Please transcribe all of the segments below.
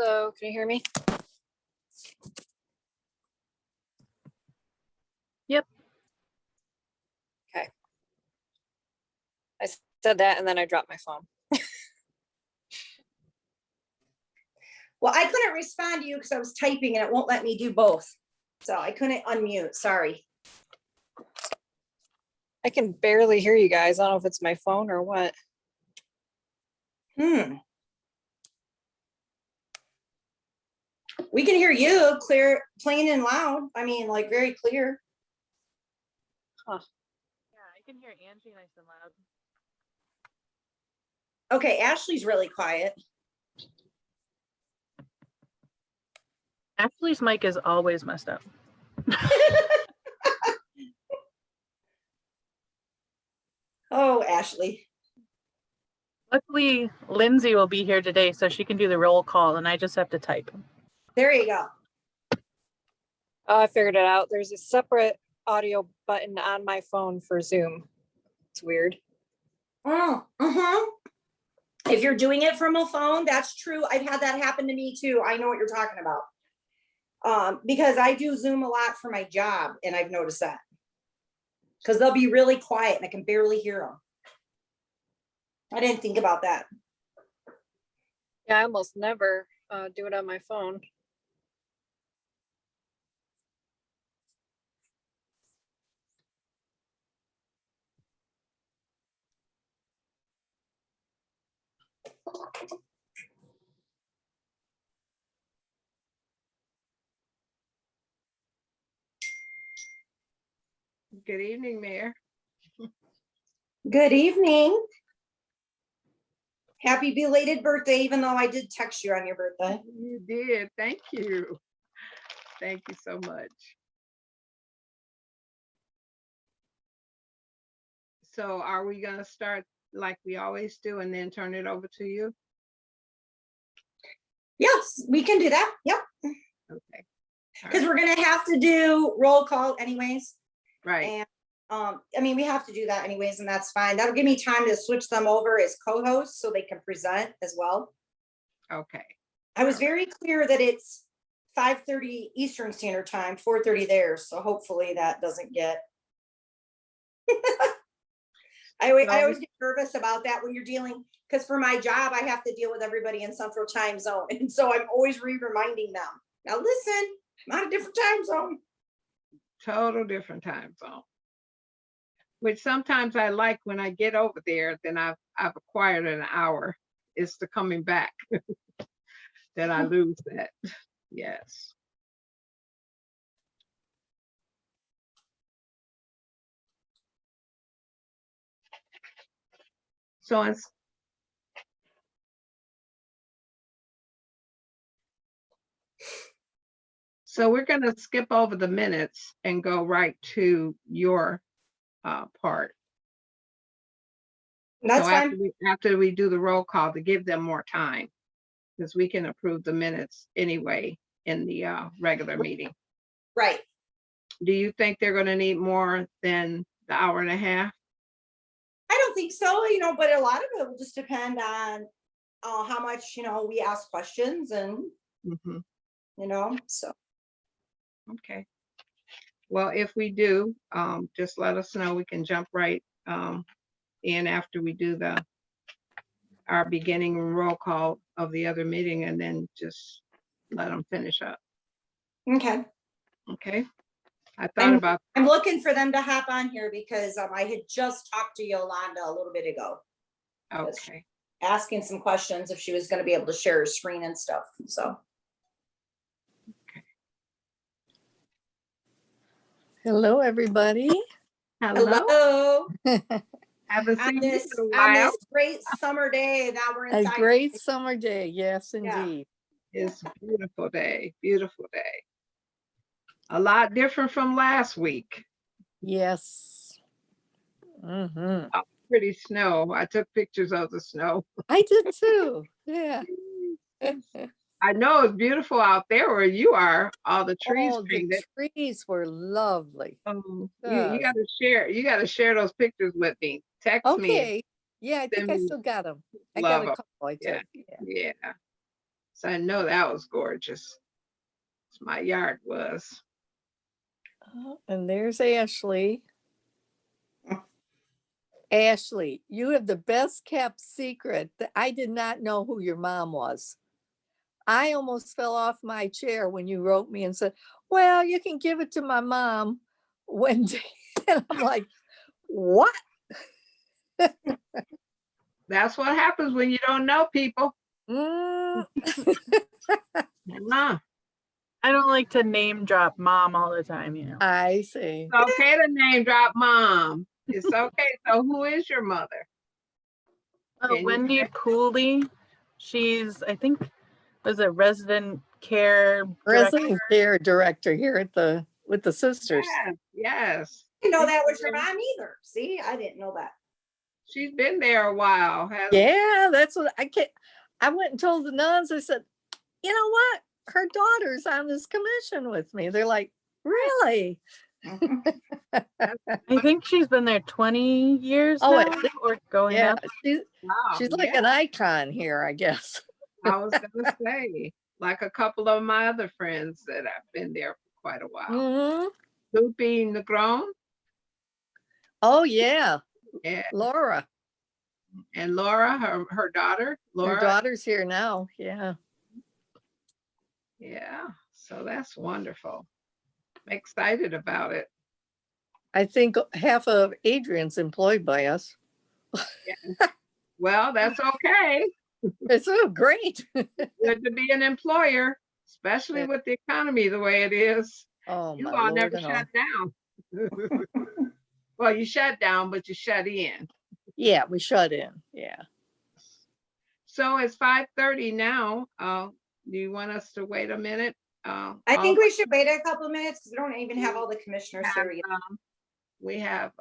Hello, can you hear me? Yep. Okay. I said that and then I dropped my phone. Well, I couldn't respond to you because I was typing and it won't let me do both. So I couldn't unmute, sorry. I can barely hear you guys. I don't know if it's my phone or what. We can hear you clear, plain and loud. I mean, like very clear. Yeah, I can hear Angie nice and loud. Okay, Ashley's really quiet. Ashley's mic is always messed up. Oh, Ashley. Luckily, Lindsay will be here today, so she can do the roll call, and I just have to type. There you go. Oh, I figured it out. There's a separate audio button on my phone for Zoom. It's weird. Oh, If you're doing it from a phone, that's true. I've had that happen to me too. I know what you're talking about. Because I do Zoom a lot for my job and I've noticed that. Because they'll be really quiet and I can barely hear them. I didn't think about that. Yeah, I almost never do it on my phone. Good evening, Mayor. Good evening. Happy belated birthday, even though I did text you on your birthday. You did. Thank you. Thank you so much. So are we going to start like we always do and then turn it over to you? Yes, we can do that. Yep. Okay. Because we're gonna have to do roll call anyways. Right. And I mean, we have to do that anyways, and that's fine. That'll give me time to switch them over as co-hosts so they can present as well. Okay. I was very clear that it's 5:30 Eastern Standard Time, 4:30 there. So hopefully that doesn't get. I always get nervous about that when you're dealing, because for my job, I have to deal with everybody in Central Time Zone. And so I'm always reminding them, now listen, I'm on a different time zone. Total different time zone. Which sometimes I like when I get over there, then I've acquired an hour. It's the coming back that I lose that. Yes. So it's we're going to skip over the minutes and go right to your part. That's so fine. after we do the roll call to give them more time, because we can approve the minutes anyway in the regular meeting. Right. Do you think they're going to need more than the hour and a half? I don't think so, but a lot of it will just depend on how much, we ask questions and, so. Okay. Well, if we do, just let us know. We can jump right in after we do our beginning roll call of the other meeting and then just let them finish up. Okay. Okay. I thought I'm looking for them to hop on here because I had just talked to Yolanda a little bit ago. Okay. Asking some questions if she was going to be able to share her screen and stuff. So. Hello, everybody. Hello. Hello. Haven't on seen this, you in a while. on this great summer day that we're inside. A great summer day. Yes, indeed. It's a beautiful day. Beautiful day. A lot different from last week. Yes. Pretty snow. I took pictures of the snow. I did too. Yeah. I know it's beautiful out there where you are. All the trees. Oh, the trees were lovely. You gotta share. You gotta share those pictures with me. Text me. Okay. Yeah, I think I still got them. I got a couple. I took. Yeah. So I know that was gorgeous. My yard was. And there's Ashley. Ashley, you have the best kept secret that I did not know who your mom was. I almost fell off my chair when you wrote me and said, well, you can give it to my mom Wendy. And I'm like, what? That's what happens when you don't know people. Mm, Nah, I don't like to name drop mom all the time, you know. I see. it's okay to name drop mom. It's okay. So who is your mother? Can you Wendy say- Pooley, she's, I think, was a resident care director. Resident care director here at with the sisters. Yes, yes. I didn't know that was your mom either. See, I didn't know that. She's been there a while. Has Yeah, that's what I went and told the nuns, I said, you know what? Her daughter's on this commission with me. They're like, really? I think she's been there 20 years Oh, now, at least- or going Yeah, up. wow, she's like yeah, an icon here, I guess. I was gonna say, like a couple of my other friends that have been there for quite a while. Mhm. Lupe Negron, Oh, yeah, yeah, Laura. and Laura, her daughter, Her Laura. daughter's here now. Yeah. Yeah, so that's wonderful. I'm excited about it. I think half of Adrian's employed by us. Well, that's okay. It's so great. Good to be an employer, especially Yeah. with the economy the way it is. Oh, You my all Lord. never and all. shut down. Well, you shut down, but you shut in. Yeah, we shut in. Yeah. So it's 5:30 now. Do you want us to wait a minute? I think we should wait a couple of minutes because we don't even have all the commissioners have, here yet. we have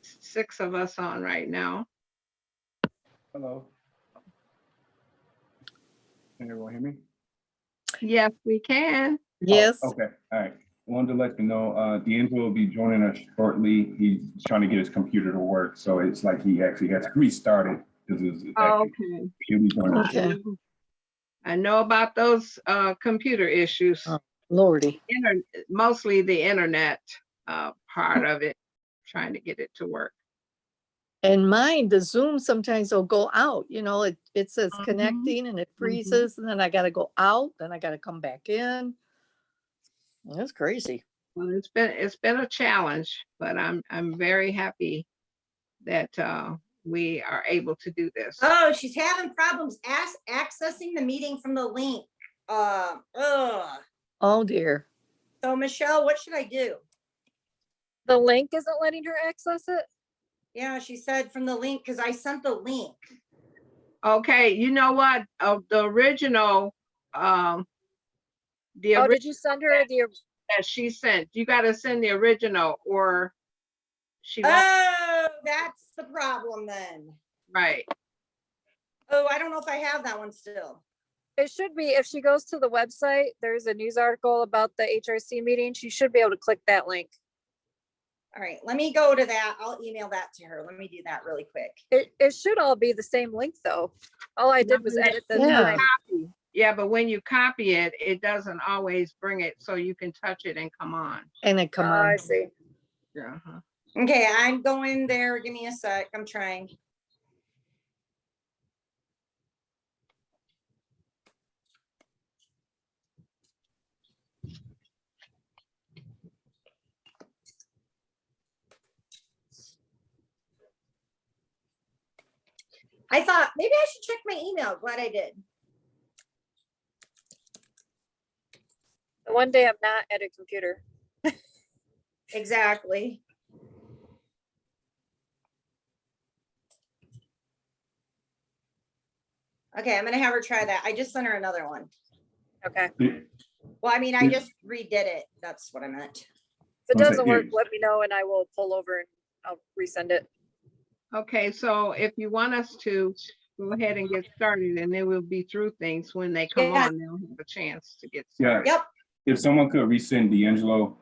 6 of us on right now. Hello. Can everyone hear me? Yes, we can. Yes. Oh, okay, all right. Wanted to let you know, D'Angelo will be joining us shortly. He's trying to get his computer to work, so it's like he actually has to restart it because it's Okay. he'll be joining us. Okay. I know about those computer issues. Oh. Lordy. Mostly the internet part of it, trying to get it to work. And mine, the Zoom sometimes will go out, it says Mhm. connecting and it freezes and then I gotta go out, then I gotta come back in. That's crazy. Well, it's been a challenge, but I'm very happy that we are able to do this. Oh, she's having problems accessing the meeting from the link. Oh, dear. So Michelle, what should I do? The link isn't letting her access it. Yeah, she said from the link, because I sent the link. Okay, you know what? The original, Oh, did you send her the, that she sent, you got to send the original or she won't, Oh, that's the problem then. right. Oh, I don't know if I have that one still. it should be, if she goes to the website, there's a news article about the HRC meeting. She should be able to click that link. All right, let me go to that. I'll email that to her. Let me do that really quick. It should all be the same link though. All I did was edit the Yeah. time. Yeah, but when you copy it, it doesn't always bring it so you can touch it and come on. And then come I on. see. Uh-huh. Okay, I'm going there. Give me a sec. I'm trying. I thought maybe I should check my email. Glad I did. One day I'm not at a computer. Exactly. Okay, I'm gonna have her try that. I just sent her another one. Okay. Well, I mean, I just redid it. That's what I meant. If it Okay, doesn't work, yeah. let me know and I will pull over and I'll resend it. Okay, so if you want us to go ahead and get started, and then we'll be through things when they come Yeah. on, they'll have a chance to get Yeah, started. Yep, if someone could resend D'Angelo,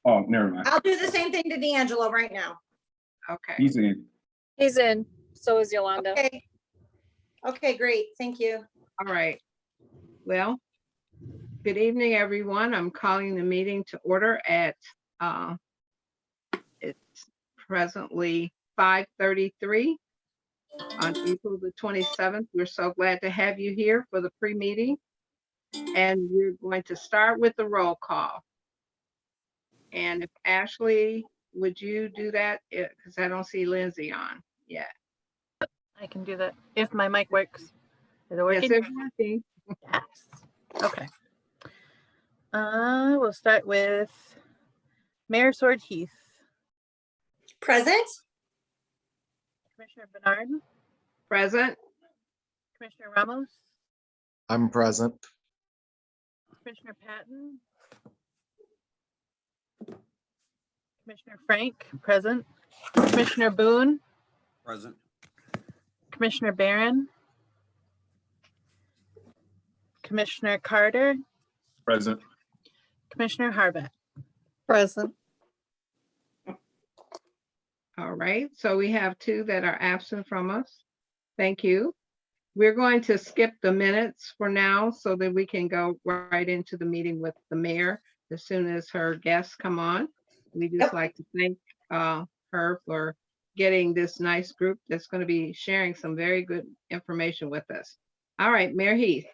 oh, never mind, I'll do the same thing to D'Angelo right now. Okay, he's in. He's in, so is Yolanda. Okay. Okay, great. Thank you. All right. Well, good evening, everyone. I'm calling the meeting to order at, it's presently 5:33 on April the 27th. We're so glad to have you here for the pre-meeting. And we're going to start with the roll call. And if Ashley, would you do that? Because I don't see Lindsay on yet. I can do that if my mic works. Is it Yes, working? it's working. Yes. Okay. We'll start with Mayor Sword Heath, Present? Commissioner Bernard, Present. Commissioner Ramos, I'm present. Commissioner Patton, Commissioner Frank, present, Commissioner Boone, Present. Commissioner Barron, Commissioner Carter, Present. Commissioner Harbat. Present. All right, so we have two that are absent from us. Thank you. We're going to skip the minutes for now so that we can go right into the meeting with the mayor as soon as her guests come on. We just Yep. like to thank her for getting this nice group that's going to be sharing some very good information with us. All right, Mayor Heath.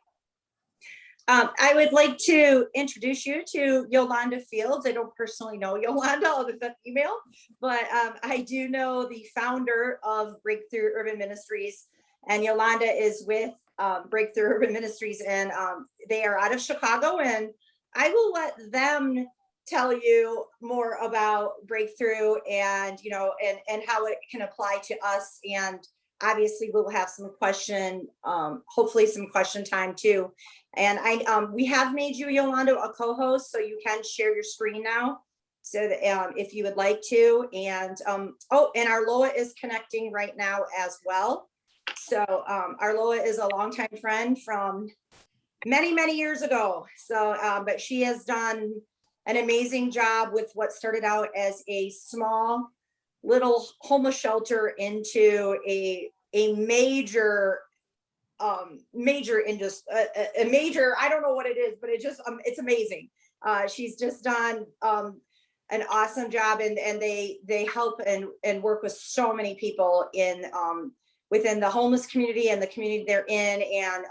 I would like to introduce you to Yolanda Fields. I don't personally know Yolanda other than email, but I do know the founder of Breakthrough Urban Ministries, and Yolanda is with Breakthrough Urban Ministries, and they are out of Chicago, and I will let them tell you more about Breakthrough and, you know, and how it can apply to us. And obviously we'll have some question, hopefully some question time too. And we have made you, Yolanda, a co-host, so you can share your screen now. So that, if you would like to, and oh, and Arloa is connecting right now as well. So Arloa is a longtime friend from many, many years ago. So, but she has done an amazing job with what started out as a small little homeless shelter into a major major industry, a major, I don't know what it is, but it just it's amazing. She's just done an awesome job, and they help and work with so many people in within the homeless community and the community they're in, and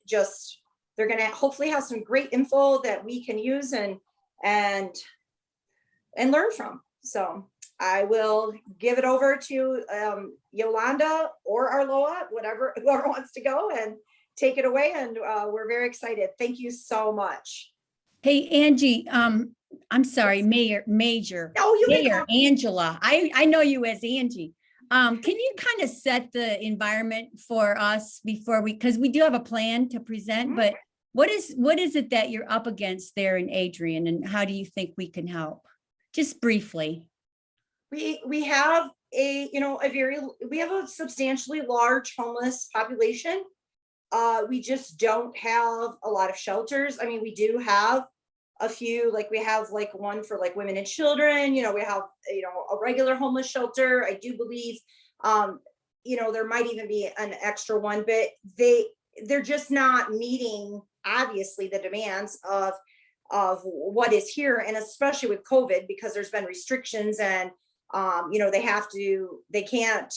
just they're gonna hopefully have some great info that we can use and learn from. So I will give it over to Yolanda or Arloa, whoever wants to go and take it away. And we're very excited. Thank you so much. Hey, Angie, I'm sorry, Major. Oh, you can Mayor call- Angela. I know you as Angie. Can you kind of set the environment for us before because we do have a plan to present, but what is it that you're up against there in Adrian, and how do you think we can help? Just briefly. We have we have a substantially large homeless population. We just don't have a lot of shelters. I mean, we do have a few, like we have like one for like women and children, we have, a regular homeless shelter. I do believe, there might even be an extra one, but they're just not meeting, obviously, the demands of what is here. And especially with COVID, because there's been restrictions and, they can't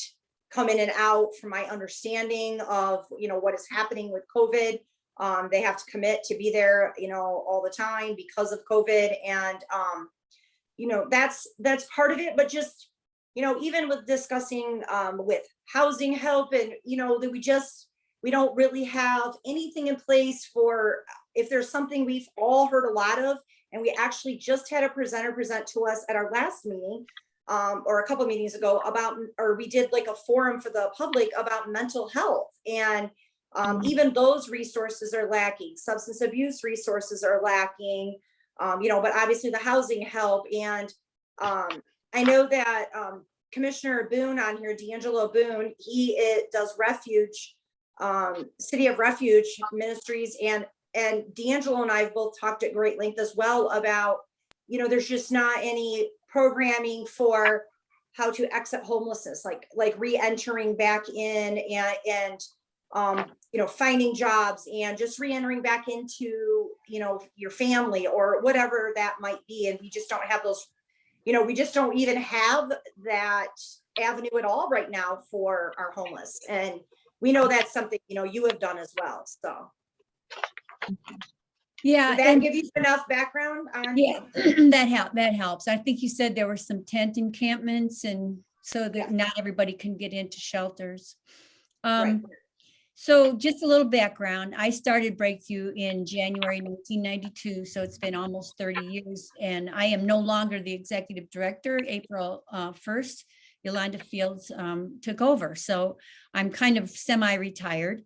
come in and out, from my understanding of, what is happening with COVID. They have to commit to be there, all the time because of COVID. And, that's part of it. But just, even with discussing with housing help and, that we don't really have anything in place for, if there's something we've all heard a lot of, and we actually just had a presenter present to us at our last meeting, or a couple of meetings ago or we did like a forum for the public about mental health. And even those resources are lacking. Substance abuse resources are lacking, but obviously the housing help. And I know that Commissioner Boone on here, D'Angelo Boone, he does Refuge, City of Refuge Ministries. And D'Angelo and I have both talked at great length as well about, there's just not any programming for how to exit homelessness, like re-entering back in and finding jobs and just re-entering back into, your family or whatever that might be. And we just don't have those, we just don't even have that avenue at all right now for our homeless. And we know that's something, you have done as well. So Yeah, did that and give you enough background on? yeah, that helps. I think you said there were some tent encampments and so that Yeah. not everybody can get into shelters. Right. So just a little background, I started Breakthrough in January 1992, so it's been almost 30 years, and I am no longer the executive director. April 1st, Yolanda Fields took over, so I'm kind of semi-retired.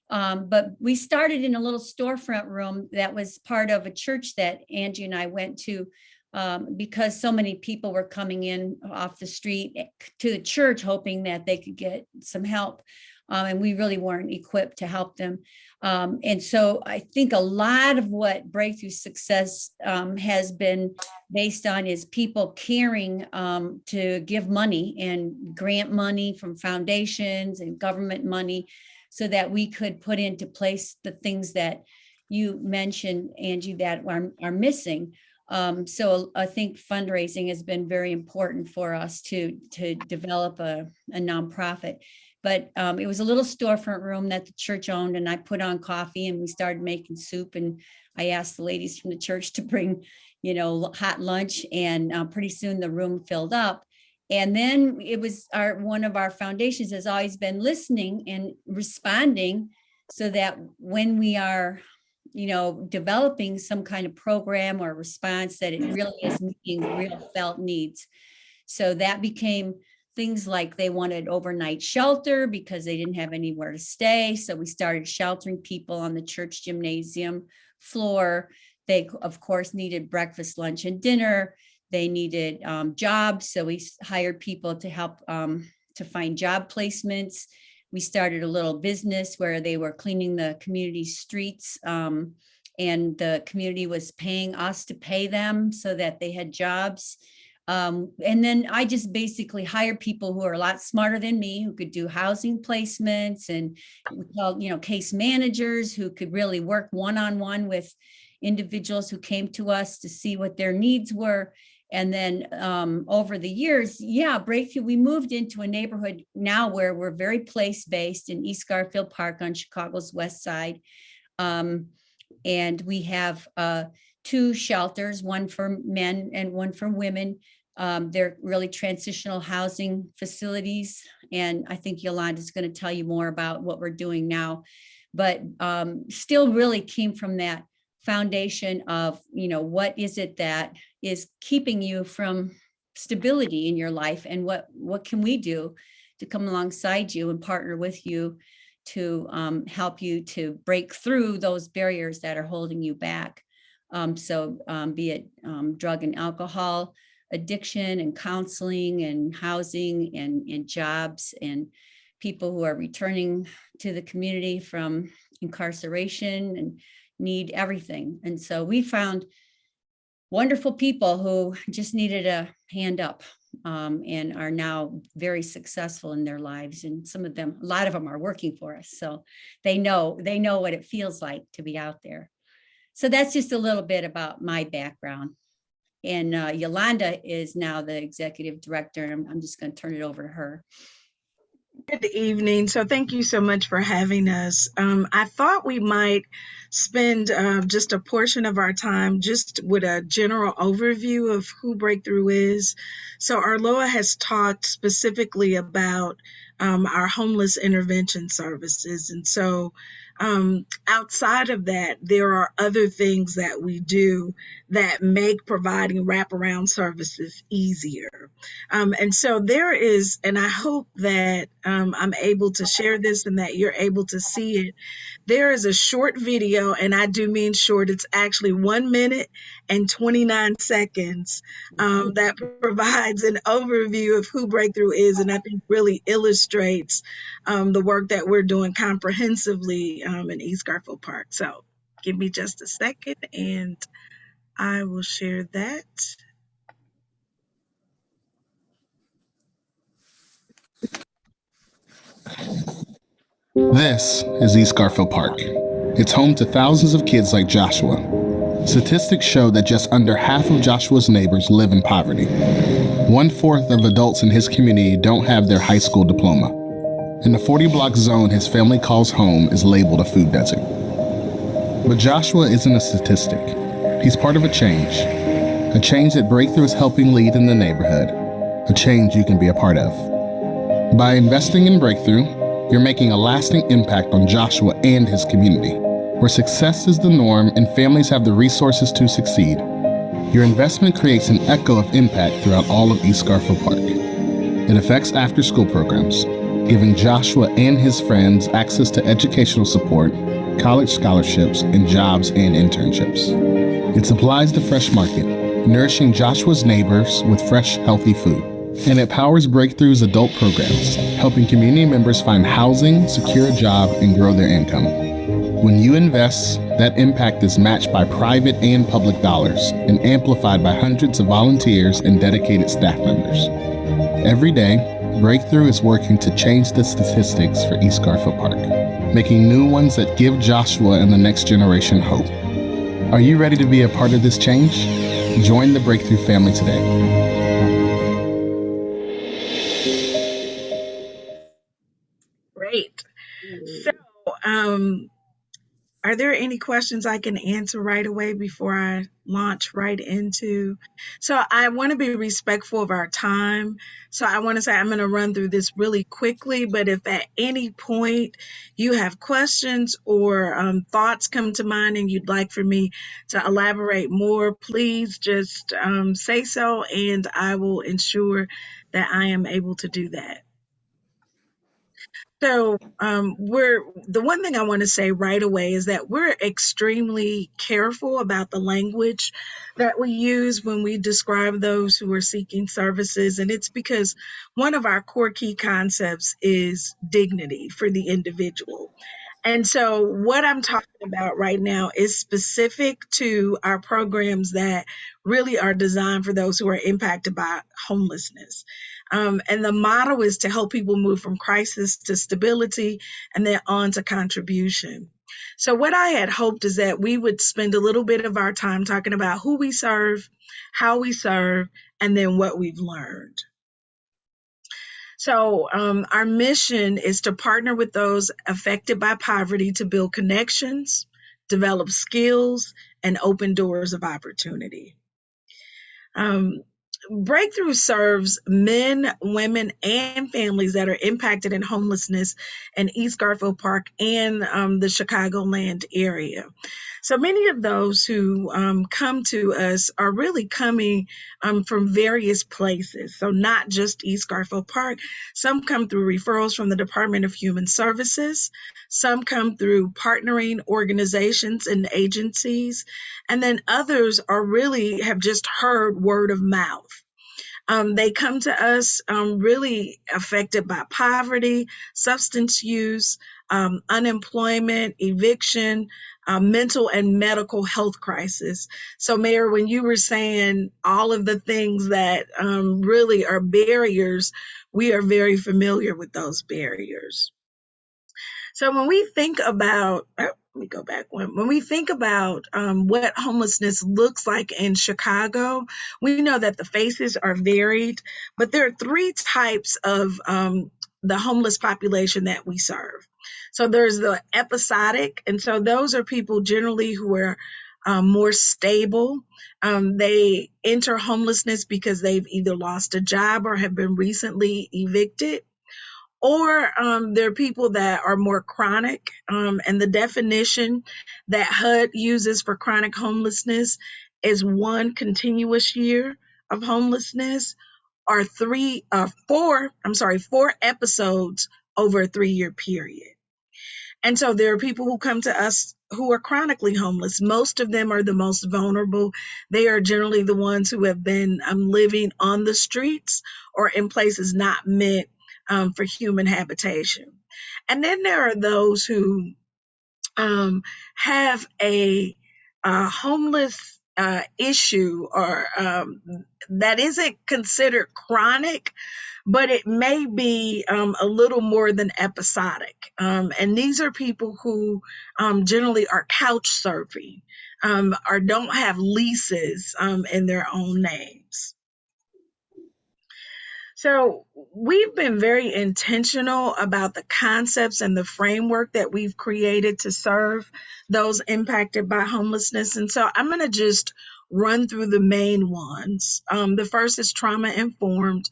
But we started in a little storefront room that was part of a church that Angie and I went to because so many people were coming in off the street to the church hoping that they could get some help. And we really weren't equipped to help them. And so I think a lot of what Breakthrough success has been based on is people caring to give money and grant money from foundations and government money so that we could put into place the things that you mentioned, Angie, that are missing. So I think fundraising has been very important for us to develop a nonprofit. But it was a little storefront room that the church owned, and I put on coffee and we started making soup, and I asked the ladies from the church to bring, hot lunch, and pretty soon the room filled up. And then it was one of our foundations has always been listening and responding so that when we are, developing some kind of program or response, that it really is meeting real felt needs. So that became things like they wanted overnight shelter because they didn't have anywhere to stay. So we started sheltering people on the church gymnasium floor. They, of course, needed breakfast, lunch, and dinner. They needed jobs. So we hired people to help to find job placements. We started a little business where they were cleaning the community streets, and the community was paying us to pay them so that they had jobs. And then I just basically hired people who are a lot smarter than me, who could do housing placements, and we called, case managers who could really work one-on-one with individuals who came to us to see what their needs were. And then over the years, Breakthrough, we moved into a neighborhood now where we're very place-based in East Garfield Park on Chicago's west side. And we have 2 shelters, one for men and one for women. They're really transitional housing facilities. And I think Yolanda's going to tell you more about what we're doing now, but still really came from that foundation of, what is it that is keeping you from stability in your life, and what can we do to come alongside you and partner with you to help you to break through those barriers that are holding you back. So be it drug and alcohol addiction and counseling and housing and jobs, and people who are returning to the community from incarceration and need everything. And so we found wonderful people who just needed a hand up and are now very successful in their lives. And a lot of them are working for us. So they know what it feels like to be out there. So that's just a little bit about my background. And Yolanda is now the executive director, and I'm just going to turn it over to her. Good evening. So thank you so much for having us. I thought we might spend just a portion of our time just with a general overview of who Breakthrough is. So Arloa has talked specifically about our homeless intervention services. And so outside of that, there are other things that we do that make providing wraparound services easier. And so there is, and I hope that I'm able to share this and that you're able to see it. There is a short video, and I do mean short, it's actually 1 minute and 29 seconds that provides an overview of who Breakthrough is, and I think really illustrates the work that we're doing comprehensively in East Garfield Park. So give me just a second and I will share that. This is East Garfield Park. It's home to thousands of kids like Joshua. Statistics show that just under half of Joshua's neighbors live in poverty. 1/4 of adults in his community don't have their high school diploma. And the 40-block zone his family calls home is labeled a food desert. But Joshua isn't a statistic. He's part of a change that Breakthrough is helping lead in the neighborhood, a change you can be a part of. By investing in Breakthrough, you're making a lasting impact on Joshua and his community, where success is the norm and families have the resources to succeed. Your investment creates an echo of impact throughout all of East Garfield Park. It affects after-school programs, giving Joshua and his friends access to educational support, college scholarships, and jobs and internships. It supplies the fresh market, nourishing Joshua's neighbors with fresh, healthy food. And it powers Breakthrough's adult programs, helping community members find housing, secure a job, and grow their income. When you invest, that impact is matched by private and public dollars and amplified by hundreds of volunteers and dedicated staff members. Every day, Breakthrough is working to change the statistics for East Garfield Park, making new ones that give Joshua and the next generation hope. Are you ready to be a part of this change? Join the Breakthrough family today. Great. So, are there any questions I can answer right away before I launch right into? So I want to be respectful of our time. So I want to say I'm going to run through this really quickly, but if at any point you have questions or thoughts come to mind and you'd like for me to elaborate more, please just say so, and I will ensure that I am able to do that. So the one thing I want to say right away is that we're extremely careful about the language that we use when we describe those who are seeking services. And it's because one of our core key concepts is dignity for the individual. And so what I'm talking about right now is specific to our programs that really are designed for those who are impacted by homelessness. And the model is to help people move from crisis to stability and then on to contribution. So what I had hoped is that we would spend a little bit of our time talking about who we serve, how we serve, and then what we've learned. So our mission is to partner with those affected by poverty to build connections, develop skills, and open doors of opportunity. Breakthrough serves men, women, and families that are impacted in homelessness in East Garfield Park and the Chicagoland area. So many of those who come to us are really coming from various places. So not just East Garfield Park. Some come through referrals from the Department of Human Services. Some come through partnering organizations and agencies. And then others are really have just heard word of mouth. They come to us really affected by poverty, substance use, unemployment, eviction, mental and medical health crisis. So Mayor, when you were saying all of the things that really are barriers, we are very familiar with those barriers. So when we think about, let me go back one. When we think about what homelessness looks like in Chicago, we know that the faces are varied, but there are three types of the homeless population that we serve. So there's the episodic, and so those are people generally who are more stable. They enter homelessness because they've either lost a job or have been recently evicted. Or there are people that are more chronic, and the definition that HUD uses for chronic homelessness is 1 continuous year of homelessness, or 4 episodes over a 3-year period. And so there are people who come to us who are chronically homeless. Most of them are the most vulnerable. They are generally the ones who have been living on the streets or in places not meant for human habitation. And then there are those who have a homeless issue or that isn't considered chronic, but it may be a little more than episodic. And these are people who generally are couch surfing or don't have leases in their own names. So we've been very intentional about the concepts and the framework that we've created to serve those impacted by homelessness. And so I'm going to just run through the main ones. The first is trauma informed.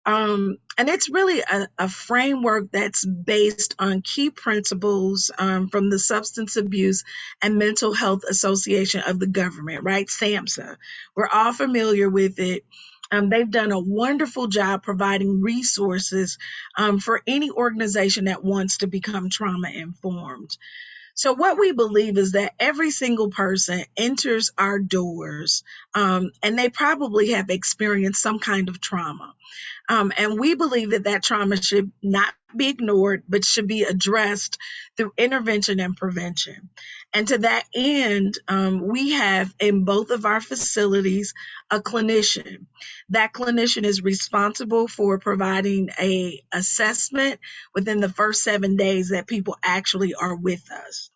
And it's really a framework that's based on key principles from the Substance Abuse and Mental Health Association of the government, right? SAMHSA. We're all familiar with it. They've done a wonderful job providing resources for any organization that wants to become trauma informed. So what we believe is that every single person enters our doors and they probably have experienced some kind of trauma. And we believe that that trauma should not be ignored, but should be addressed through intervention and prevention. And to that end, we have in both of our facilities a clinician. That clinician is responsible for providing an assessment within the first 7 days that people actually are with us.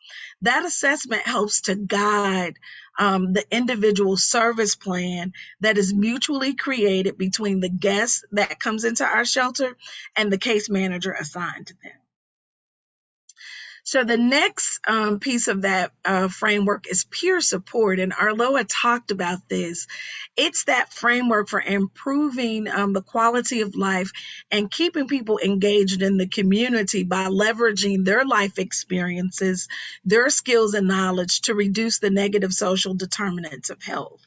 That assessment helps to guide the individual service plan that is mutually created between the guest that comes into our shelter and the case manager assigned to them. So the next piece of that framework is peer support, and Arloa talked about this. It's that framework for improving the quality of life and keeping people engaged in the community by leveraging their life experiences, their skills and knowledge to reduce the negative social determinants of health.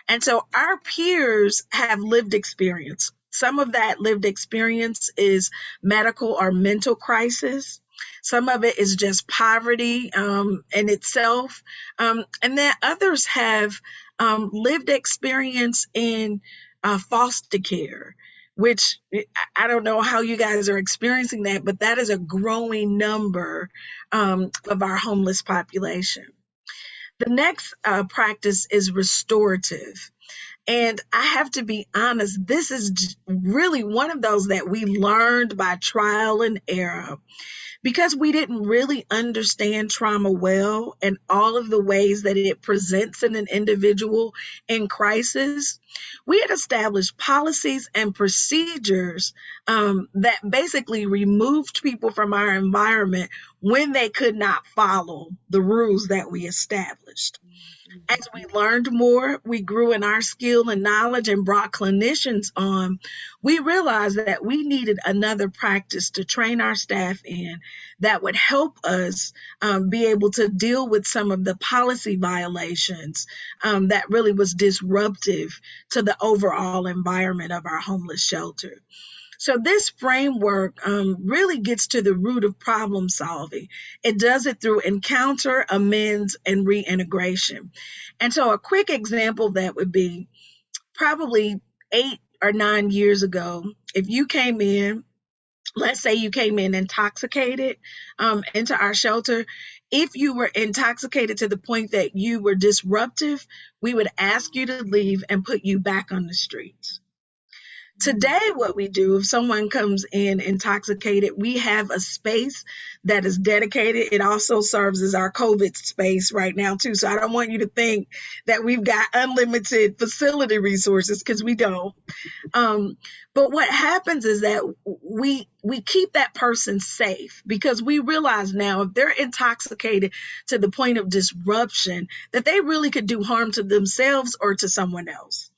And so our peers have lived experience. Some of that lived experience is medical or mental crisis. Some of it is just poverty in itself. And then others have lived experience in foster care, which I don't know how you guys are experiencing that, but that is a growing number of our homeless population. The next practice is restorative. And I have to be honest, this is really one of those that we learned by trial and error. Because we didn't really understand trauma well and all of the ways that it presents in an individual in crisis, we had established policies and procedures that basically removed people from our environment when they could not follow the rules that we established. As we learned more, we grew in our skill and knowledge and brought clinicians on. We realized that we needed another practice to train our staff in that would help us be able to deal with some of the policy violations that really was disruptive to the overall environment of our homeless shelter. So this framework really gets to the root of problem solving. It does it through encounter, amends, and reintegration. And so a quick example of that would be probably 8 or 9 years ago, if you came in, let's say you came in intoxicated into our shelter. If you were intoxicated to the point that you were disruptive, we would ask you to leave and put you back on the streets. Today, what we do, if someone comes in intoxicated, we have a space that is dedicated. It also serves as our COVID space right now, too. So I don't want you to think that we've got unlimited facility resources, because we don't. But what happens is that we keep that person safe, because we realize now if they're intoxicated to the point of disruption, that they really could do harm to themselves or to someone else.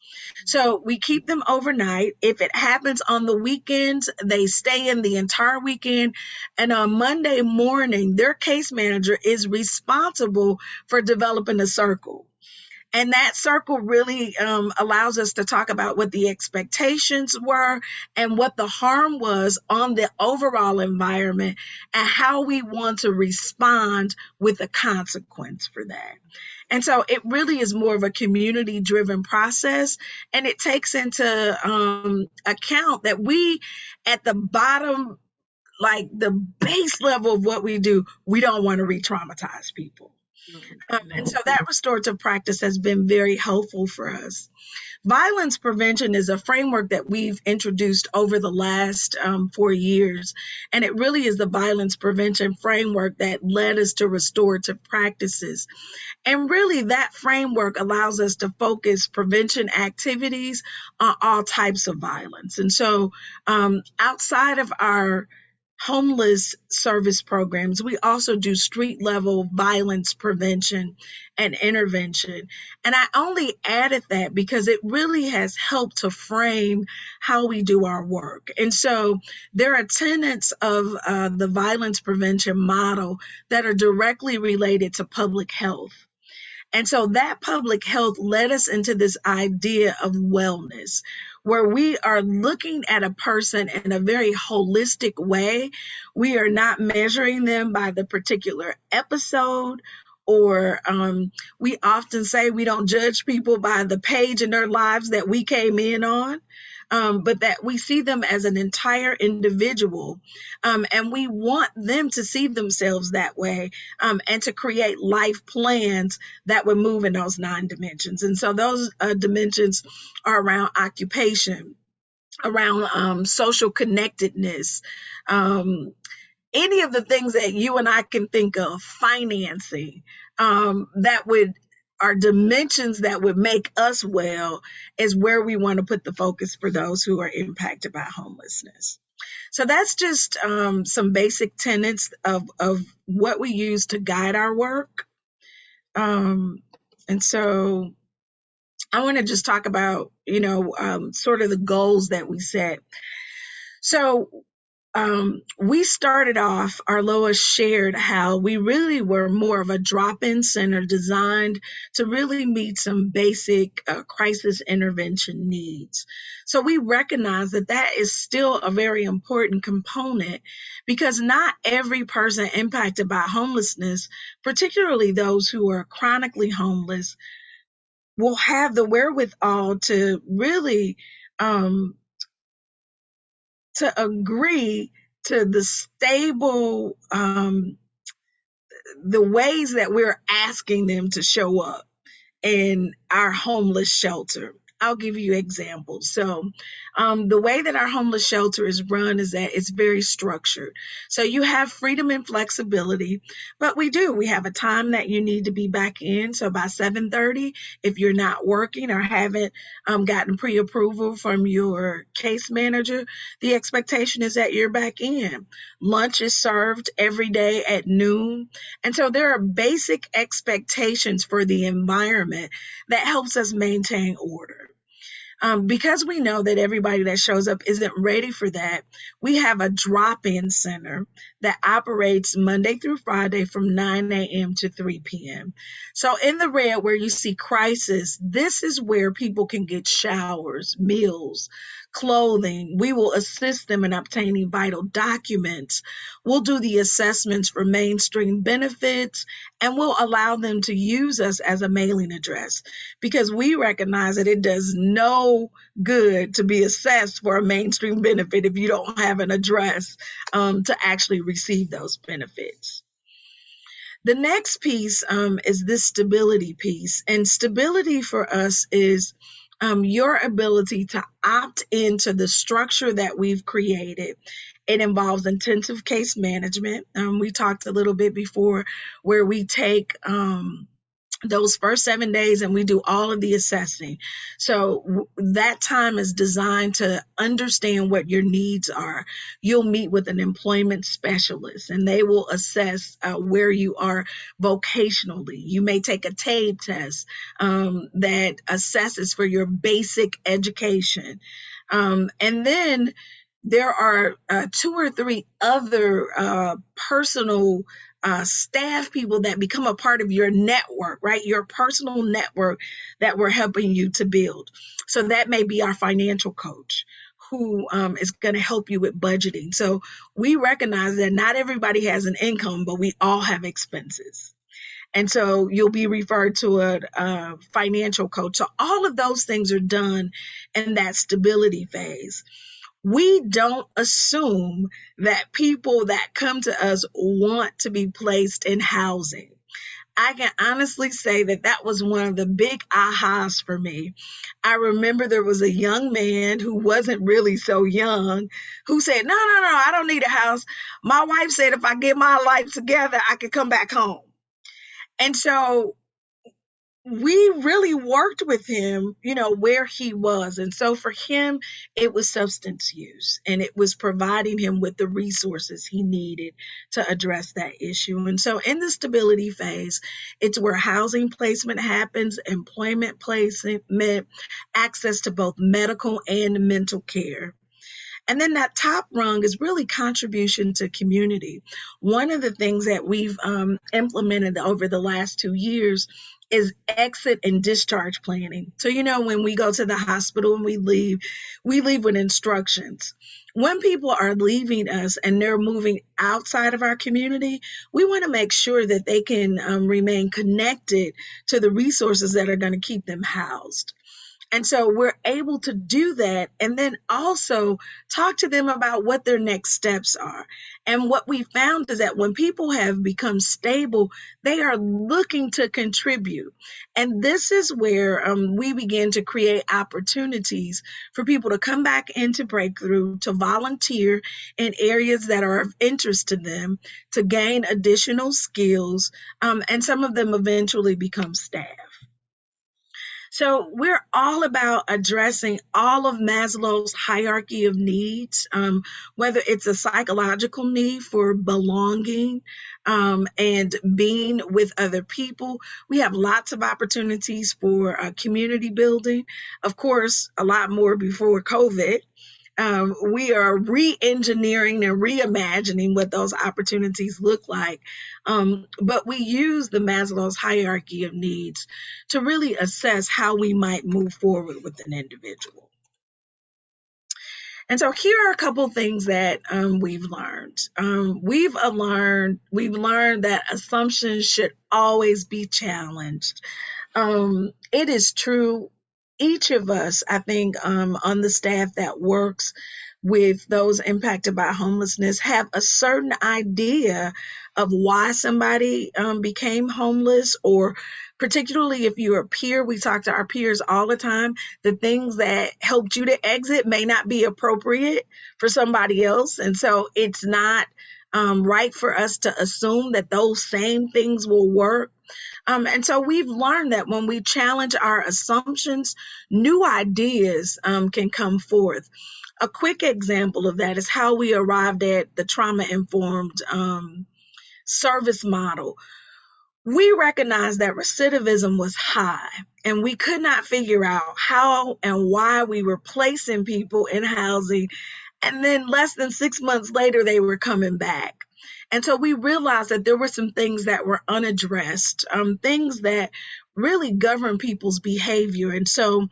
So we keep them overnight. If it happens on the weekends, they stay in the entire weekend. And on Monday morning, their case manager is responsible for developing a circle. And that circle really allows us to talk about what the expectations were and what the harm was on the overall environment and how we want to respond with a consequence for that. And so it really is more of a community-driven process, and it takes into account that we, at the bottom, like the base level of what we do, we don't want to re-traumatize people. And so that restorative practice has been very helpful for us. Violence prevention is a framework that we've introduced over the last 4 years, and it really is the violence prevention framework that led us to restorative practices. And really, that framework allows us to focus prevention activities on all types of violence. And so, outside of our homeless service programs, we also do street level violence prevention and intervention. And I only added that because it really has helped to frame how we do our work. And so there are tenets of the violence prevention model that are directly related to public health. And so that public health led us into this idea of wellness, where we are looking at a person in a very holistic way. We are not measuring them by the particular episode, or we often say we don't judge people by the page in their lives that we came in on. But that we see them as an entire individual, and we want them to see themselves that way, and to create life plans that would move in those 9 dimensions. And so those dimensions are around occupation, around social connectedness, any of the things that you and I can think of, financing, are dimensions that would make us well, is where we want to put the focus for those who are impacted by homelessness. So that's just some basic tenets of what we use to guide our work. And so I want to just talk about, sort of the goals that we set. So we started off, Arloa shared how we really were more of a drop-in center designed to really meet some basic crisis intervention needs. So we recognize that that is still a very important component, because not every person impacted by homelessness, particularly those who are chronically homeless, will have the wherewithal to really to agree to the stable, the ways that we're asking them to show up in our homeless shelter. I'll give you examples. So the way that our homeless shelter is run is that it's very structured. So you have freedom and flexibility, but we have a time that you need to be back in. So by 7:30, if you're not working or haven't gotten pre-approval from your case manager, the expectation is that you're back in. Lunch is served every day at noon. And so there are basic expectations for the environment that helps us maintain order. Because we know that everybody that shows up isn't ready for that, we have a drop-in center that operates Monday through Friday from 9 a.m. to 3 p.m. So in the red where you see crisis, this is where people can get showers, meals, clothing. We will assist them in obtaining vital documents. We'll do the assessments for mainstream benefits, and we'll allow them to use us as a mailing address, because we recognize that it does no good to be assessed for a mainstream benefit if you don't have an address to actually receive those benefits. The next piece is this stability piece, and stability for us is your ability to opt into the structure that we've created. It involves intensive case management. We talked a little bit before where we take those first 7 days and we do all of the assessing. So that time is designed to understand what your needs are. You'll meet with an employment specialist and they will assess where you are vocationally. You may take a TABE test that assesses for your basic education. And then there are 2 or 3 other personal staff people that become a part of your network, right? Your personal network that we're helping you to build. So that may be our financial coach who is going to help you with budgeting. So we recognize that not everybody has an income, but we all have expenses. And so you'll be referred to a financial coach. So all of those things are done in that stability phase. We don't assume that people that come to us want to be placed in housing. I can honestly say that that was one of the big ahas for me. I remember there was a young man who wasn't really so young who said, no, I don't need a house. My wife said if I get my life together, I could come back home. And so we really worked with him, where he was. And so for him, it was substance use, and it was providing him with the resources he needed to address that issue. And so in the stability phase, it's where housing placement happens, employment placement, access to both medical and mental care. And then that top rung is really contribution to community. One of the things that we've implemented over the last 2 years is exit and discharge planning. So, when we go to the hospital and we leave with instructions. When people are leaving us and they're moving outside of our community, we want to make sure that they can remain connected to the resources that are going to keep them housed. And so we're able to do that, and then also talk to them about what their next steps are. And what we found is that when people have become stable, they are looking to contribute. And this is where we begin to create opportunities for people to come back into Breakthrough, to volunteer in areas that are of interest to them, to gain additional skills, and some of them eventually become staff. So we're all about addressing all of Maslow's hierarchy of needs, whether it's a psychological need for belonging and being with other people. We have lots of opportunities for community building. Of course, a lot more before COVID. We are re-engineering and reimagining what those opportunities look like. But we use the Maslow's hierarchy of needs to really assess how we might move forward with an individual. And so here are a couple things that we've learned. We've learned that assumptions should always be challenged. It is true. Each of us, I think, on the staff that works with those impacted by homelessness have a certain idea of why somebody became homeless, or particularly if you're a peer, we talk to our peers all the time, the things that helped you to exit may not be appropriate for somebody else. And so it's not right for us to assume that those same things will work. And so we've learned that when we challenge our assumptions, new ideas can come forth. A quick example of that is how we arrived at the trauma-informed service model. We recognized that recidivism was high, and we could not figure out how and why we were placing people in housing, and then less than 6 months later, they were coming back. And so we realized that there were some things that were unaddressed, things that really govern people's behavior. And so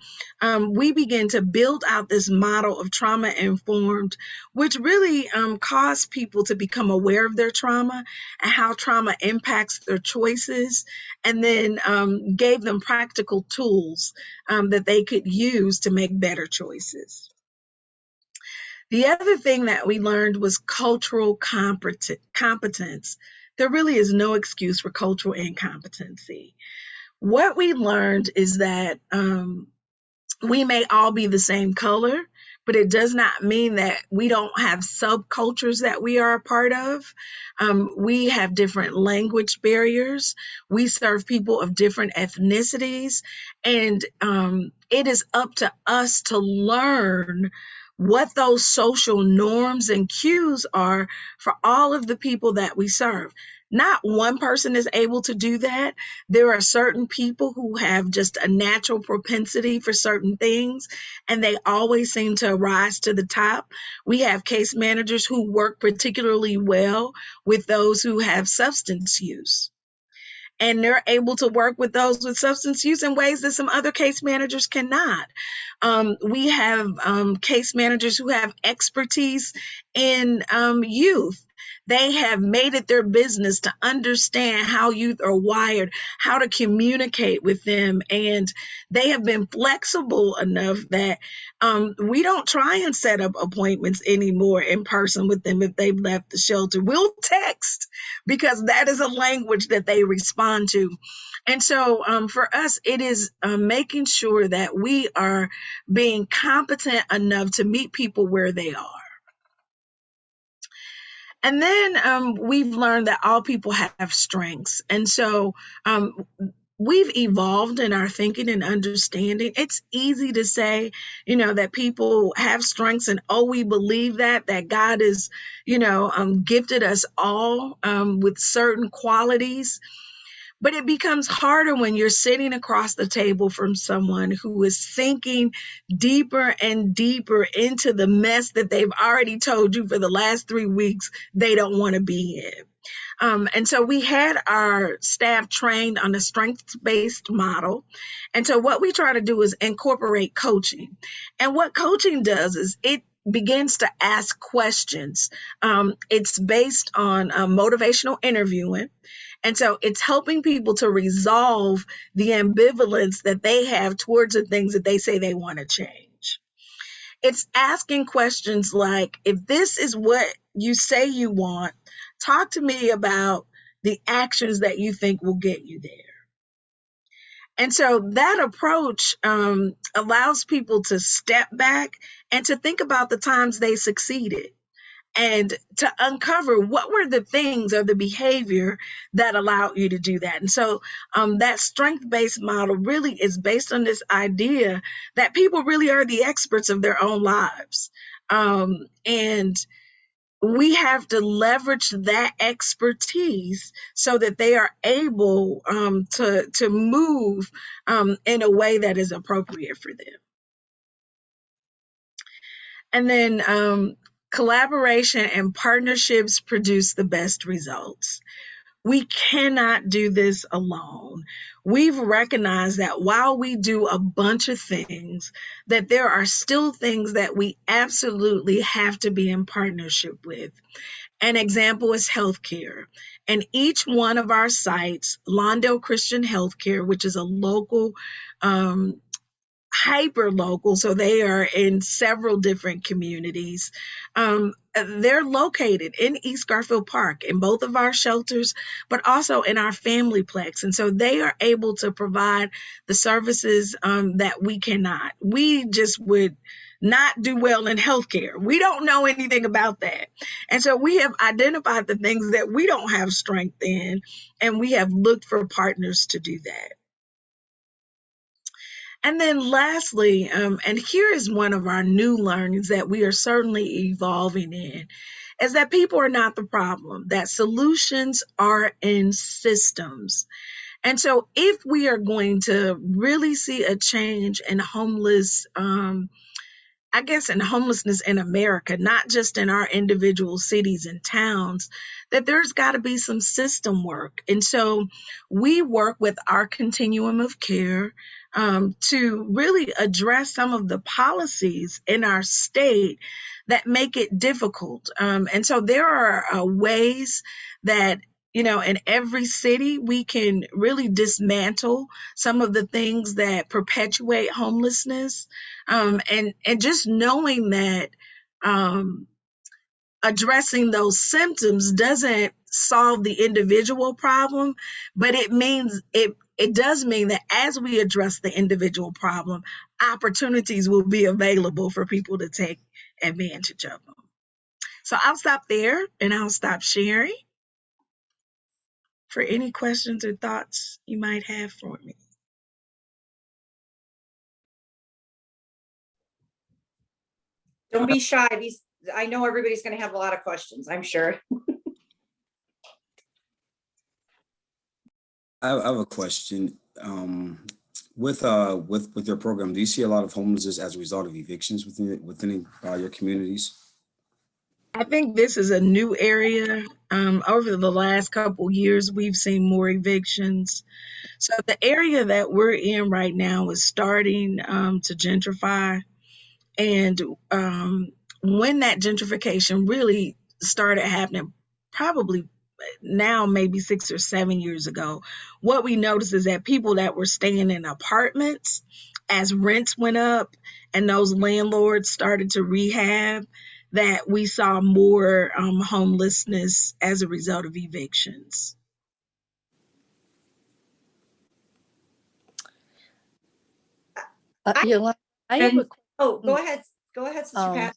we began to build out this model of trauma-informed, which really caused people to become aware of their trauma and how trauma impacts their choices, and then gave them practical tools that they could use to make better choices. The other thing that we learned was cultural competence. There really is no excuse for cultural incompetency. What we learned is that we may all be the same color, but it does not mean that we don't have subcultures that we are a part of. We have different language barriers. We serve people of different ethnicities, and it is up to us to learn what those social norms and cues are for all of the people that we serve. Not one person is able to do that. There are certain people who have just a natural propensity for certain things, and they always seem to rise to the top. We have case managers who work particularly well with those who have substance use, and they're able to work with those with substance use in ways that some other case managers cannot. We have case managers who have expertise in youth, They have made it their business to understand how youth are wired, how to communicate with them. And they have been flexible enough that we don't try and set up appointments anymore in person with them if they've left the shelter. We'll text because that is a language that they respond to. And so for us, it is making sure that we are being competent enough to meet people where they are. And then we've learned that all people have strengths. And so we've evolved in our thinking and understanding. It's easy to say, that people have strengths and, we believe that God is, gifted us all with certain qualities. But it becomes harder when you're sitting across the table from someone who is sinking deeper and deeper into the mess that they've already told you for the last 3 weeks they don't want to be in. And so we had our staff trained on a strengths-based model. And so what we try to do is incorporate coaching. And what coaching does is it begins to ask questions. It's based on motivational interviewing. And so it's helping people to resolve the ambivalence that they have towards the things that they say they want to change. It's asking questions like, if this is what you say you want, talk to me about the actions that you think will get you there. And so that approach allows people to step back and to think about the times they succeeded, and to uncover what were the things or the behavior that allowed you to do that. And so that strength-based model really is based on this idea that people really are the experts of their own lives. And we have to leverage that expertise so that they are able to move in a way that is appropriate for them. And then collaboration and partnerships produce the best results. We cannot do this alone. We've recognized that while we do a bunch of things, that there are still things that we absolutely have to be in partnership with. An example is healthcare. And each one of our sites, Lawndale Christian Healthcare, which is a local hyper local, so they are in several different communities. They're located in East Garfield Park in both of our shelters, but also in our Familyplex. And so they are able to provide the services that we cannot. We just would not do well in healthcare. We don't know anything about that. And so we have identified the things that we don't have strength in, and we have looked for partners to do that. And then lastly, and here is one of our new learnings that we are certainly evolving in, is that people are not the problem, that solutions are in systems. And so if we are going to really see a change in homelessness in America, not just in our individual cities and towns, that there's got to be some system work. And so we work with our continuum of care to really address some of the policies in our state that make it difficult. And so there are ways that in every city, we can really dismantle some of the things that perpetuate homelessness. And just knowing that addressing those symptoms doesn't solve the individual problem, but it does mean that as we address the individual problem, opportunities will be available for people to take advantage of them. So I'll stop there and I'll stop sharing for any questions or thoughts you might have for me. Don't be shy. I know everybody's going to have a lot of questions, I'm sure. I have a question. With your program, do you see a lot of homelessness as a result of evictions within your communities? I think this is a new area. Over the last couple years, we've seen more evictions. So the area that we're in right now is starting to gentrify. And when that gentrification really started happening, probably now maybe 6 or 7 years ago, what we noticed is that people that were staying in apartments, as rents went up and those landlords started to rehab, that we saw more homelessness as a result of evictions. Yolanda, I have a And, oh, go ahead, Sister Um, Pat.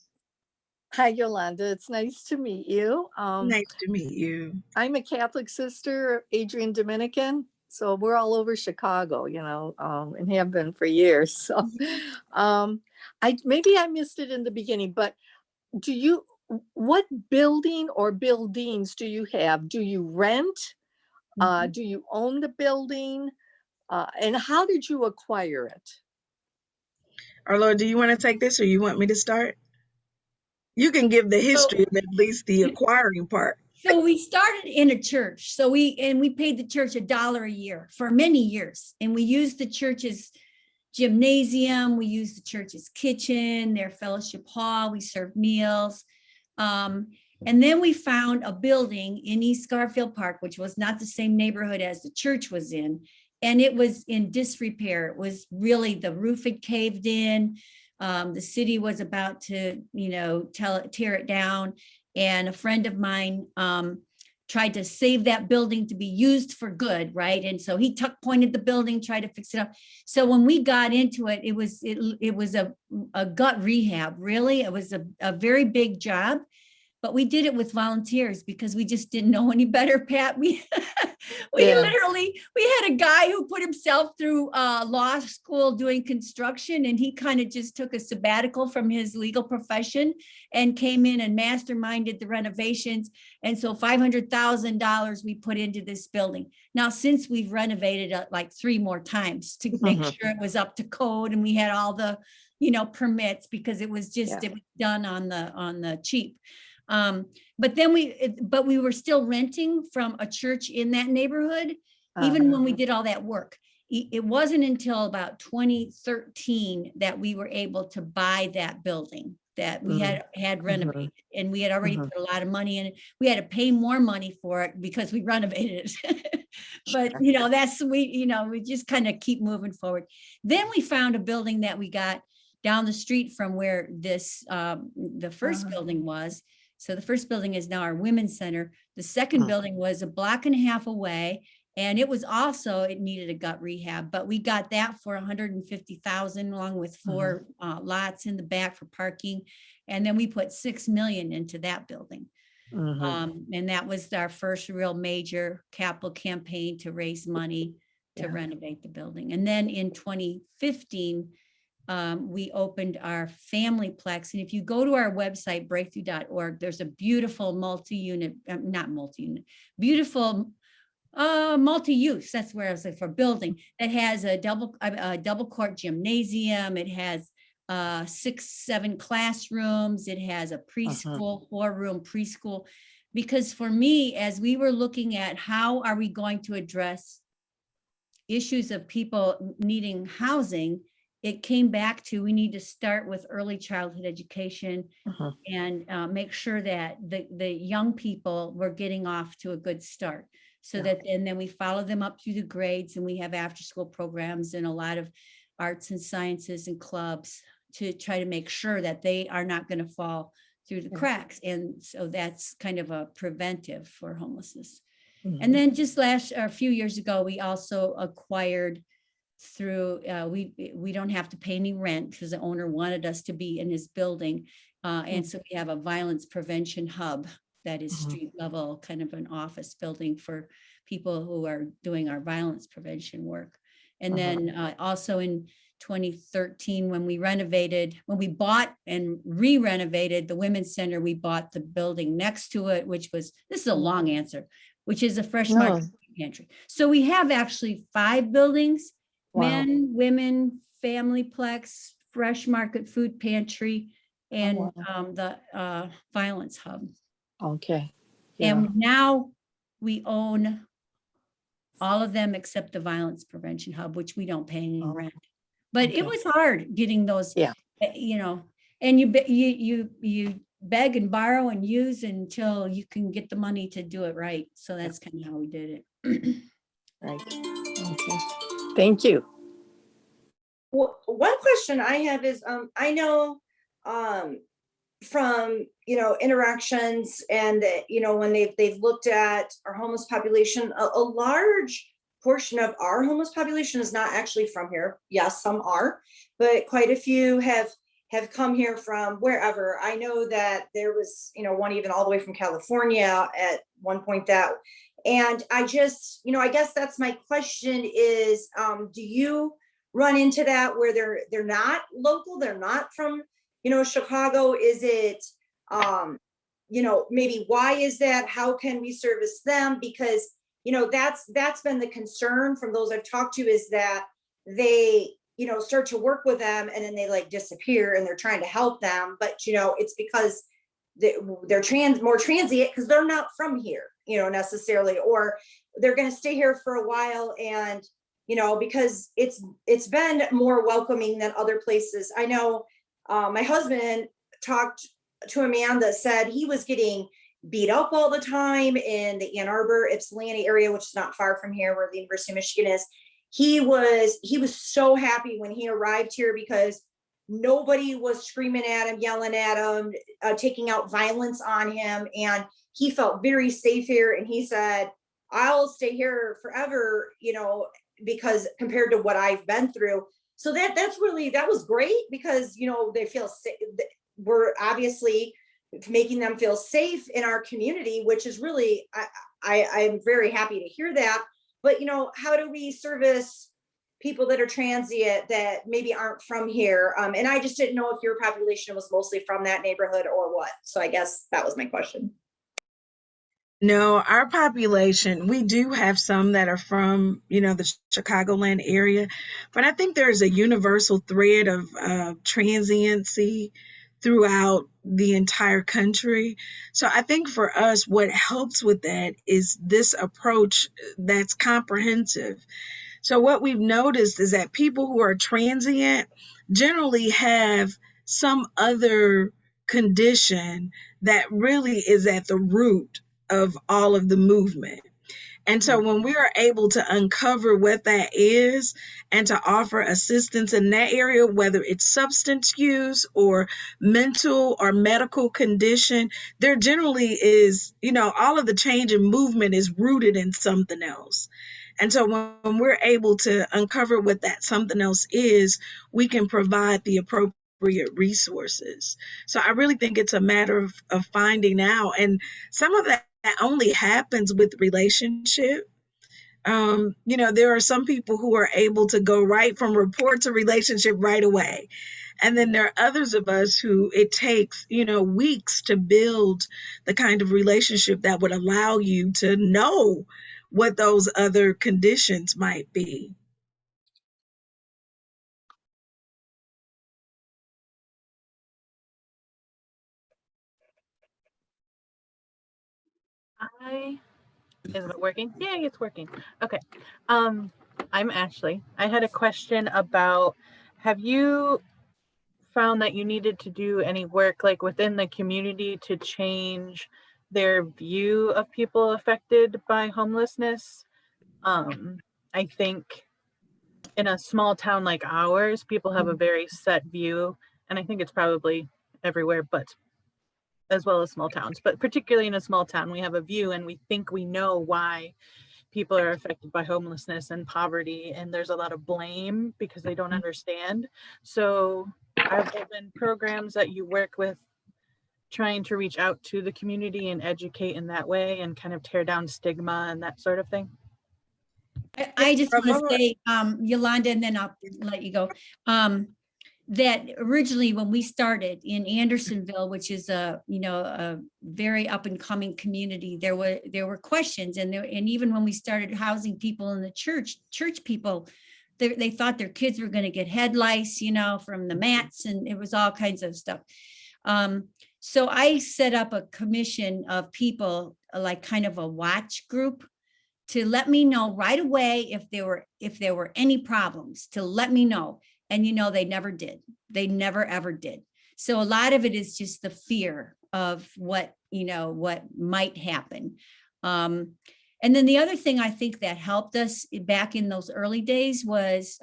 Hi, Yolanda. It's nice to meet you. Nice to meet you. I'm a Catholic sister, Adrian Dominican. So we're all over Chicago, and have been for years. So maybe I missed it in the beginning, but what building or buildings do you have? Do you rent? Do you own the building? And how did you acquire it? Arlo, do you want to take this or you want me to start? You can give the history of at least the acquiring part. So we started in a church. So we paid the church $1 a year for many years. And we used the church's gymnasium. We used the church's kitchen, their fellowship hall. We served meals. And then we found a building in East Garfield Park, which was not the same neighborhood as the church was in. And it was in disrepair. It was really, the roof had caved in. The city was about to, tear it down. And a friend of mine tried to save that building to be used for good, right? And so he pointed the building, tried to fix it up. So when we got into it, it was a gut rehab, really. It was a very big job. But we did it with volunteers because we just didn't know any better, Pat. We had a guy who put himself through law school doing construction, and he kind of just took a sabbatical from his legal profession and came in and masterminded the renovations. And so $500,000 we put into this building. Now, since we've renovated it like 3 more times to make sure it was up to code, and we had all the, permits, because it was just, it was done on the cheap. But we were still renting from a church in that neighborhood, even when we did all that work. It wasn't until about 2013 that we were able to buy that building that we had renovated, and we had already put a lot of money in it. We had to pay more money for it because we renovated it. But, we just kind of keep moving forward. Then we found a building that we got down the street from where the first building was. So the first building is now our women's center. The second building was 1.5 blocks away, and it needed a gut rehab, but we got that for $150,000 along with 4 lots in the back for parking. And then we put $6 million into that building. And that was our first real major capital campaign to raise money to renovate the building. And then in 2015, we opened our familyplex. And if you go to our website, breakthrough.org, there's a beautiful beautiful multi-use, that's where I was like, for building, that has a double court gymnasium. It has 6-7 classrooms. It has a preschool, 4-room preschool. Because for me, as we were looking at how are we going to address issues of people needing housing, it came back to, we need to start with early childhood education and make sure that the young people were getting off to a good start, so that, and then we follow them up through the grades, and we have after school programs and a lot of arts and sciences and clubs to try to make sure that they are not going to fall through the cracks. And so that's kind of a preventive for homelessness. And then just a few years ago, we also acquired through, we don't have to pay any rent because the owner wanted us to be in his building. And so we have a violence prevention hub that is street level, kind of an office building for people who are doing our violence prevention work. And then also in 2013, when we bought and re-renovated the Women's Center, we bought the building next to it, this is a long answer, which is a Fresh Market Food Pantry. So we have actually 5 buildings. Men, women, familyplex, Fresh Market Food Pantry, and the violence hub. Okay. And now we own all of them except the violence prevention hub, which we don't pay any rent. But it was hard getting those, and you beg and borrow and use until you can get the money to do it right. So that's kind of how we did it. Right. Okay. Thank you. Well, one question I have is, I know, from, interactions and, when they've looked at our homeless population, a large portion of our homeless population is not actually from here. Yes, some are, but quite a few have come here from wherever. I know that there was, one even all the way from California at one point that, and I just, I guess that's my question is, do you run into that where they're not local, they're not from, Chicago? Is it, maybe why is that? How can we service them? Because, that's been the concern from those I've talked to, is that they, start to work with them and then they like disappear and they're trying to help them. But, it's because they're more transient because they're not from here, necessarily, or they're going to stay here for a while. And, because it's been more welcoming than other places. I know my husband talked to a man that said he was getting beat up all the time in the Ann Arbor, Ypsilanti area, which is not far from here where the University of Michigan is. He was so happy when he arrived here because nobody was screaming at him, yelling at him, taking out violence on him. And he felt very safe here. And he said, I'll stay here forever, because compared to what I've been through. So that was great because, they feel safe. We're obviously making them feel safe in our community, which is really, I'm very happy to hear that. But, how do we service people that are transient that maybe aren't from here? And I just didn't know if your population was mostly from that neighborhood or what. So I guess that was my question. No, our population, we do have some that are from, the Chicagoland area, but I think there's a universal thread of transiency throughout the entire country. So I think for us, what helps with that is this approach that's comprehensive. So what we've noticed is that people who are transient generally have some other condition that really is at the root of all of the movement. And so when we are able to uncover what that is and to offer assistance in that area, whether it's substance use or mental or medical condition, there generally is, all of the change in movement is rooted in something else. And so when we're able to uncover what that something else is, we can provide the appropriate resources. So I really think it's a matter of finding out. And some of that only happens with relationship. There are some people who are able to go right from report to relationship right away. And then there are others of us who it takes, weeks to build the kind of relationship that would allow you to know what those other conditions might be. Is it working? Yay, it's working. Okay. I'm Ashley. I had a question about, have you found that you needed to do any work like within the community to change their view of people affected by homelessness? I think in a small town like ours, people have a very set view, and I think it's probably everywhere, but as well as small towns, but particularly in a small town, we have a view and we think we know why people are affected by homelessness and poverty, and there's a lot of blame because they don't understand. So are there been programs that you work with trying to reach out to the community and educate in that way and kind of tear down stigma and that sort of thing? I just want to say, Yolanda, and then I'll let you go. That originally when we started in Andersonville, which is a very up and coming community, there were questions, and even when we started housing people in the church people, they thought their kids were going to get head lice, from the mats, and it was all kinds of stuff. So I set up a commission of people, like kind of a watch group, to let me know right away if there were any problems, to let me know. And they never did. They never ever did. So a lot of it is just the fear of what, what might happen. And then the other thing I think that helped us back in those early days was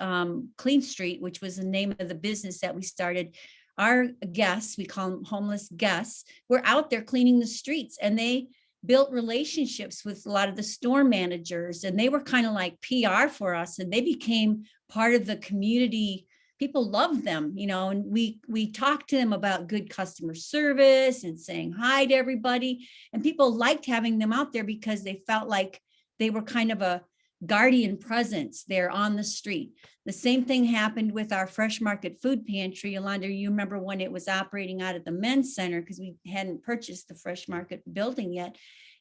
Clean Street, which was the name of the business that we started. Our guests, we call them homeless guests, were out there cleaning the streets, and they built relationships with a lot of the store managers, and they were kind of like PR for us, and they became part of the community. People loved them, and we talked to them about good customer service and saying hi to everybody. And people liked having them out there because they felt like they were kind of a guardian presence there on the street. The same thing happened with our Fresh Market Food Pantry. Yolanda, you remember when it was operating out at the men's center, because we hadn't purchased the Fresh Market building yet.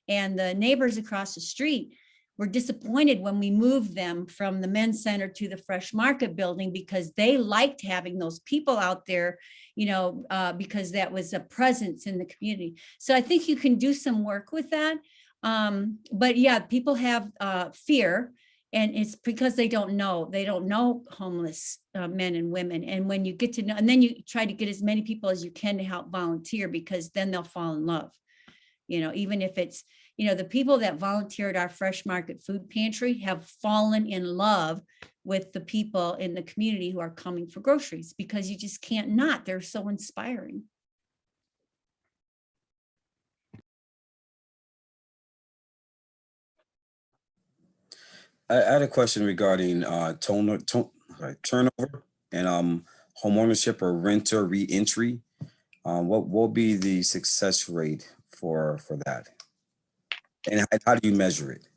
And the neighbors across the street were disappointed when we moved them from the men's center to the Fresh Market building, because they liked having those people out there, because that was a presence in the community. So I think you can do some work with that. But yeah, people have fear, and it's because they don't know homeless men and women. And when you get to know, and then you try to get as many people as you can to help volunteer, because then they'll fall in love. Even if it's, the people that volunteered our Fresh Market Food Pantry have fallen in love with the people in the community who are coming for groceries, because you just can't not. They're so inspiring. I had a question regarding turnover and home ownership or renter re-entry. What will be the success rate for that? And how do you measure it?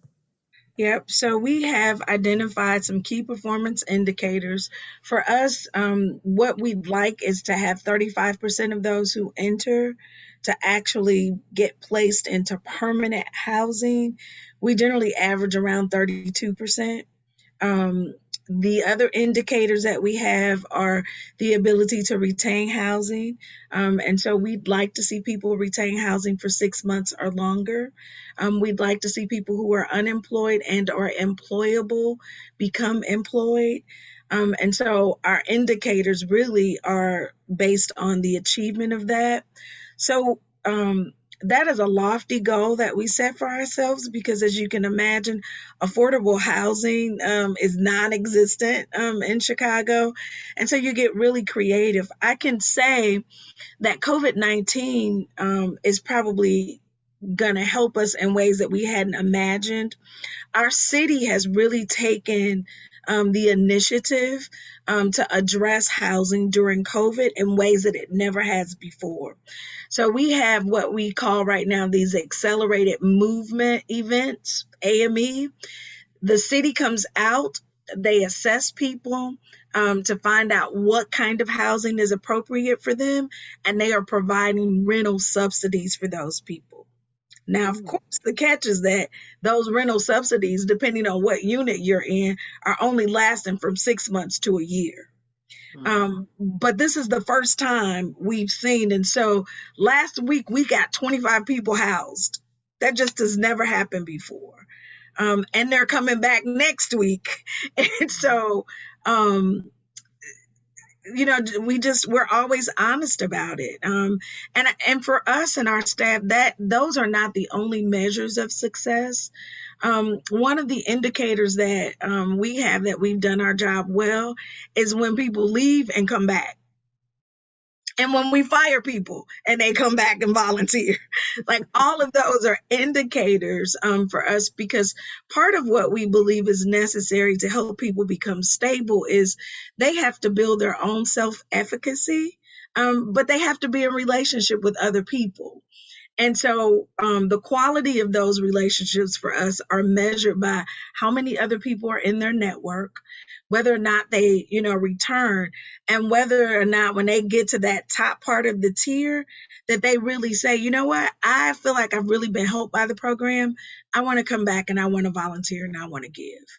Yep. So we have identified some key performance indicators. For us, what we'd like is to have 35% of those who enter to actually get placed into permanent housing. We generally average around 32%. The other indicators that we have are the ability to retain housing. And so we'd like to see people retain housing for 6 months or longer. We'd like to see people who are unemployed and or employable become employed. And so our indicators really are based on the achievement of that. So that is a lofty goal that we set for ourselves, because as you can imagine, affordable housing is non-existent in Chicago. And so you get really creative. I can say that COVID-19 is probably going to help us in ways that we hadn't imagined. Our city has really taken the initiative to address housing during COVID in ways that it never has before. So we have what we call right now these accelerated movement events, AME. The city comes out, they assess people to find out what kind of housing is appropriate for them, and they are providing rental subsidies for those people. Now, of course, the catch is that those rental subsidies, depending on what unit you're in, are only lasting from 6 months to a year. But this is the first time we've seen. And so last week we got 25 people housed. That just has never happened before. And they're coming back next week. And so, we're always honest about it. And for us and our staff, those are not the only measures of success. One of the indicators that we have that we've done our job well is when people leave and come back. And when we fire people and they come back and volunteer. Like, all of those are indicators for us, because part of what we believe is necessary to help people become stable is they have to build their own self-efficacy, but they have to be in relationship with other people. And so the quality of those relationships for us are measured by how many other people are in their network, whether or not they, return, and whether or not when they get to that top part of the tier, that they really say, you know what, I feel like I've really been helped by the program. I want to come back and I want to volunteer and I want to give.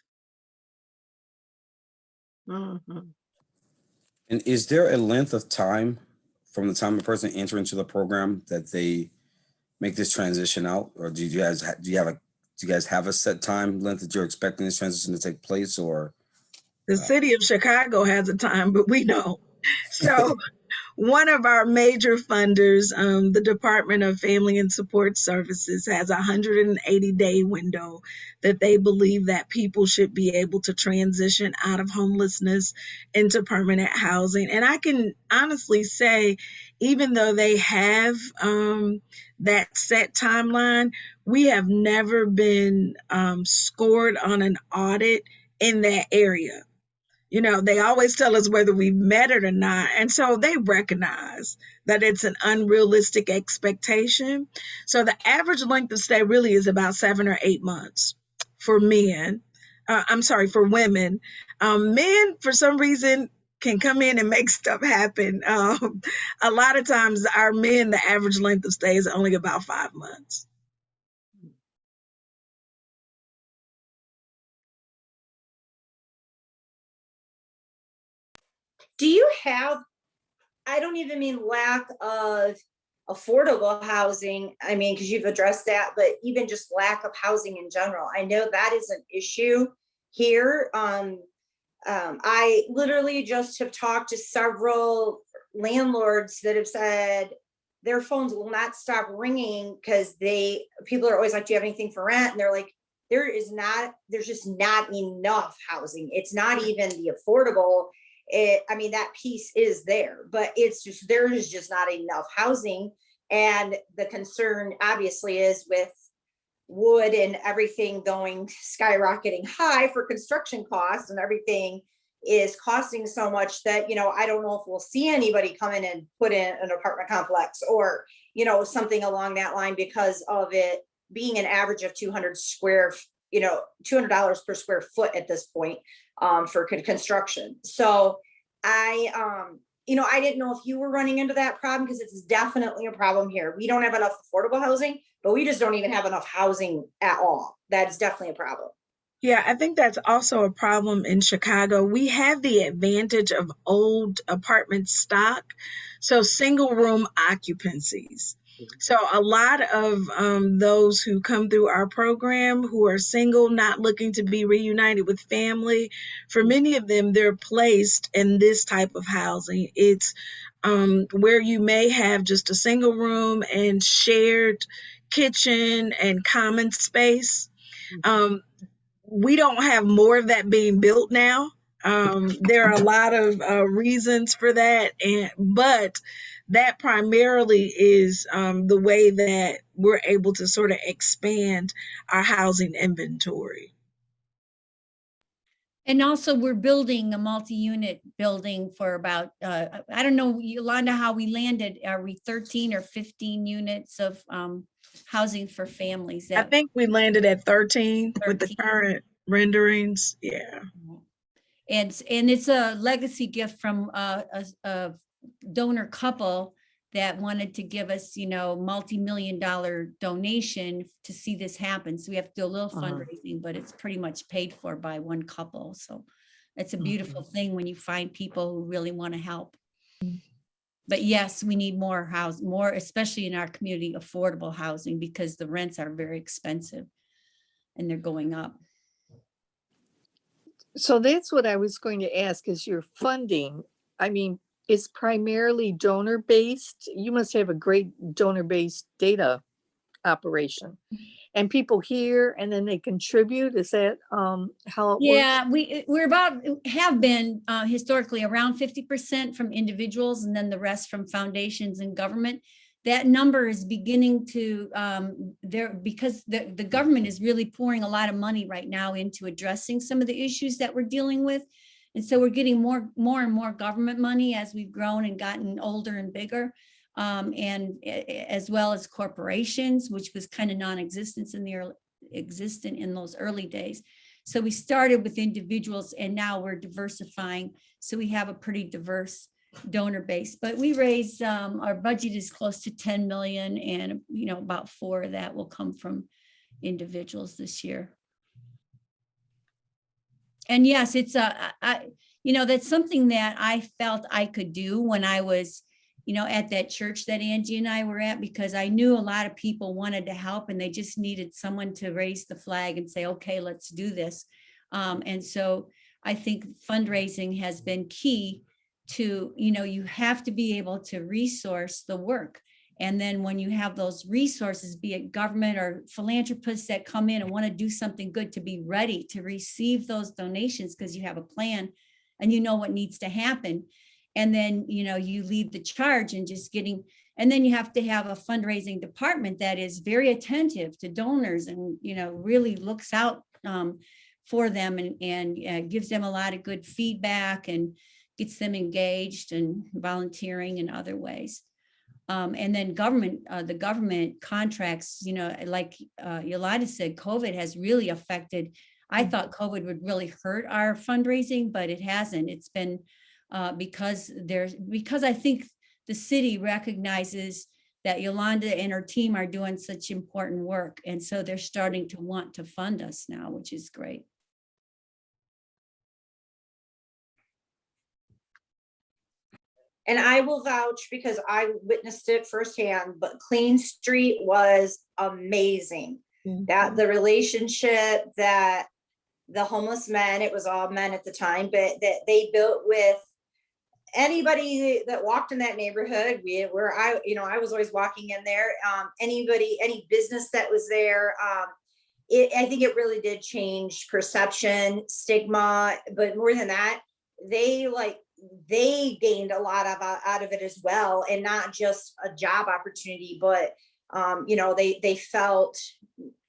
Mm-hmm. And is there a length of time from the time a person enters into the program that they make this transition out, or do you guys have a set time length that you're expecting this transition to take place, or? The city of Chicago has a time, but we don't. So one of our major funders, the Department of Family and Support Services, has a 180-day window that they believe that people should be able to transition out of homelessness into permanent housing. And I can honestly say, even though they have that set timeline, we have never been scored on an audit in that area. You know, they always tell us whether we've met it or not. And so they recognize that it's an unrealistic expectation. So the average length of stay really is about 7 or 8 months for men. For women. Men, for some reason, can come in and make stuff happen. A lot of times our men, the average length of stay is only about 5 months. Do you have, I don't even mean lack of affordable housing, I mean, because you've addressed that, but even just lack of housing in general. I know that is an issue here. I literally just have talked to several landlords that have said their phones will not stop ringing because people are always like, do you have anything for rent? And they're like, there's just not enough housing. It's not even the affordable. I mean, that piece is there, but there is just not enough housing. And the concern obviously is with wood and everything going skyrocketing high for construction costs, and everything is costing so much that, I don't know if we'll see anybody come in and put in an apartment complex or, something along that line because of it being an average of $200 per square foot at this point for construction. So I didn't know if you were running into that problem, because it's definitely a problem here. We don't have enough affordable housing, but we just don't even have enough housing at all. That is definitely a problem. Yeah, I think that's also a problem in Chicago. We have the advantage of old apartment stock, so single room occupancies. So a lot of those who come through our program who are single, not looking to be reunited with family, for many of them, they're placed in this type of housing. It's where you may have just a single room and shared kitchen and common space. We don't have more of that being built now. There are a lot of reasons for that, but that primarily is the way that we're able to sort of expand our housing inventory. And also we're building a multi-unit building for about, I don't know, Yolanda, how we landed. Are we 13 or 15 units of housing for families? I think we landed at 13 with the current renderings. Yeah. And it's a legacy gift from a donor couple that wanted to give us, multi-million-dollar donation to see this happen. So we have to do a little fundraising, but it's pretty much paid for by one couple. So it's a beautiful thing when you find people who really want to help. But yes, we need more housing, more, especially in our community, affordable housing, because the rents are very expensive and they're going up. So that's what I was going to ask, is your funding, is primarily donor-based? You must have a great donor-based data operation. And people hear and then they contribute. Is that how it works? Yeah, have been historically around 50% from individuals and then the rest from foundations and government. That number is beginning to because the government is really pouring a lot of money right now into addressing some of the issues that we're dealing with. And so we're getting more and more government money as we've grown and gotten older and bigger, and as well as corporations, which was kind of non-existent in those early days. So we started with individuals and now we're diversifying. So we have a pretty diverse donor base, but we raise our budget is close to 10 million, and about 4 of that will come from individuals this year. And yes, it's that's something that I felt I could do when I was at that church that Angie and I were at, because I knew a lot of people wanted to help and they just needed someone to raise the flag and say, okay, let's do this. And so I think fundraising has been key to, you know, you have to be able to resource the work. And then when you have those resources, be it government or philanthropists that come in and want to do something good, to be ready to receive those donations because you have a plan and you know what needs to happen. And then, you know, you lead the charge and just getting, and then you have to have a fundraising department that is very attentive to donors and, you know, really looks out for them and gives them a lot of good feedback and gets them engaged and volunteering in other ways. And then the government contracts, you know, like Yolanda said, COVID has really affected. I thought COVID would really hurt our fundraising, but it hasn't. It's been because I think the city recognizes that Yolanda and her team are doing such important work. And so they're starting to want to fund us now, which is great. And I will vouch because I witnessed it firsthand, but Clean Street was amazing. That the relationship that the homeless men, it was all men at the time, but that they built with anybody that walked in that neighborhood. I was always walking in there. Any business that was there. I think it really did change perception, stigma, but more than that, they gained a lot out of it as well, and not just a job opportunity, but they felt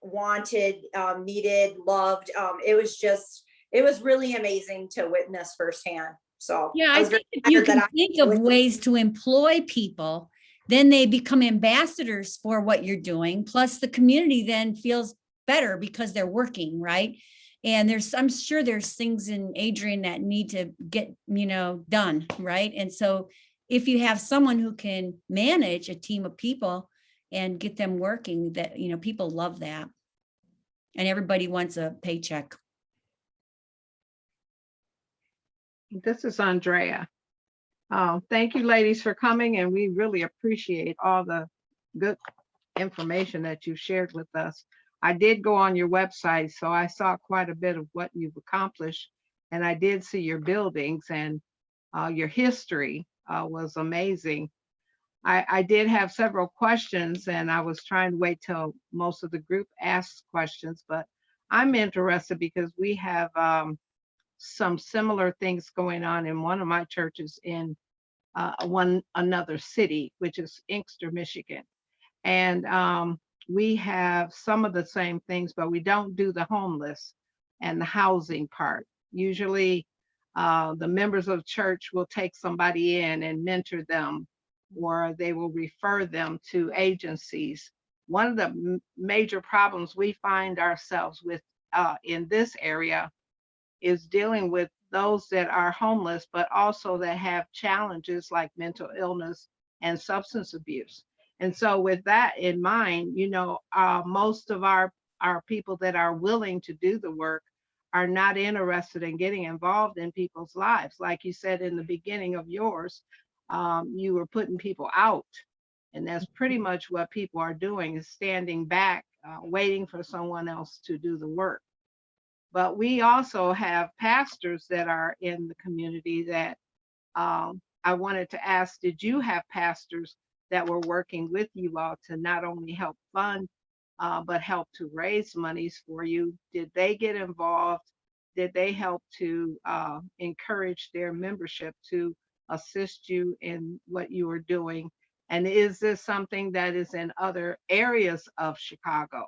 wanted, needed, loved. It was really amazing to witness firsthand. So yeah, I think if you can think of ways to employ people, then they become ambassadors for what you're doing. Plus the community then feels better because they're working, right? And I'm sure there's things in Adrian that need to get, done, right? And so if you have someone who can manage a team of people and get them working, that, people love that. And everybody wants a paycheck. This is Andrea. Thank you, ladies, for coming, and we really appreciate all the good information that you shared with us. I did go on your website, so I saw quite a bit of what you've accomplished, and I did see your buildings, and your history was amazing. I did have several questions, and I was trying to wait till most of the group asks questions, but I'm interested because we have some similar things going on in one of my churches in another city, which is Inkster, Michigan. And we have some of the same things, but we don't do the homeless and the housing part. Usually the members of the church will take somebody in and mentor them, or they will refer them to agencies. One of the major problems we find ourselves with in this area is dealing with those that are homeless, but also that have challenges like mental illness and substance abuse. And so with that in mind, most of our people that are willing to do the work are not interested in getting involved in people's lives. Like you said in the beginning of yours, you were putting people out. And that's pretty much what people are doing, is standing back, waiting for someone else to do the work. But we also have pastors that are in the community that I wanted to ask, did you have pastors that were working with you all to not only help fund, but help to raise monies for you? Did they get involved? Did they help to encourage their membership to assist you in what you were doing? And is this something that is in other areas of Chicago?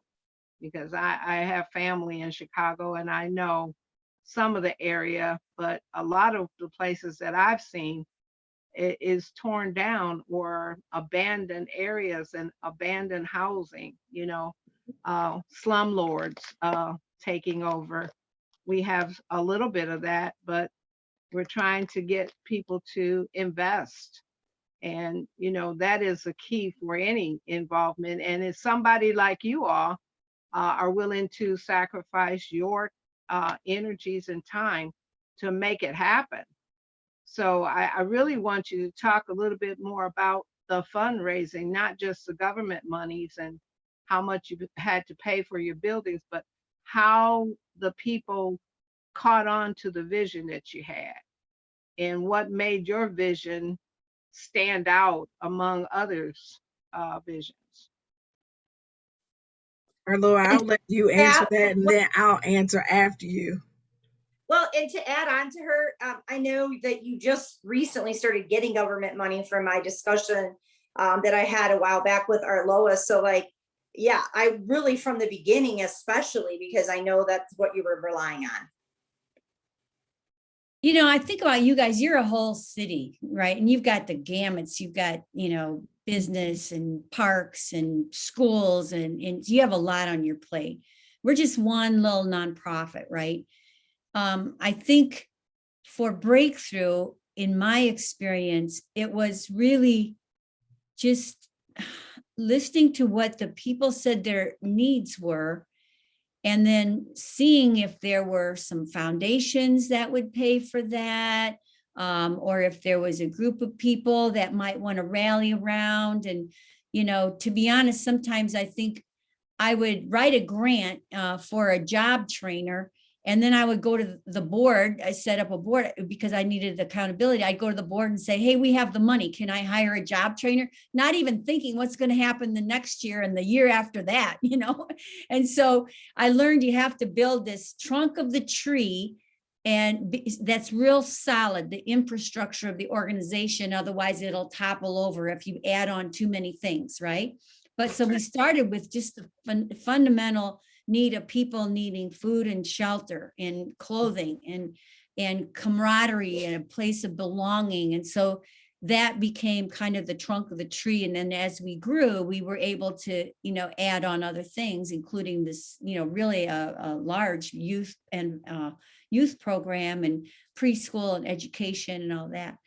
Because I have family in Chicago and I know some of the area, but a lot of the places that I've seen, it is torn down or abandoned areas and abandoned housing, slumlords taking over. We have a little bit of that, but we're trying to get people to invest. And, that is a key for any involvement. And it's somebody like you all are willing to sacrifice your energies and time to make it happen. So I really want you to talk a little bit more about the fundraising, not just the government monies and how much you had to pay for your buildings, but how the people caught on to the vision that you had. and what made your vision stand out among others' visions? Arlo, I'll let you answer Yeah, that and then I'll answer after you. well, and to add on to her, I know that you just recently started getting government money from my discussion that I had a while back with Arloa. So like, yeah, I really from the beginning, especially because I know that's what you were relying on. You know, I think about you guys, you're a whole city, right? And you've got the gamuts, you've got, you know, business and parks and schools and you have a lot on your plate. We're just one little nonprofit, right? I think for Breakthrough, in my experience, it was really just listening to what the people said their needs were, and then seeing if there were some foundations that would pay for that, or if there was a group of people that might want to rally around. And, you know, to be honest, sometimes I think I would write a grant for a job trainer, and then I would go to the board. I set up a board because I needed accountability. I'd go to the board and say, hey, we have the money. Can I hire a job trainer? Not even thinking what's going to happen the next year and the year after that, you know? And so I learned you have to build this trunk of the tree, and that's real solid, the infrastructure of the organization. Otherwise, it'll topple over if you add on too many things, right? But so we started with just the fundamental need of people needing food and shelter and clothing and camaraderie and a place of belonging. And so that became kind of the trunk of the tree. And then as we grew, we were able to, you know, add on other things, including this, you know, really a large youth and youth program and preschool and education and all that.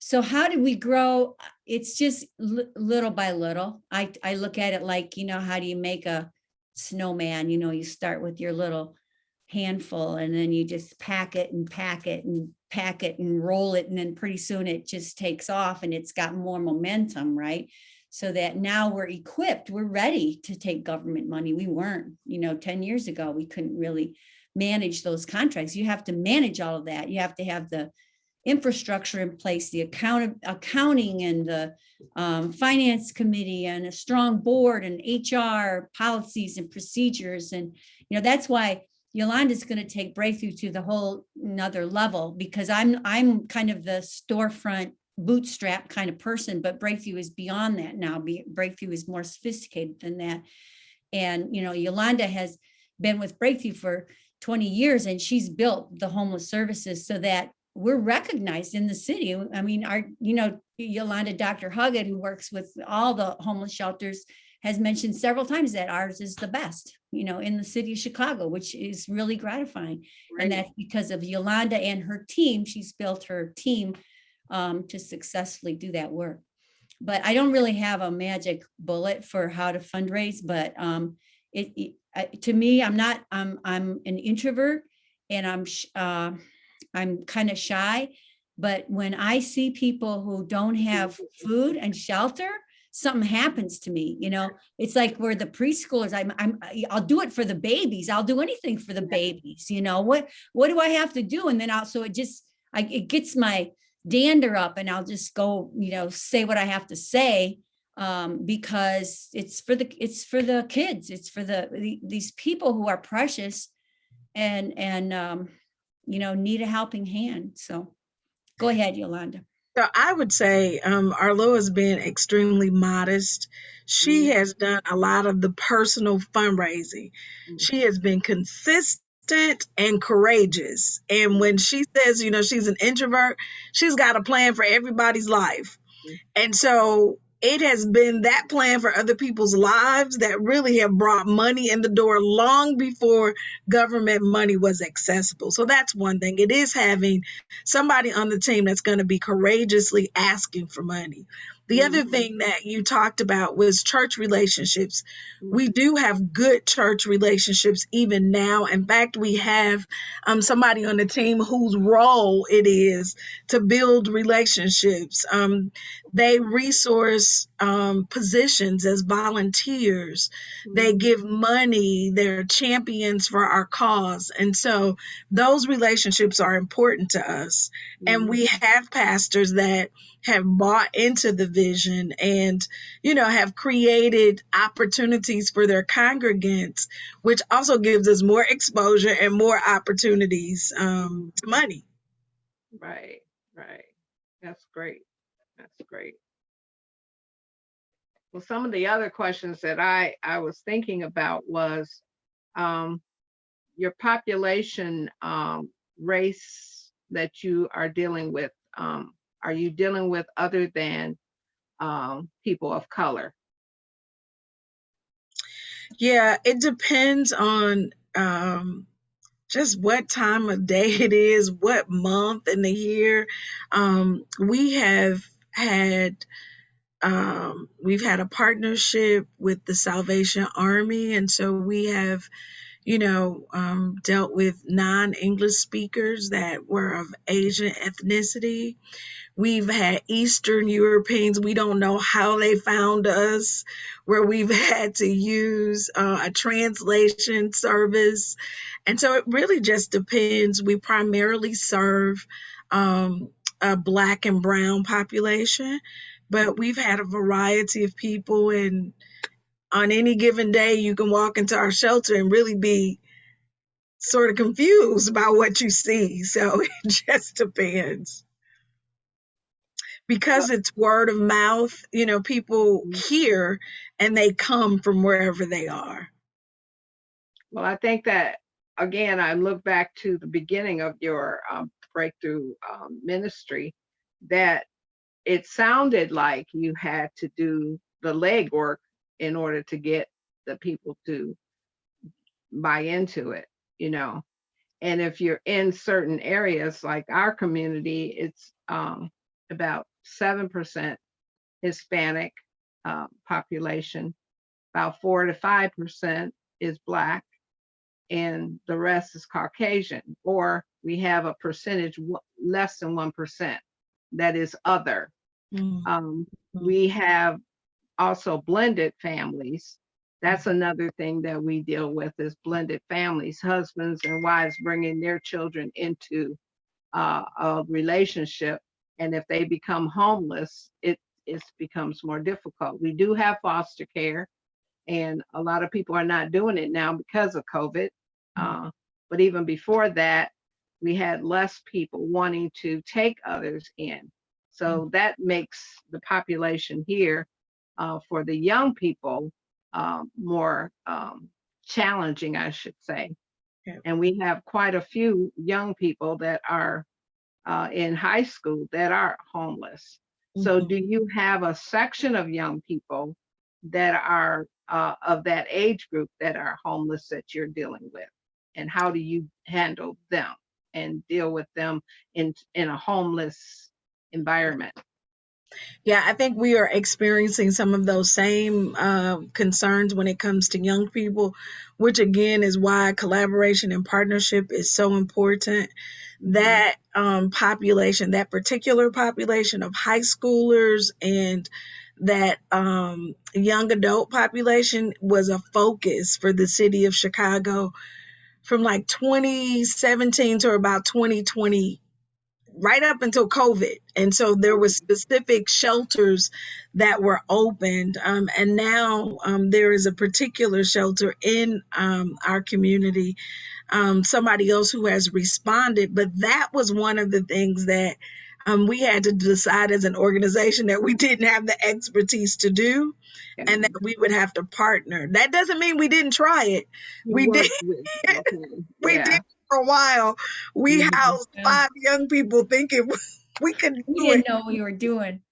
So how did we grow? It's just little by little. I look at it like, you know, how do you make a snowman? You know, you start with your little handful and then you just pack it and pack it and pack it and roll it. And then pretty soon it just takes off and it's got more momentum, right? So that now we're equipped, we're ready to take government money. We weren't, you know, 10 years ago, we couldn't really manage those contracts. You have to manage all of that. You have to have the infrastructure in place, the accounting and the finance committee and a strong board and HR policies and procedures. And, you know, that's why Yolanda's going to take Breakthrough to the whole another level, because I'm kind of the storefront bootstrap kind of person, but Breakthrough is beyond that now. Breakthrough is more sophisticated than that. And, you know, Yolanda has been with Breakthrough for 20 years and she's built the homeless services so that we're recognized in the city. I mean, you know, Yolanda, Dr. Huggett, who works with all the homeless shelters, has mentioned several times that ours is the best, you know, in the city of Chicago, which is really gratifying. Right. And that's because of Yolanda and her team. She's built her team to successfully do that work. But I don't really have a magic bullet for how to fundraise, but to me, I'm an introvert and I'm kind of shy, but when I see people who don't have food and shelter, something happens to me. You know, it's like we're the preschoolers. I'll do it for the babies. I'll do anything for the babies. You know, what do I have to do? And then also it gets my dander up, and I'll just go, you know, say what I have to say because it's for the kids. It's for these people who are precious and you know, need a helping hand. So go ahead, Yolanda. So I would say Arlo has been extremely modest. She has done a lot of the personal fundraising. She has been consistent and courageous. And when she says, you know, she's an introvert, she's got a plan for everybody's life. And so it has been that plan for other people's lives that really have brought money in the door long before government money was accessible. So that's one thing. It is having somebody on the team that's going to be courageously asking for money. The other thing that you talked about was church relationships. We do have good church relationships even now. In fact, we have somebody on the team whose role it is to build relationships. They resource positions as volunteers. They give money. They're champions for our cause. And so those relationships are important to us. And we have pastors that have bought into the vision and, you know, have created opportunities for their congregants, which also gives us more exposure and more opportunities to money. Right, right. That's great. That's great. Well, some of the other questions that I was thinking about was your population race that you are dealing with. Are you dealing with other than people of color? Yeah, it depends on just what time of day it is, what month in the year. We have had we've had a partnership with the Salvation Army, and so we have, you know, dealt with non-English speakers that were of Asian ethnicity. We've had Eastern Europeans. We don't know how they found us, where we've had to use a translation service. And so it really just depends. We primarily serve a Black and brown population, but we've had a variety of people. And on any given day, you can walk into our shelter and really be sort of confused about what you see. So it just depends. Because it's word of mouth, you know, people hear and they come from wherever they are. Well, I think that, again, I look back to the beginning of your breakthrough ministry, that it sounded like you had to do the legwork in order to get the people to buy into it, you know. And if you're in certain areas like our community, it's about 7% Hispanic population, about 4 to 5% is Black, and the rest is Caucasian, or we have a percentage less than 1% that is other. We have also blended families. That's another thing that we deal with, is blended families, husbands and wives bringing their children into a relationship. And if they become homeless, it becomes more difficult. We do have foster care, and a lot of people are not doing it now because of COVID. But even before that, we had less people wanting to take others in. So that makes the population here for the young people more challenging, I should say. Yeah. And we have quite a few young people that are in high school that are homeless. So do you have a section of young people that are of that age group that are homeless that you're dealing with? And how do you handle them and deal with them in a homeless environment? Yeah, I think we are experiencing some of those same concerns when it comes to young people, which again is why collaboration and partnership is so important. That population, that particular population of high schoolers and that young adult population was a focus for the city of Chicago from like 2017 to about 2020, right up until COVID. And so there were specific shelters that were opened. And now there is a particular shelter in our community, somebody else who has responded. But that was one of the things that we had to decide as an organization that we didn't have the expertise to do, and that we would have to partner. That doesn't mean we didn't try it. We did. We did for a while. We housed 5 young people thinking we could do We didn't know what we were doing.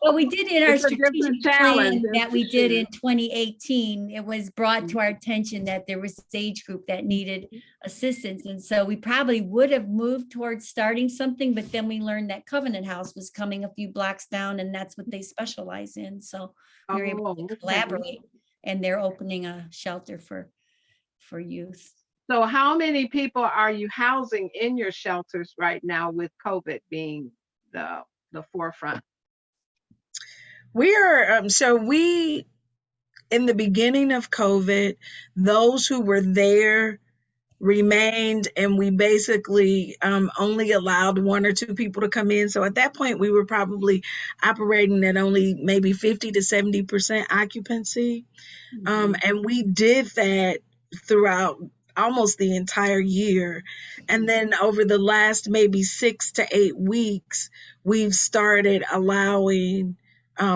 Well, we did in our It's a different strategic challenge, plan that's that we for did sure. in 2018. It was brought to our attention that there was this age group that needed assistance. And so we probably would have moved towards starting something, but then we learned that Covenant House was coming a few blocks down and that's what they specialize in. So we were able Oh, to okay. collaborate and they're opening a shelter for youth. So how many people are you housing in your shelters right now with COVID being the forefront? We are, in the beginning of COVID, those who were there remained, and we basically only allowed 1 or 2 people to come in. So at that point, we were probably operating at only maybe 50 to 70% occupancy. And we did that throughout almost the entire year. And then over the last maybe 6 to 8 weeks, we've started allowing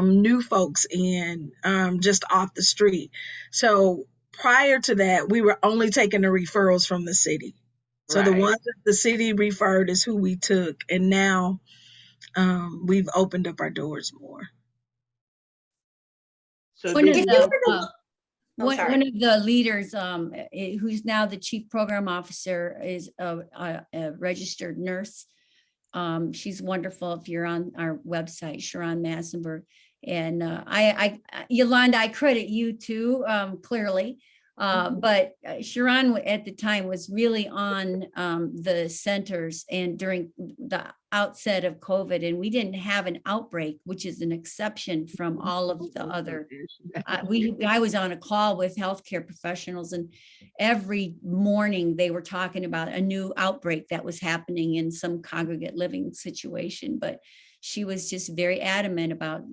new folks in just off the street. So prior to that, we were only taking the referrals from the city. So the Right. ones that the city referred is who we took. And now we've opened up our doors more. So One do of If you- you the, were to look- sorry. one of the leaders, who's now the chief program officer, is a registered nurse. She's wonderful. If you're on our website, Sharon Massenberg. And Yolanda, I credit you too, clearly. But Sharon at the time was really on the centers and during the outset of COVID, and we didn't have an outbreak, which is an exception from all of the other. I was on a call with healthcare professionals, and every morning they were talking about a new outbreak that was happening in some congregate living situation. But she was just very adamant about,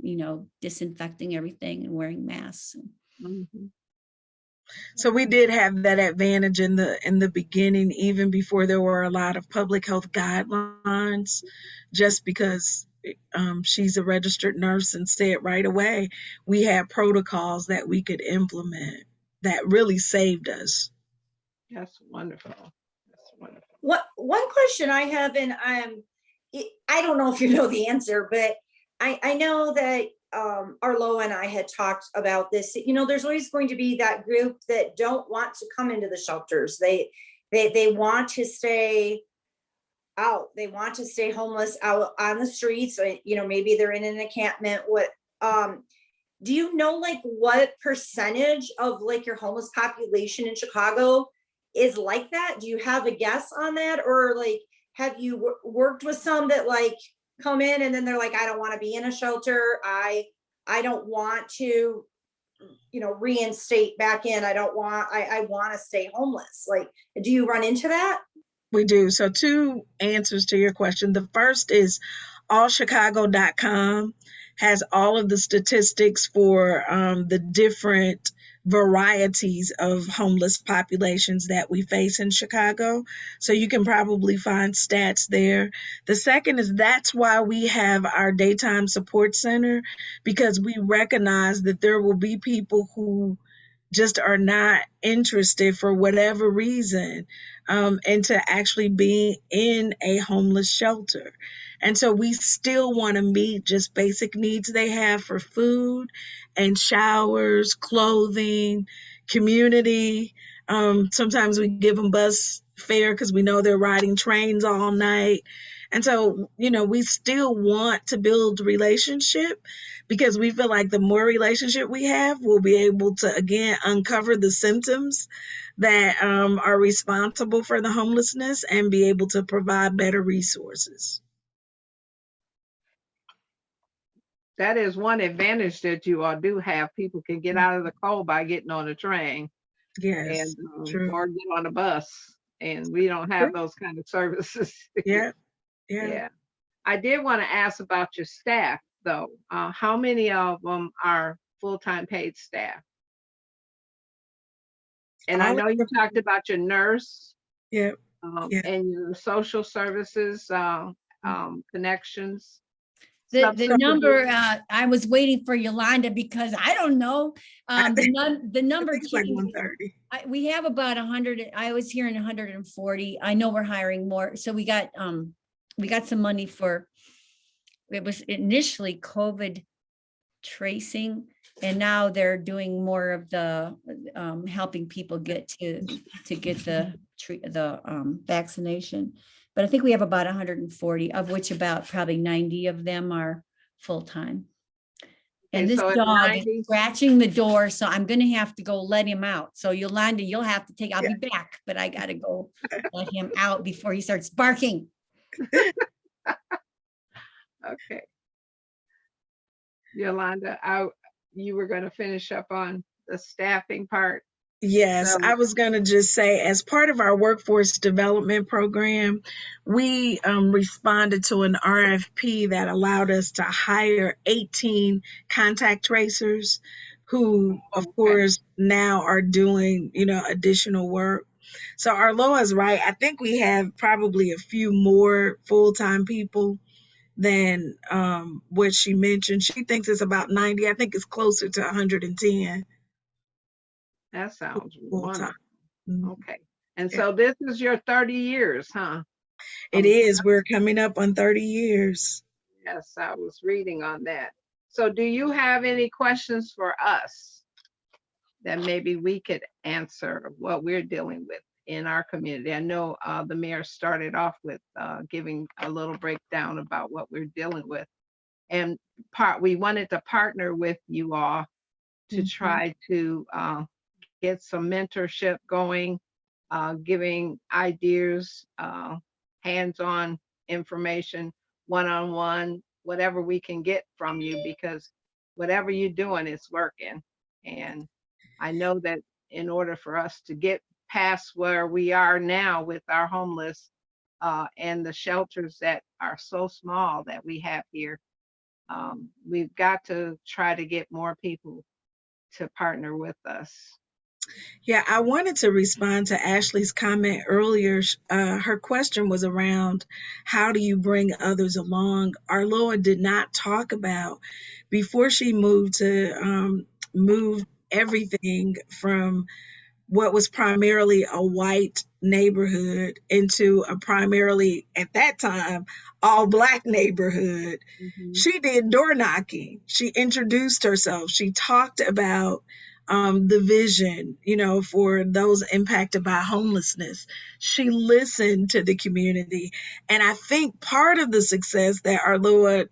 disinfecting everything and wearing masks. Mhm. So we did have that advantage in the beginning, even before there were a lot of public health guidelines, just because she's a registered nurse and said right away, we had protocols that we could implement that really saved us. That's wonderful. That's wonderful. One question I have, and I don't know if you know the answer, but I know that Arlo and I had talked about this. There's always going to be that group that don't want to come into the shelters. They want to stay out. They want to stay homeless out on the streets. Maybe they're in an encampment. Do you know what percentage of your homeless population in Chicago is like that? Do you have a guess on that? Or have you worked with some that come in and then they're like, I don't want to be in a shelter. I don't want to, reinstate back in. I want to stay homeless. Do you run into that? We do. So 2 answers to your question. The first is allchicago.com has all of the statistics for the different varieties of homeless populations that we face in Chicago. So you can probably find stats there. The second is that's why we have our daytime support center, because we recognize that there will be people who just are not interested for whatever reason into actually being in a homeless shelter. And so we still want to meet just basic needs they have for food and showers, clothing, community. Sometimes we give them bus fare because we know they're riding trains all night. And so, we still want to build relationship because we feel like the more relationship we have, we'll be able to, again, uncover the symptoms that are responsible for the homelessness and be able to provide better resources. That is one advantage that you all do have. People can get out of the cold by getting on a train Yes, and true. or get on a bus. And we don't have True. those kind of services. Yeah. Yeah. I did want to ask about your staff, though. How many of them are full-time paid staff? And I All know of you talked about your nurse Yeah. Yeah. and your social services connections. The Subservice. number, I was waiting for Yolanda because I don't know. The number I think it's like changes. 130. We have about 100. I was hearing 140. I know we're hiring more. So we got some money for it was initially COVID tracing, and now they're doing more of the helping people get to get the vaccination. But I think we have about 140, of which about probably 90 of them are full-time. And Okay, this so at dog 90 is scratching the door, so I'm gonna have to go let him out. So Yolanda, you'll have to take, I'll be back, but I gotta go let him out before he starts barking. Okay. Yolanda, you were going to finish up on the staffing part. Yes, So- I was going to just say, as part of our workforce development program, we responded to an RFP that allowed us to hire 18 contact tracers who, of course, now are doing, additional work. So Arloa is right. I think we have probably a few more full-time people than what she mentioned. She thinks it's about 90. I think it's closer to 110. That sounds Full-time. wonderful. Okay. And so this is your 30 years, huh? It is. We're coming up on 30 years. Yes, I was reading on that. So do you have any questions for us that maybe we could answer what we're dealing with in our community? I know the mayor started off with giving a little breakdown about what we're dealing with. And we wanted to partner with you all to try to get some mentorship going, giving ideas, hands-on information, one-on-one, whatever we can get from you, because whatever you're doing is working. And I know that in order for us to get past where we are now with our homeless and the shelters that are so small that we have here, we've got to try to get more people to partner with us. Yeah, I wanted to respond to Ashley's comment earlier. Her question was around how do you bring others along? Arloa did not talk about, before she moved to move everything from what was primarily a white neighborhood into a primarily, at that time, all Black neighborhood. She did door knocking. She introduced herself. She talked about the vision, for those impacted by homelessness. She listened to the community. And I think part of the success that Arloa,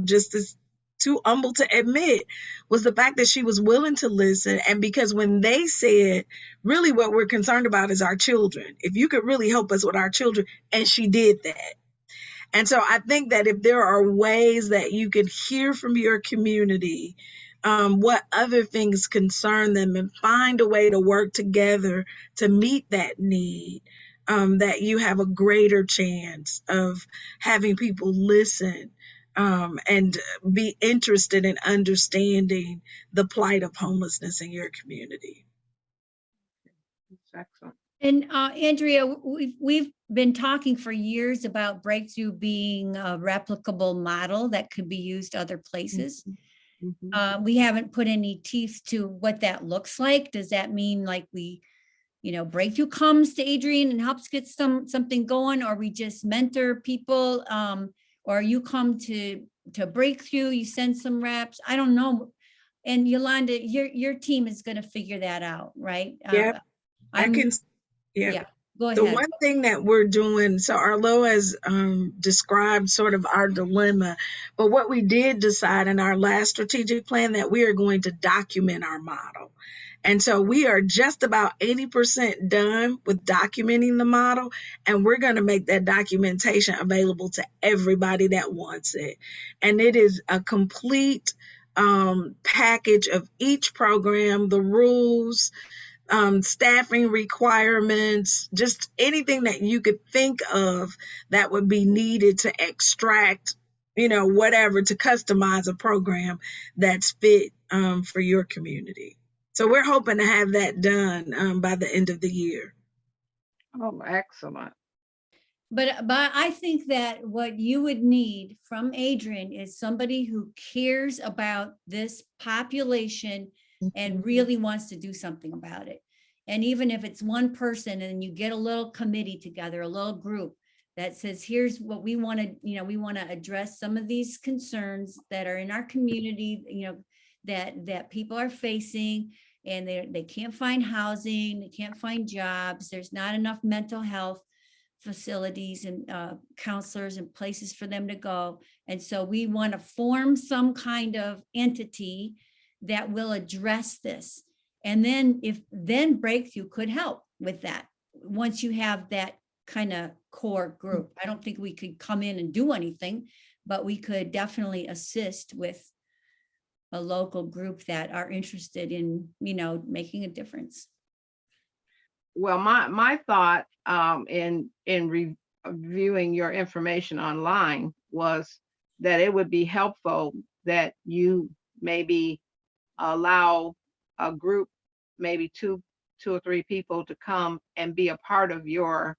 just is too humble to admit, was the fact that she was willing to listen. And because when they said, really what we're concerned about is our children, if you could really help us with our children, and she did that. And so I think that if there are ways that you can hear from your community, what other things concern them, and find a way to work together to meet that need, that you have a greater chance of having people listen and be interested in understanding the plight of homelessness in your community. That's excellent. And Andrea, we've been talking for years about Breakthrough being a replicable model that could be used other places. We haven't put any teeth to what that looks like. Does that mean like Breakthrough comes to Adrian and helps get something going, or we just mentor people, or you come to Breakthrough, you send some reps? I don't know. And Yolanda, your team is going to figure that out, right? Yeah, yeah. Go ahead. The one thing that we're doing, so Arloa has described sort of our dilemma, but what we did decide in our last strategic plan, that we are going to document our model. And so we are just about 80% done with documenting the model, and we're going to make that documentation available to everybody that wants it. And it is a complete package of each program, the rules, staffing requirements, just anything that you could think of that would be needed to extract, whatever, to customize a program that's fit for your community. So we're hoping to have that done by the end of the year. Oh, excellent. But I think that what you would need from Adrian is somebody who cares about this population and really wants to do something about it. And even if it's one person and you get a little committee together, a little group, that says, here's what we want to, we want to address some of these concerns that are in our community, that people are facing, and they can't find housing, they can't find jobs, there's not enough mental health facilities and counselors and places for them to go. And so we want to form some kind of entity that will address this. And then Breakthrough could help with that. Once you have that kind of core group, I don't think we could come in and do anything, but we could definitely assist with a local group that are interested in, making a difference. Well, my thought in reviewing your information online was that it would be helpful that you maybe allow a group, maybe two or three people, to come and be a part of your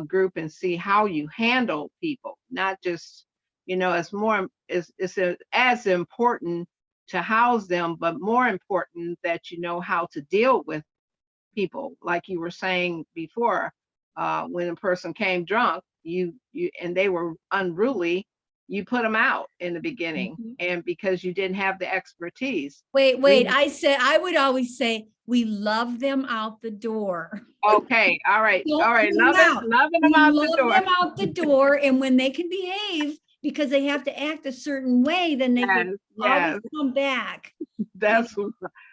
group and see how you handle people. Not just, it's as important to house them, but more important that you know how to deal with people. Like you were saying before, when a person came drunk, you and they were unruly, you put them out in the beginning, and because you didn't have the expertise. Wait, I would always say, we love them out the door. Okay, all right, Don't loving put 'em them out. We out the love door. them out the door, and when they can behave, because they have to act a certain way, then they can always come back. That's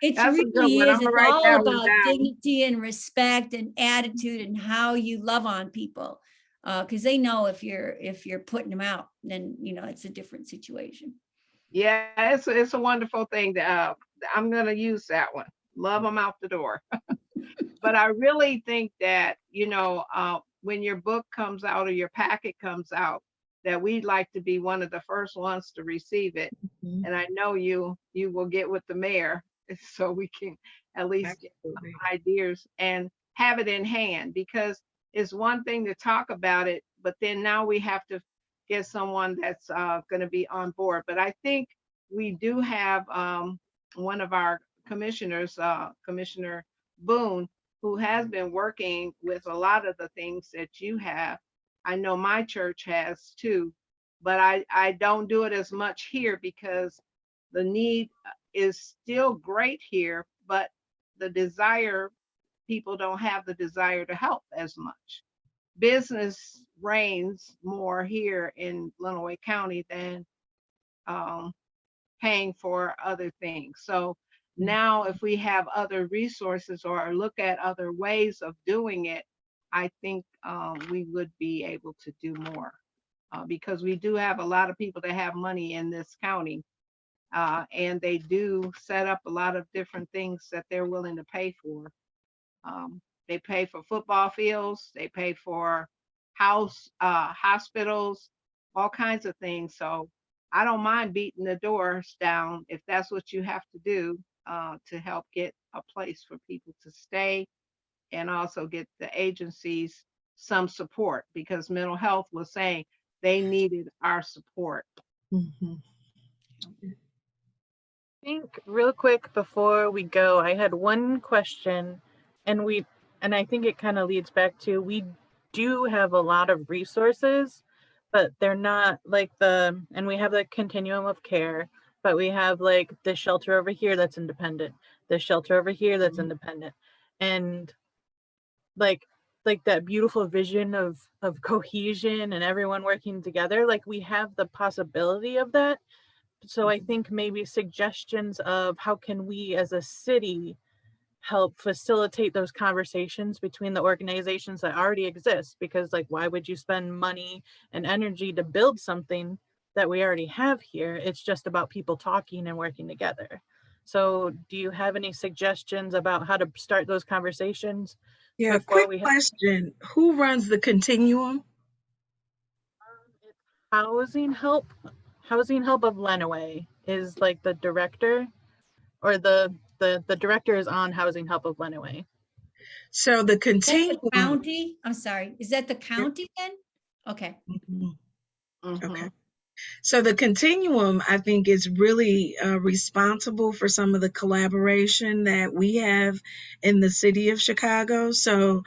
It that's a good really one. is. I'm gonna It's write all that one about down. dignity and respect and attitude and how you love on people. Because they know if you're putting them out, then it's a different situation. Yeah, it's a wonderful thing. I'm gonna use that one. Love them out the door. But I really think that when your book comes out or your packet comes out, that we'd like to be one of the first ones to receive it. And I know you will get with the mayor so we can at least get some ideas and have it in hand, because it's one thing to talk about it, but then now we have to get someone that's going to be on board. But I think we do have one of our commissioners, Commissioner Boone, who has been working with a lot of the things that you have. I know my church has too, but I don't do it as much here because the need is still great here, but people don't have the desire to help as much. Business reigns more here in Lenawee County than paying for other things. So now if we have other resources or look at other ways of doing it, I think we would be able to do more because we do have a lot of people that have money in this county, and they do set up a lot of different things that they're willing to pay for. They pay for football fields, they pay for hospitals, all kinds of things. So I don't mind beating the doors down if that's what you have to do to help get a place for people to stay, and also get the agencies some support, because mental health was saying they needed our support. I think real quick before we go, I had one question, and I think it kind of leads back to, we do have a lot of resources, but they're not like and we have the continuum of care, but we have like the shelter over here that's independent, the shelter over here that's independent, and like that beautiful vision of cohesion and everyone working together. Like we have the possibility of that. So I think maybe suggestions of how can we as a city help facilitate those conversations between the organizations that already exist, because like, why would you spend money and energy to build something that we already have here? It's just about people talking and working together. So do you have any suggestions about how to start those conversations? Yeah, quick question. Who runs the continuum? Housing Help of Lenawee is like the director, or the director is on Housing Help of Lenawee. So the Is that continuum. the county? I'm sorry. Is that the county then? Okay. Okay. So the continuum, I think, is really responsible for some of the collaboration that we have in the city of Chicago. So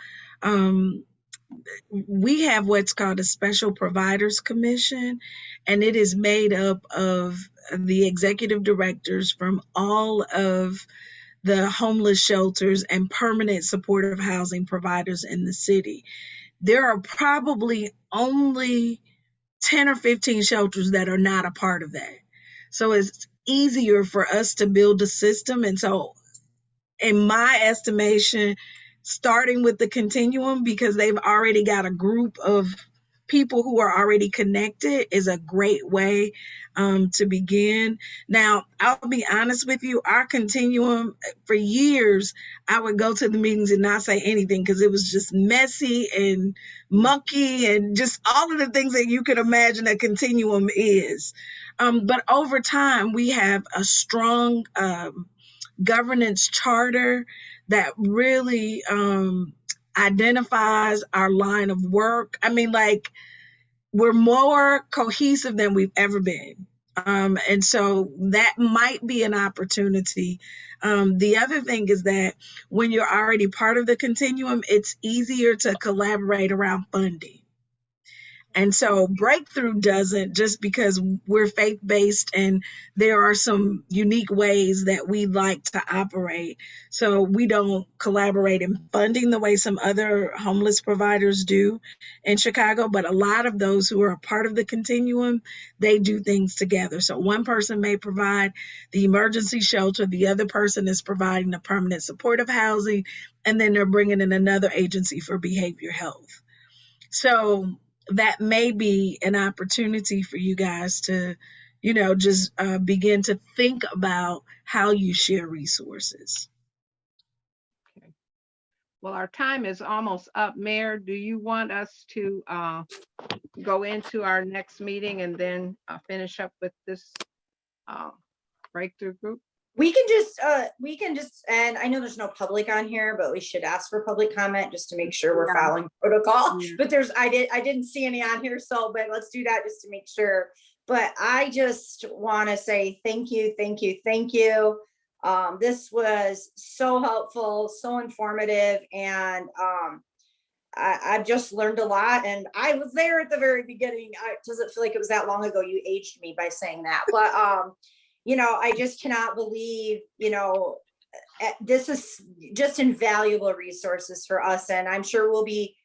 we have what's called a Special Providers Commission, and it is made up of the executive directors from all of the homeless shelters and permanent supportive housing providers in the city. There are probably only 10 or 15 shelters that are not a part of that. So it's easier for us to build a system. And so, in my estimation, starting with the continuum, because they've already got a group of people who are already connected, is a great way to begin. Now, I'll be honest with you, our continuum, for years, I would go to the meetings and not say anything because it was just messy and mucky and just all of the things that you could imagine a continuum is. But over time, we have a strong governance charter that really identifies our line of work. I mean, like, we're more cohesive than we've ever been. And so that might be an opportunity. The other thing is that when you're already part of the continuum, it's easier to collaborate around funding. And so Breakthrough doesn't, just because we're faith-based and there are some unique ways that we like to operate. So we don't collaborate in funding the way some other homeless providers do in Chicago, but a lot of those who are a part of the continuum, they do things together. So one person may provide the emergency shelter, the other person is providing the permanent supportive housing, and then they're bringing in another agency for behavior health. So that may be an opportunity for you guys to, just begin to think about how you share resources. Well, our time is almost up. Mayor, do you want us to go into our next meeting and then finish up with this Breakthrough group? We can just, and I know there's no public on here, but we should ask for public comment just to make sure we're Yeah. following protocol. Yeah. But I didn't see any on here, but let's do that just to make sure. But I just want to say thank you, thank you, thank you. This was so helpful, so informative, and I've just learned a lot. And I was there at the very beginning. It doesn't feel like it was that long ago. You aged me by saying that, but I just cannot believe, this is just invaluable resources for us. And I'm sure we'll be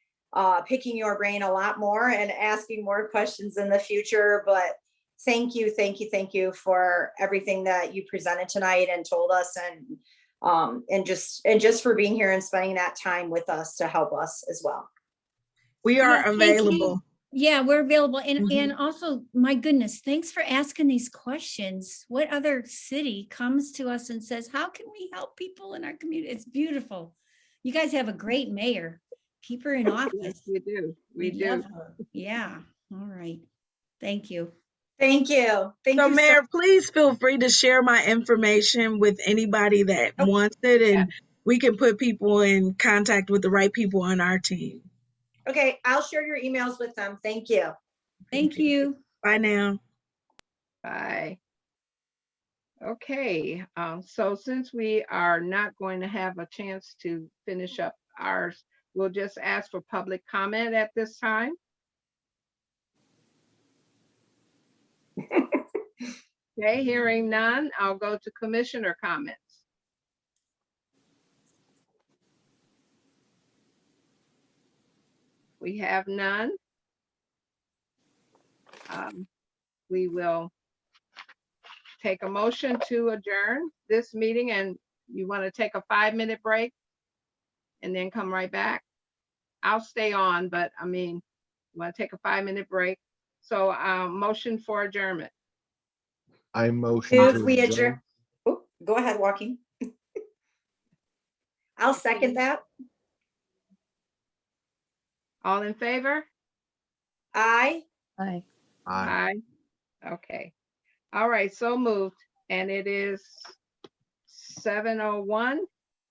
picking your brain a lot more and asking more questions in the future. But thank you, thank you, thank you for everything that you presented tonight and told us, and just for being here and spending that time with us to help us as well. We are Yeah, thank you. available. Yeah, we're available. And Mhm. also, my goodness, thanks for asking these questions. What other city comes to us and says, how can we help people in our community? It's beautiful. You guys have a great mayor. Keep her in office. Yes, we do. We We do. love her. Yeah. All right. Thank you. Thank you. Thank So, you. Mayor, please feel free to share my information with anybody that wants it, and we can put people in contact with the right people on our team. Okay, I'll share your emails with them. Thank you. Thank you. Bye now. Bye. Okay, so since we are not going to have a chance to finish up ours, we'll just ask for public comment at this time. Okay, hearing none, I'll go to commissioner comments. We have none. We will take a motion to adjourn this meeting, and you want to take a 5-minute break and then come right back? I'll stay on, but you want to take a 5-minute break? So motion for adjournment. I motion Move to we adjourn. adjourn. Oh, go ahead, Joaquin. I'll second that. All in favor? Aye. Bye. Aye. Aye. Okay. All right, so moved. And it is 7:01.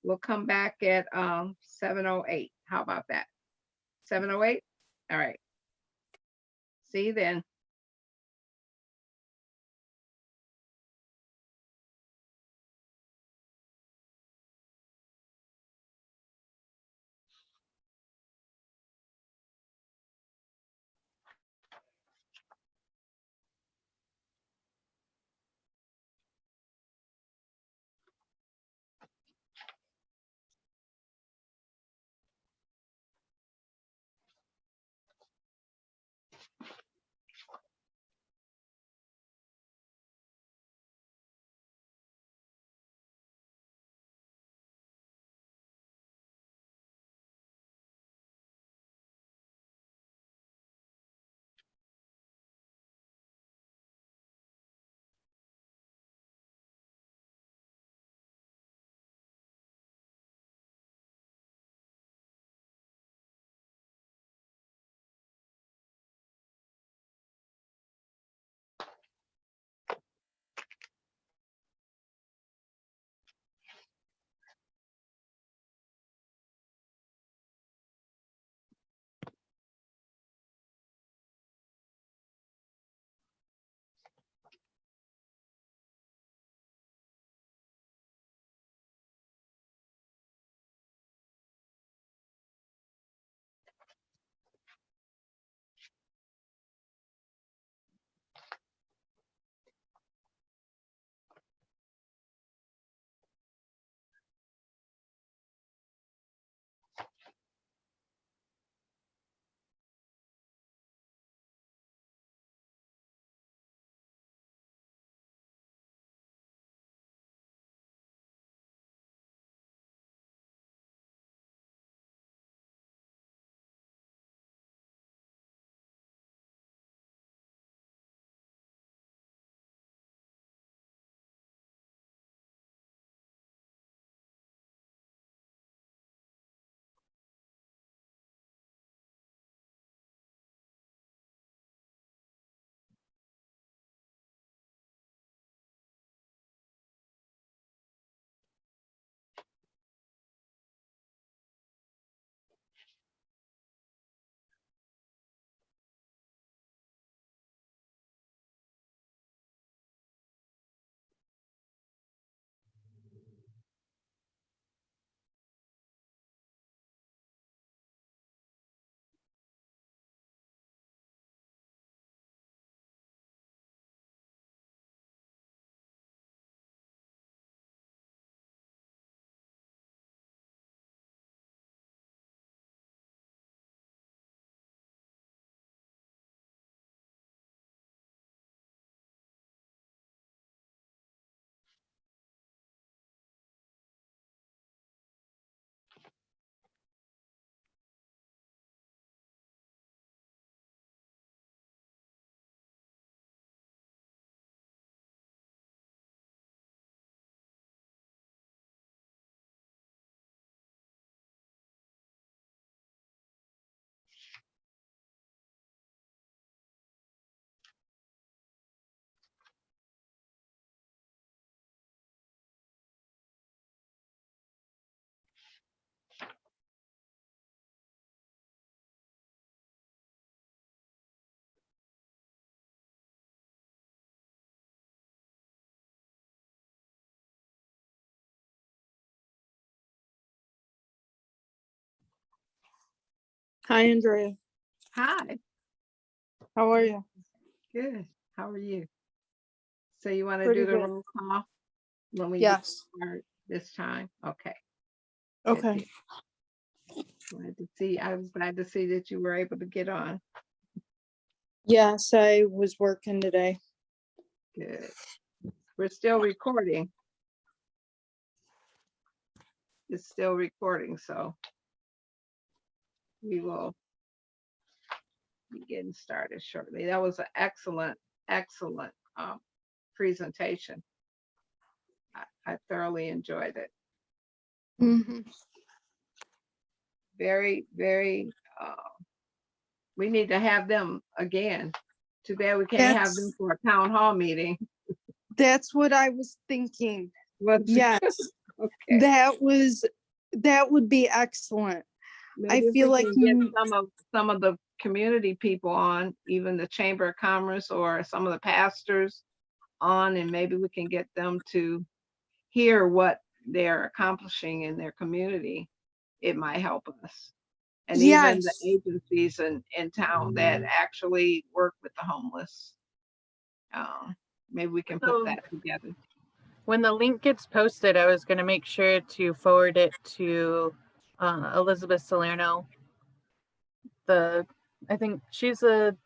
We'll come back at 7:08. How about that? 7:08? All right. See you then. Hi, Andrea. Hi, How are you? good. How are you? So you want to Pretty do the good. roll call when we Yes. start this time? Okay. good Okay. deal. I was glad to see that you were able to get on. Yes, I was working today. Good. We're still recording. It's still recording, so we will be getting started shortly. That was an excellent, excellent presentation. I thoroughly enjoyed it. Mhm. Very, very, we need to have them again. Too bad we can't have them for a town hall meeting. That's what I was thinking. But Yes, okay. that would be excellent. Maybe if feel we like can get some of the community people on, even the Chamber of Commerce or some of the pastors on, and maybe we can get them to hear what they're accomplishing in their community. It might help us. And even the Yes. agencies in town that actually work with the homeless. Maybe we can put So- that together. When the link gets posted, I was going to make sure to forward it to Elizabeth Salerno. I think she's a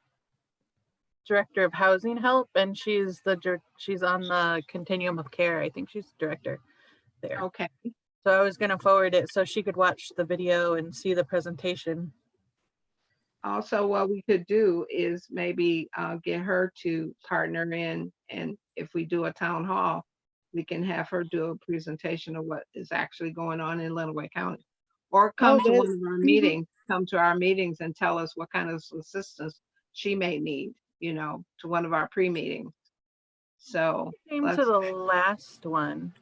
director of housing help, and she's on the continuum of care. I think she's director there. Okay. So I was going to forward it so she could watch the video and see the presentation. Also, what we could do is maybe get her to partner in, and if we do a town hall, we can have her do a presentation of what is actually going on in Lenawee County. Or come to one of our meetings, come to our meetings and tell us what kind of assistance she may need, to one of our pre-meetings. So, Came to the last one.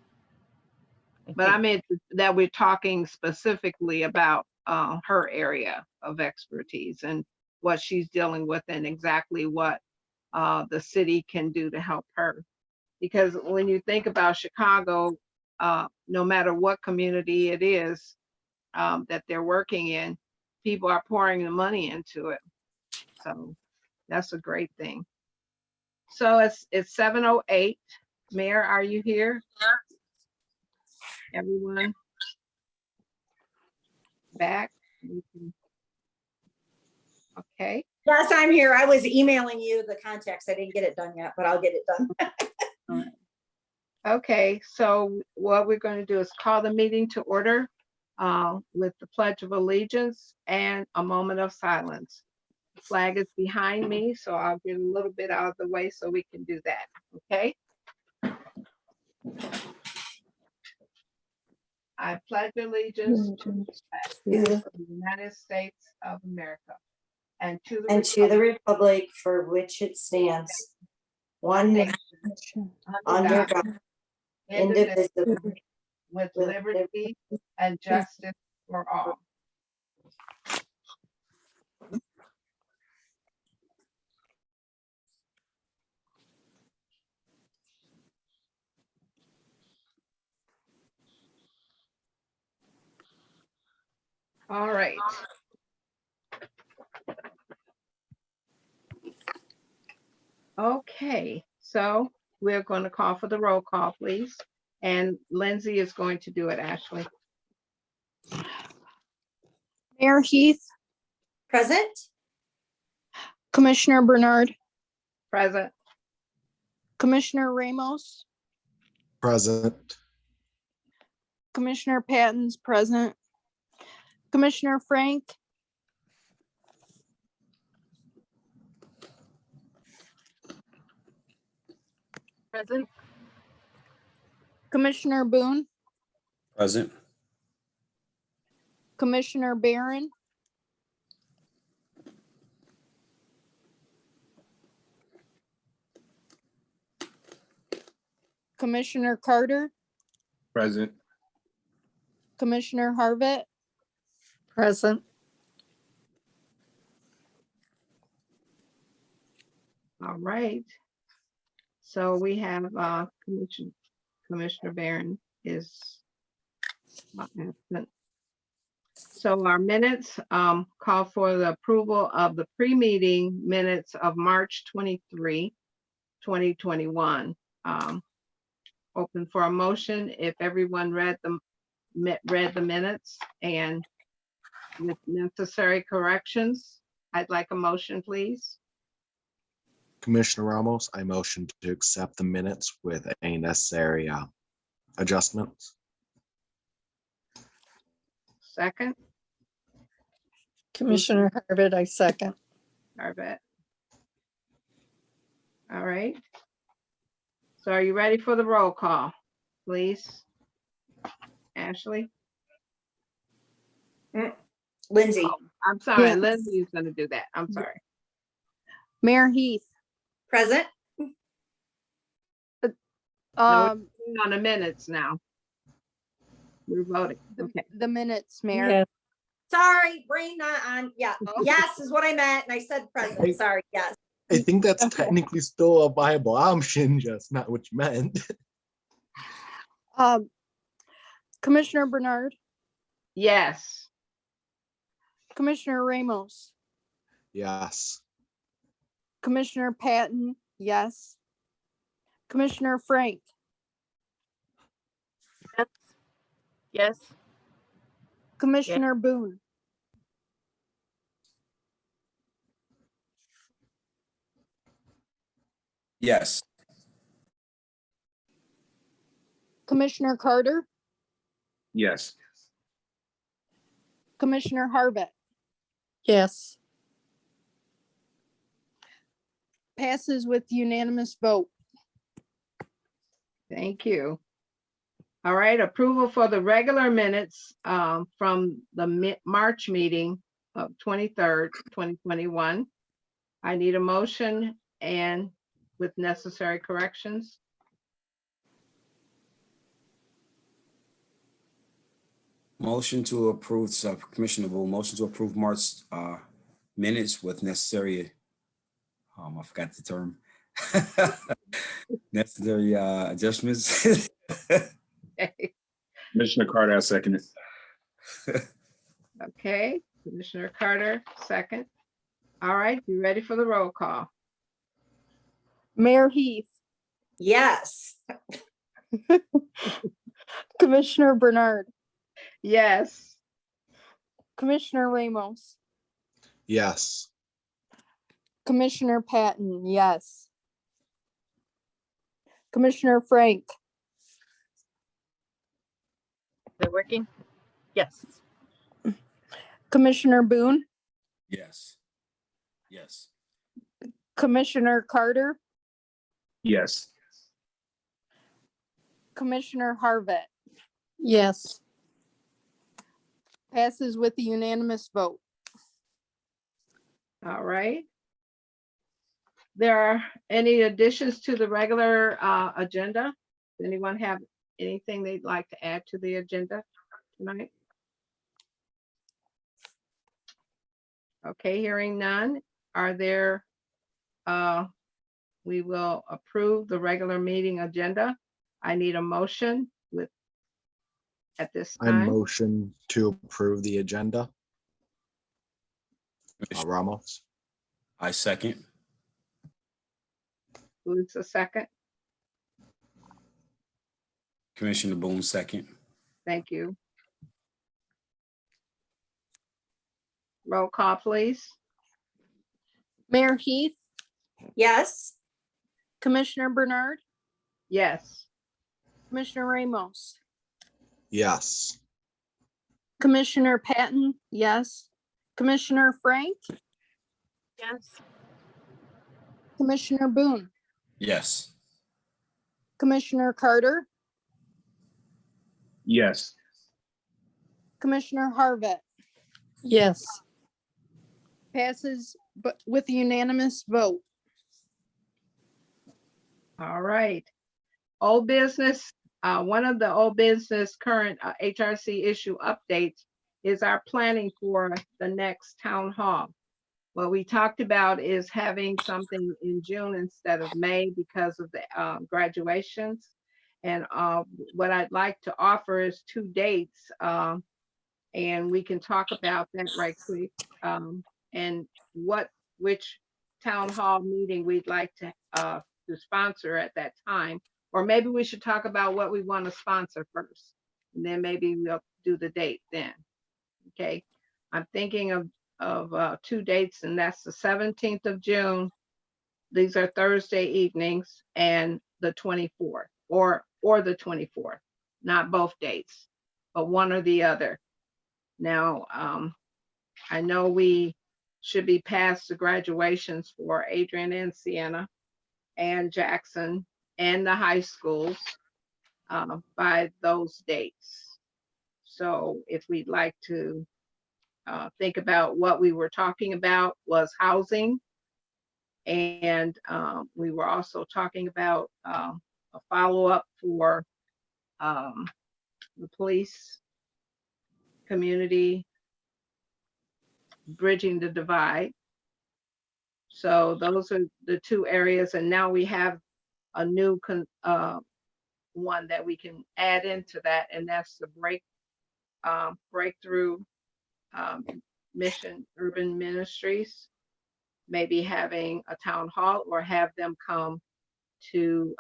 but I meant that we're talking specifically about her area of expertise and what she's dealing with and exactly what the city can do to help her. Because when you think about Chicago, no matter what community it is that they're working in, people are pouring the money into it. So that's a great thing. So it's 7:08. Mayor, are you here? Everyone back? Okay. Yes, I'm here. I was emailing you the context. I didn't get it done yet, but I'll get it done. Okay, so what we're going to do is call the meeting to order with the Pledge of Allegiance and a moment of silence. The flag is behind me, so I'll get a little bit out of the way so we can do that, okay? I pledge allegiance to the flag of the United States of America and to the republic for which it stands, one nation, under God, indivisible, with liberty and justice for all. All right. Okay, so we're going to call for the roll call, please. And Lindsay is going to do it, Ashley. Mayor Heath, Present? Commissioner Bernard, Present. Commissioner Ramos, Present. Commissioner Patton's present, Commissioner Frank, Present. Commissioner Boone, Present. Commissioner Barron, Commissioner Carter, Present. Commissioner Harvett, Present. All right. So we have Commissioner Barron is absent. So our minutes call for the approval of the pre-meeting minutes of March 23, 2021. Open for a motion if everyone read the minutes and with necessary corrections. I'd like a motion, please. Commissioner Ramos, I motion to accept the minutes with any necessary adjustments. Second, Commissioner Harvitt, I second. Arvet. All right. So are you ready for the roll call, please? Ashley? Lindsay, I'm sorry, Yes. Lindsay is gonna do that. I'm sorry. Mayor Heath, present? No, um, we're on the minutes now. We're voting. Okay. the minutes, Mayor. Yes. Sorry, brain not on. Yeah, yes is what I meant, and I said present. Sorry, yes. I think that's Okay. technically still a viable option, just not what you meant. Commissioner Bernard, Yes. Commissioner Ramos, Yes. Commissioner Patton, yes. Commissioner Frank, Yes. Yes. Commissioner Boone, Yes. Commissioner Carter, Yes. Commissioner Harvitt. Yes. Passes with unanimous vote. Thank you. All right, approval for the regular minutes from the March meeting of 23rd, 2021. I need a motion and with necessary corrections. Motion to approve, Commissioner Wu, motion to approve March minutes with necessary, I forgot the term. Necessary adjustments. Commissioner Carter, I second it. Okay, Commissioner Carter, second. All right, you ready for the roll call? Mayor Heath, Yes. Commissioner Bernard, Yes. Commissioner Ramos, Yes. Commissioner Patton, yes. Commissioner Frank, Is it working? Yes. Commissioner Boone, Yes. Yes. Commissioner Carter, Yes. Commissioner Harvitt. Yes. Passes with a unanimous vote. All right. There are any additions to the regular agenda? Does anyone have anything they'd like to add to the agenda tonight? Okay, hearing none. Are there, we will approve the regular meeting agenda. I need a motion with, at this I time. motion to approve the agenda. Ramos. I second. Who's the second? Commissioner Boone, second. Thank you. Roll call, please. Mayor Heath, Yes. Commissioner Bernard, Yes. Commissioner Ramos, Yes. Commissioner Patton, yes. Commissioner Frank, Yes. Commissioner Boone, Yes. Commissioner Carter, Yes. Commissioner Harvitt. Yes. Passes but with a unanimous vote. All right. Old business, one of the old business current HRC issue updates is our planning for the next town hall. What we talked about is having something in June instead of May because of the graduations. And what I'd like to offer is 2 dates. And we can talk about that right quick. And which town hall meeting we'd like to sponsor at that time. Or maybe we should talk about what we want to sponsor first. And then maybe we'll do the date then. Okay. I'm thinking of 2 dates, and that's the 17th of June. These are Thursday evenings, and the 24th, or the 24th, not both dates, but one or the other. Now, I know we should be past the graduations for Adrian and Sienna and Jackson and the high schools by those dates. So if we'd like to think about what we were talking about was housing. And we were also talking about a follow-up for the police, community, bridging the divide. So those are the 2 areas. And now we have a new one that we can add into that, and that's the breakthrough mission urban ministries. Maybe having a town hall or have them come to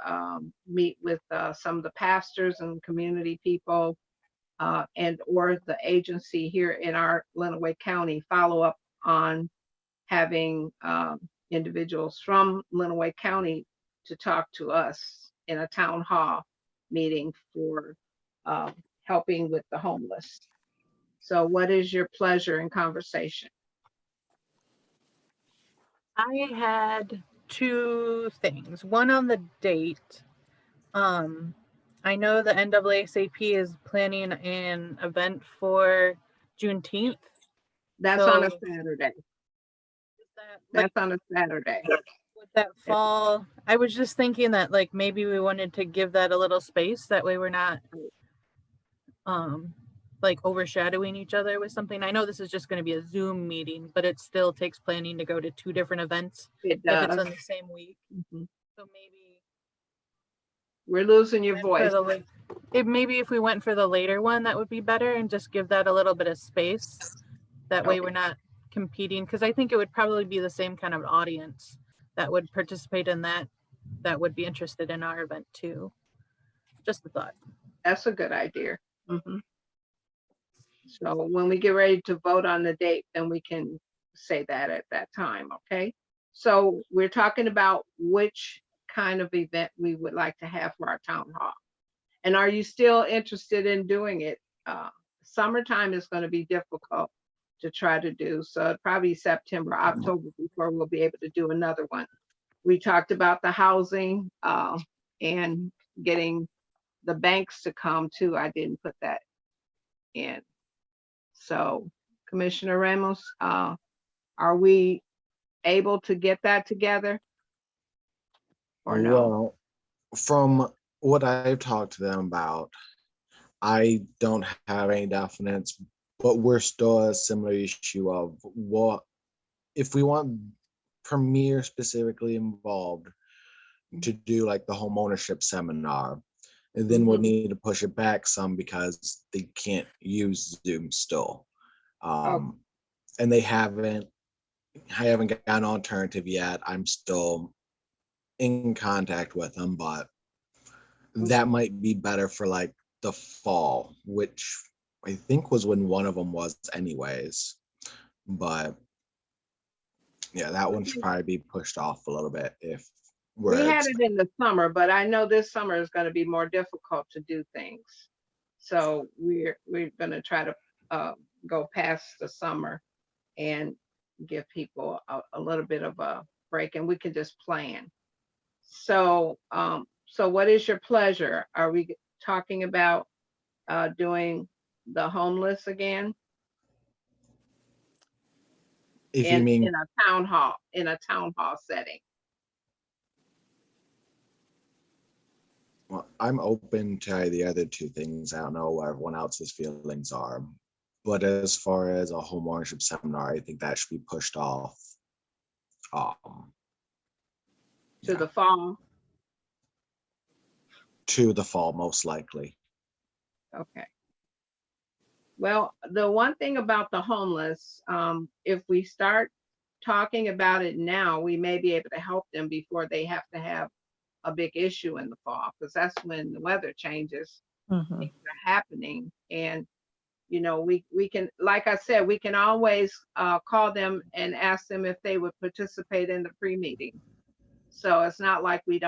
meet with some of the pastors and community people and or the agency here in our Lenawee County follow up on having individuals from Lenawee County to talk to us in a town hall meeting for helping with the homeless. So what is your pleasure in conversation? I had 2 things. One on the date. I know the NAACP is planning an event for Juneteenth. That's So on a Saturday. That's on a Saturday. Would that fall? I was just thinking that like maybe we wanted to give that a little space. That way we're not like overshadowing each other with something. I know this is just going to be a Zoom meeting, but it still takes planning to go to 2 different events It if it's does. in the same week. So maybe We're losing your voice. Maybe if we went for the later one, that would be better, and just give that a little bit of space. That way we're not competing, because I think it would probably be the same kind of audience that would participate in that would be interested in our event too. Just a thought. That's a good idea. So when we get ready to vote on the date, then we can say that at that time, okay? So we're talking about which kind of event we would like to have for our town hall. And are you still interested in doing it? Summertime is going to be difficult to try to do. So probably September, October before we'll be able to do another one. We talked about the housing and getting the banks to come too. I didn't put that in. So Commissioner Ramos, are we able to get that together? Or no? Well, from what I've talked to them about, I don't have any definites, but we're still a similar issue of what if we want Premier specifically involved to do like the home ownership seminar, and then we'll need to push it back some because they can't use Zoom still. And I haven't got an alternative yet. I'm still in contact with them, but that might be better for like the fall, which I think was when one of them was anyways. But yeah, that one should probably be pushed off a little bit if we had it in the summer, but I know this summer is going to be more difficult to do things. So we're going to try to go past the summer and give people a little bit of a break, and we can just plan. So so what is your pleasure? Are we talking about doing the homeless again? If you mean in a town hall setting. Well, I'm open to the other 2 things. I don't know what everyone else's feelings are. But as far as a home ownership seminar, I think that should be pushed off To the fall. To the fall, most likely. Okay. Well, the one thing about the homeless, if we start talking about it now, we may be able to help them before they have to have a big issue in the fall, because that's when the weather changes, Mhm. things are happening. And, you know, we can, like I said, we can always call them and ask them if they would participate in the pre-meeting. So it's not like we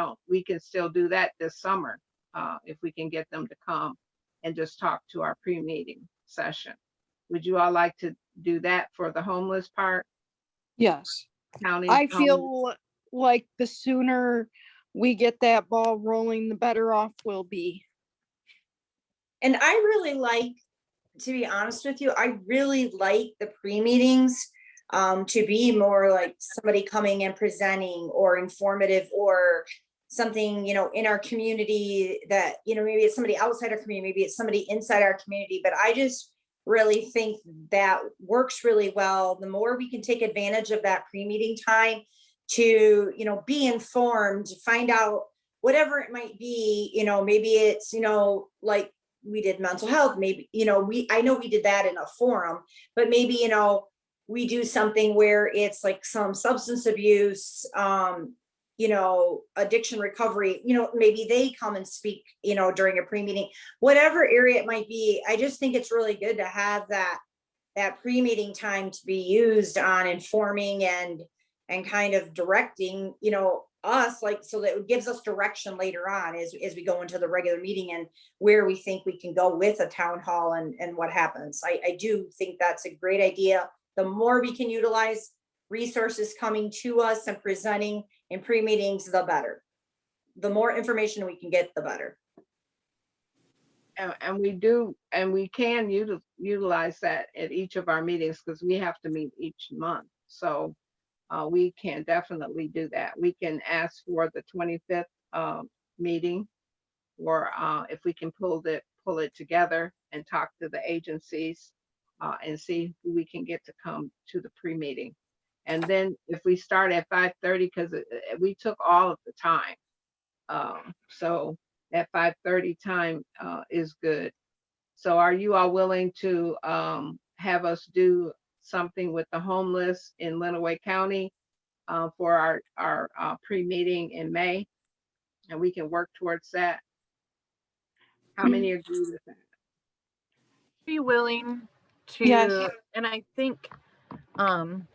can still do that this summer if we can get them to come and just talk to our pre-meeting session. Would you all like to do that for the homeless part? Yes. County I homeless? feel like the sooner we get that ball rolling, the better off we'll be. And I really like, to be honest with you, I really like the pre-meetings to be more like somebody coming and presenting or informative or something, you know, in our community that, you know, maybe it's somebody outside our community, maybe it's somebody inside our community, but I just really think that works really well. The more we can take advantage of that pre-meeting time to, you know, be informed, find out whatever it might be, you know, maybe it's, you know, like we did mental health, maybe, you know, I know we did that in a forum, but maybe, you know, we do something where it's like some substance abuse, you know, addiction recovery, you know, maybe they come and speak, you know, during a pre-meeting, whatever area it might be. I just think it's really good to have that pre-meeting time to be used on informing and kind of directing, you know, us, like, so that it gives us direction later on as we go into the regular meeting and where we think we can go with a town hall and what happens. I do think that's a great idea. The more we can utilize resources coming to us and presenting in pre-meetings, the better. The more information we can get, the better. And we can utilize that at each of our meetings because we have to meet each month. So we can definitely do that. We can ask for the 25th meeting, or if we can pull it together and talk to the agencies and see who we can get to come to the pre-meeting. And then if we start at 5:30, because we took all of the time. So at 5:30 time is good. So are you all willing to have us do something with the homeless in Lenawee County for our pre-meeting in May? And we can work towards that. How many agree with that? Be willing to, Yes. and I think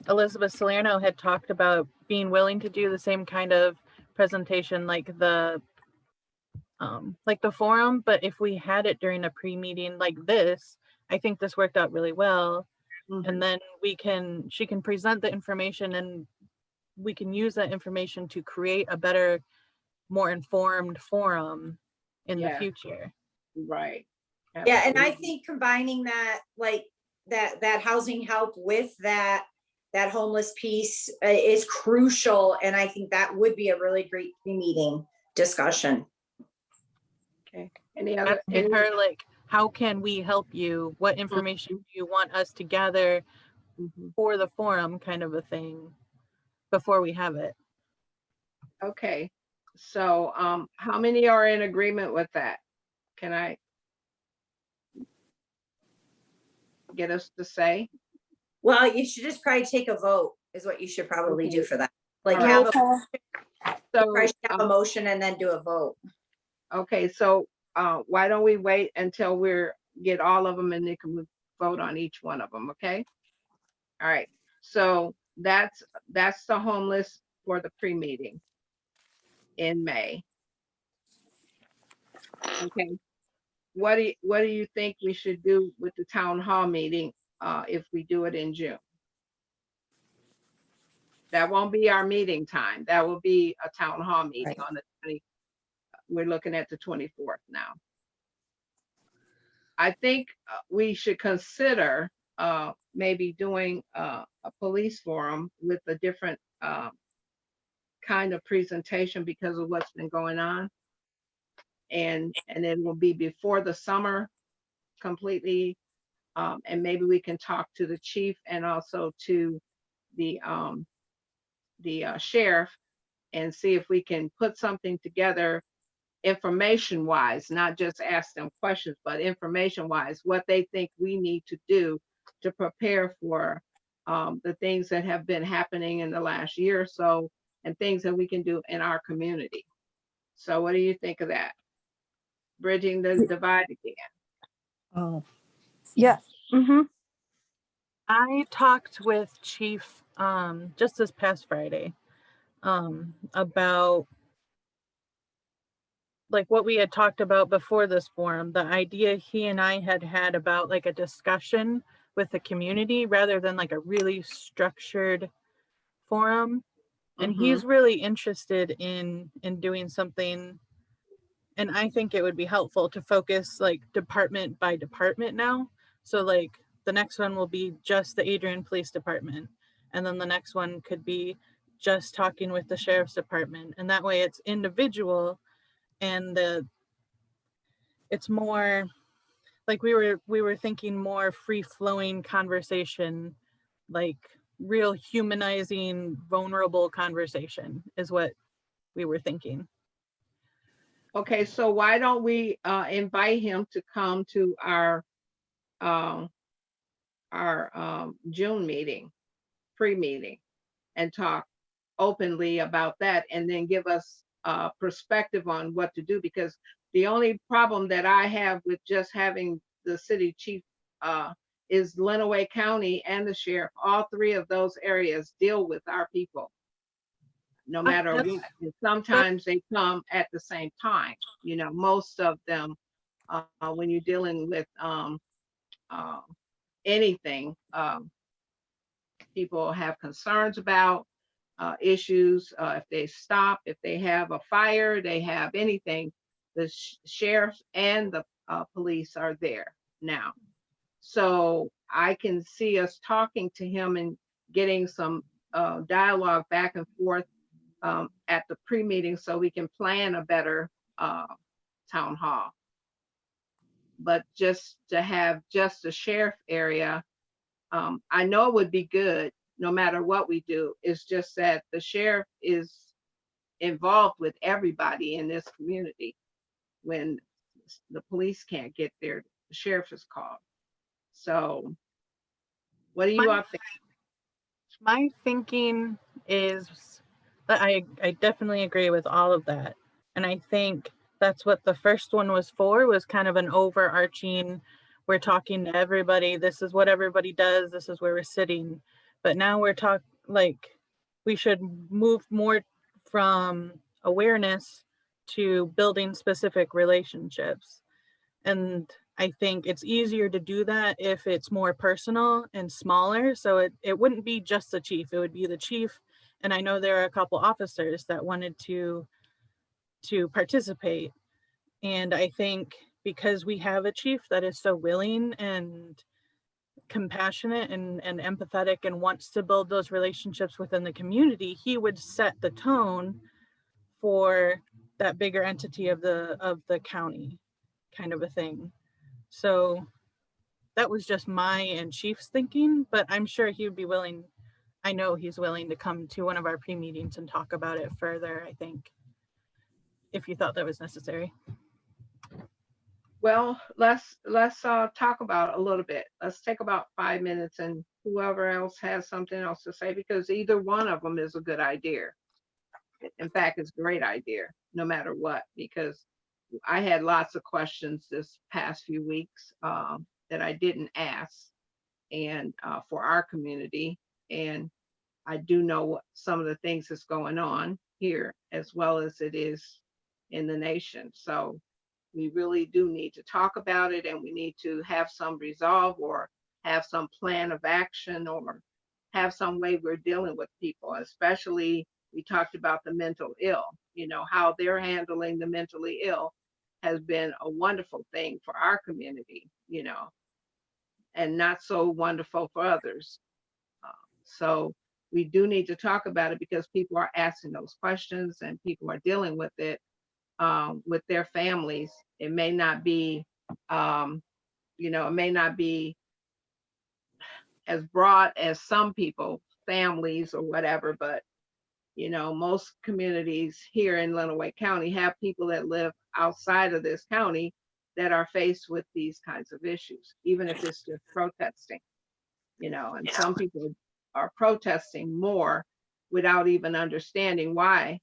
Elizabeth Salerno had talked about being willing to do the same kind of presentation like the forum, but if we had it during a pre-meeting like this, I think this worked out really well. Mhm. And then she can present the information and we can use that information to create a better, more informed forum in the Yeah. future. Right. Yeah, and I Absolutely. think combining that, like that housing help with that homeless piece is crucial. And I think that would be a really great pre-meeting discussion. Okay. Any other? Asking her like, how can we help you? What information do you want us to gather for the forum, kind of a thing, before we have it? Okay. So how many are in agreement with that? Can I get us to say? Well, you should just probably take a vote is what you should probably do Okay. for that. Like All right. have Roll call. you probably should have a motion and then do a vote. Okay, so why don't we wait until we get all of them and then can vote on each one of them, okay? All right, so that's the homeless for the pre-meeting in May. Okay, what do you think we should do with the town hall meeting if we do it in June? That won't be our meeting time. That will be a town hall meeting Right. on the 20th. We're looking at the 24th now. I think we should consider maybe doing a police forum with a different kind of presentation because of what's been going on. And it will be before the summer completely. And maybe we can talk to the chief and also to the sheriff and see if we can put something together information wise, not just ask them questions, but information wise, what they think we need to do to prepare for the things that have been happening in the last year or so, and things that we can do in our community. So what do you think of that? Bridging the divide again. Oh, Yeah. Mm-hmm. I talked with Chief just this past Friday about like what we had talked about before this forum, the idea he and I had about like a discussion with the community rather than like a really structured forum. And he's really interested in doing something. And I think it would be helpful to focus like department by department now. So like the next one will be just the Adrian Police Department. And then the next one could be just talking with the Sheriff's Department. And that way it's individual and it's more like we were thinking more free flowing conversation, like real humanizing, vulnerable conversation is what we were thinking. Okay, so why don't we invite him to come to our June meeting, pre-meeting, and talk openly about that, and then give us a perspective on what to do, because the only problem that I have with just having the city chief is Lenawee County and the sheriff. All three of those areas deal with our people, no matter what. And sometimes they come at the same time. You know, most of them, when you're dealing with anything, people have concerns about issues. If they stop, if they have a fire, they have anything, the sheriff and the police are there now. So I can see us talking to him and getting some dialogue back and forth at the pre-meeting so we can plan a better town hall. But just to have just the sheriff area, I know it would be good no matter what we do. It's just that the sheriff is involved with everybody in this community. When the police can't get there, the sheriff is called. So what do you all think? My thinking is that I definitely agree with all of that. And I think that's what the first one was for, was kind of an overarching, we're talking to everybody, this is what everybody does, this is where we're sitting. But now we're talking like we should move more from awareness to building specific relationships. And I think it's easier to do that if it's more personal and smaller. So it wouldn't be just the chief, it would be the chief. And I know there are a couple officers that wanted to participate. And I think because we have a chief that is so willing and compassionate and empathetic and wants to build those relationships within the community, he would set the tone for that bigger entity of the county, kind of a thing. So that was just my and Chief's thinking, but I'm sure he would be willing, I know he's willing to come to one of our pre-meetings and talk about it further, I think, if you thought that was necessary. Well, let's talk about it a little bit. Let's take about 5 minutes, and whoever else has something else to say, because either one of them is a good idea. In fact, it's a great idea, no matter what, because I had lots of questions this past few weeks that I didn't ask, and for our community. And I do know what some of the things that's going on here, as well as it is in the nation. So we really do need to talk about it, and we need to have some resolve or have some plan of action or have some way we're dealing with people, especially we talked about the mental ill, you know, how they're handling the mentally ill has been a wonderful thing for our community, you know, and not so wonderful for others. So we do need to talk about it because people are asking those questions and people are dealing with it with their families. It may not be, you know, it may not be as broad as some people, families or whatever, but You know, most communities here in Lenawee County have people that live outside of this county that are faced with these kinds of issues, even if it's just protesting, you know, and some people are protesting more without even understanding why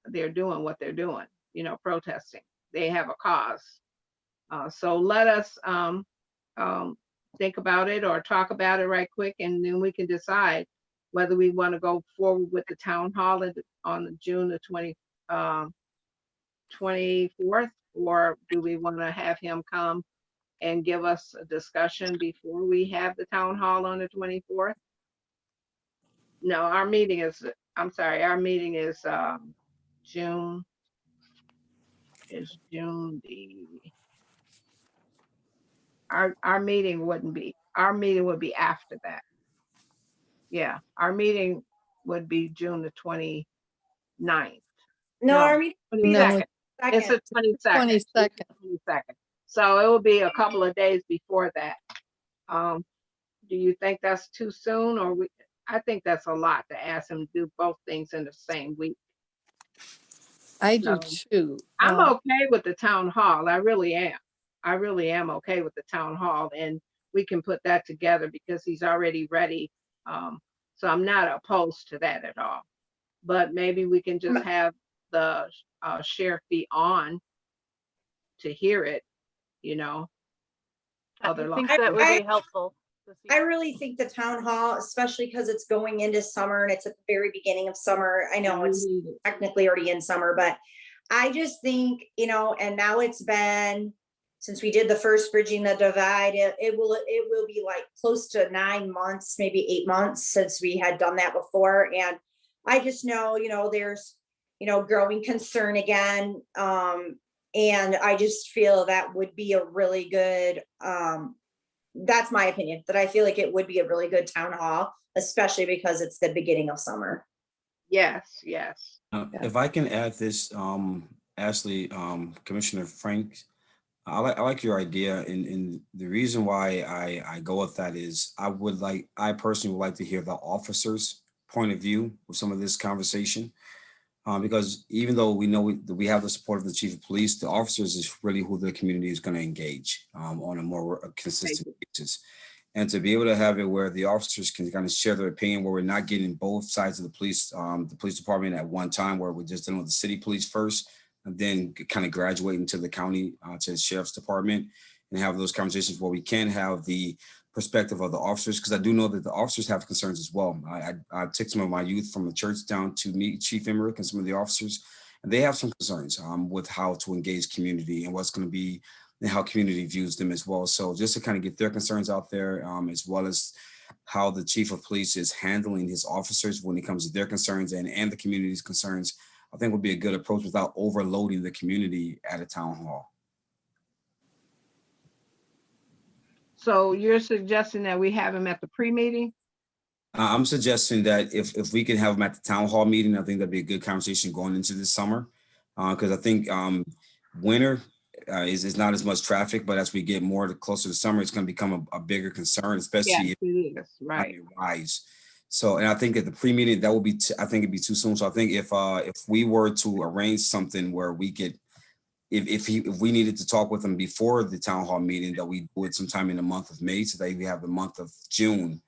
they're doing what they're doing, you know, protesting. They have a cause. So let us think about it or talk about it right quick, and then we can decide whether we want to go forward with the town hall on June the 24th, or do we want to have him come and give us a discussion before we have the town hall on the 24th? No, our meeting is June the, our meeting would be after that. Yeah, our meeting would be June the 29th. No, our meeting. No, 22nd. It's the 22nd. 22nd. So it will be a couple of days before that. Do you think that's too soon, or I think that's a lot to ask him to do both things in the same week. I do So, too. I'm okay with the town hall. I really am. I really am okay with the town hall, and we can put that together because he's already ready. So I'm not opposed to that at all. But maybe we can just have the sheriff be on to hear it, you know. I think that would be helpful. I really think the town hall, especially because it's going into summer and it's at the very beginning of summer. I know it's technically already in summer, but I just think, you know, and now it's been, since we did the first Bridging the Divide, it will be like close to 9 months, maybe 8 months since we had done that before. And I just know, you know, there's, you know, growing concern again. And I just feel that would be a really good, that's my opinion, that I feel like it would be a really good town hall, especially because it's the beginning of summer. Yes, yes. If I can add this, Ashley, Commissioner Frank, I like your idea, and the reason why I go with that is I personally would like to hear the officers' point of view with some of this conversation. Because even though we know we have the support of the chief of police, the officers is really who the community is going to engage on a more consistent basis. And to be able to have it where the officers can kind of share their opinion, where we're not getting both sides of the police department at one time, where we're just dealing with the city police first, and then kind of graduating to the county, to the sheriff's department, and have those conversations where we can have the perspective of the officers, because I do know that the officers have concerns as well. I took some of my youth from the church down to meet Chief Emmerich and some of the officers, and they have some concerns with how to engage community and what's going to be and how community views them as well. So just to kind of get their concerns out there, as well as how the chief of police is handling his officers when it comes to their concerns and the community's concerns, I think would be a good approach without overloading the community at a town hall. So you're suggesting that we have him at the pre-meeting? I'm suggesting that if we can have them at the town hall meeting, I think that'd be a good conversation going into this summer. Because I think winter is not as much traffic, but as we get more closer to summer, it's going to become a bigger concern, especially if it is, right. rise. So, and I think at the pre-meeting, that will be, I think it'd be too soon. So I think if we were to arrange something where we could, if we needed to talk with him before the town hall meeting, that we do it sometime in the month of May, so that we have the month of June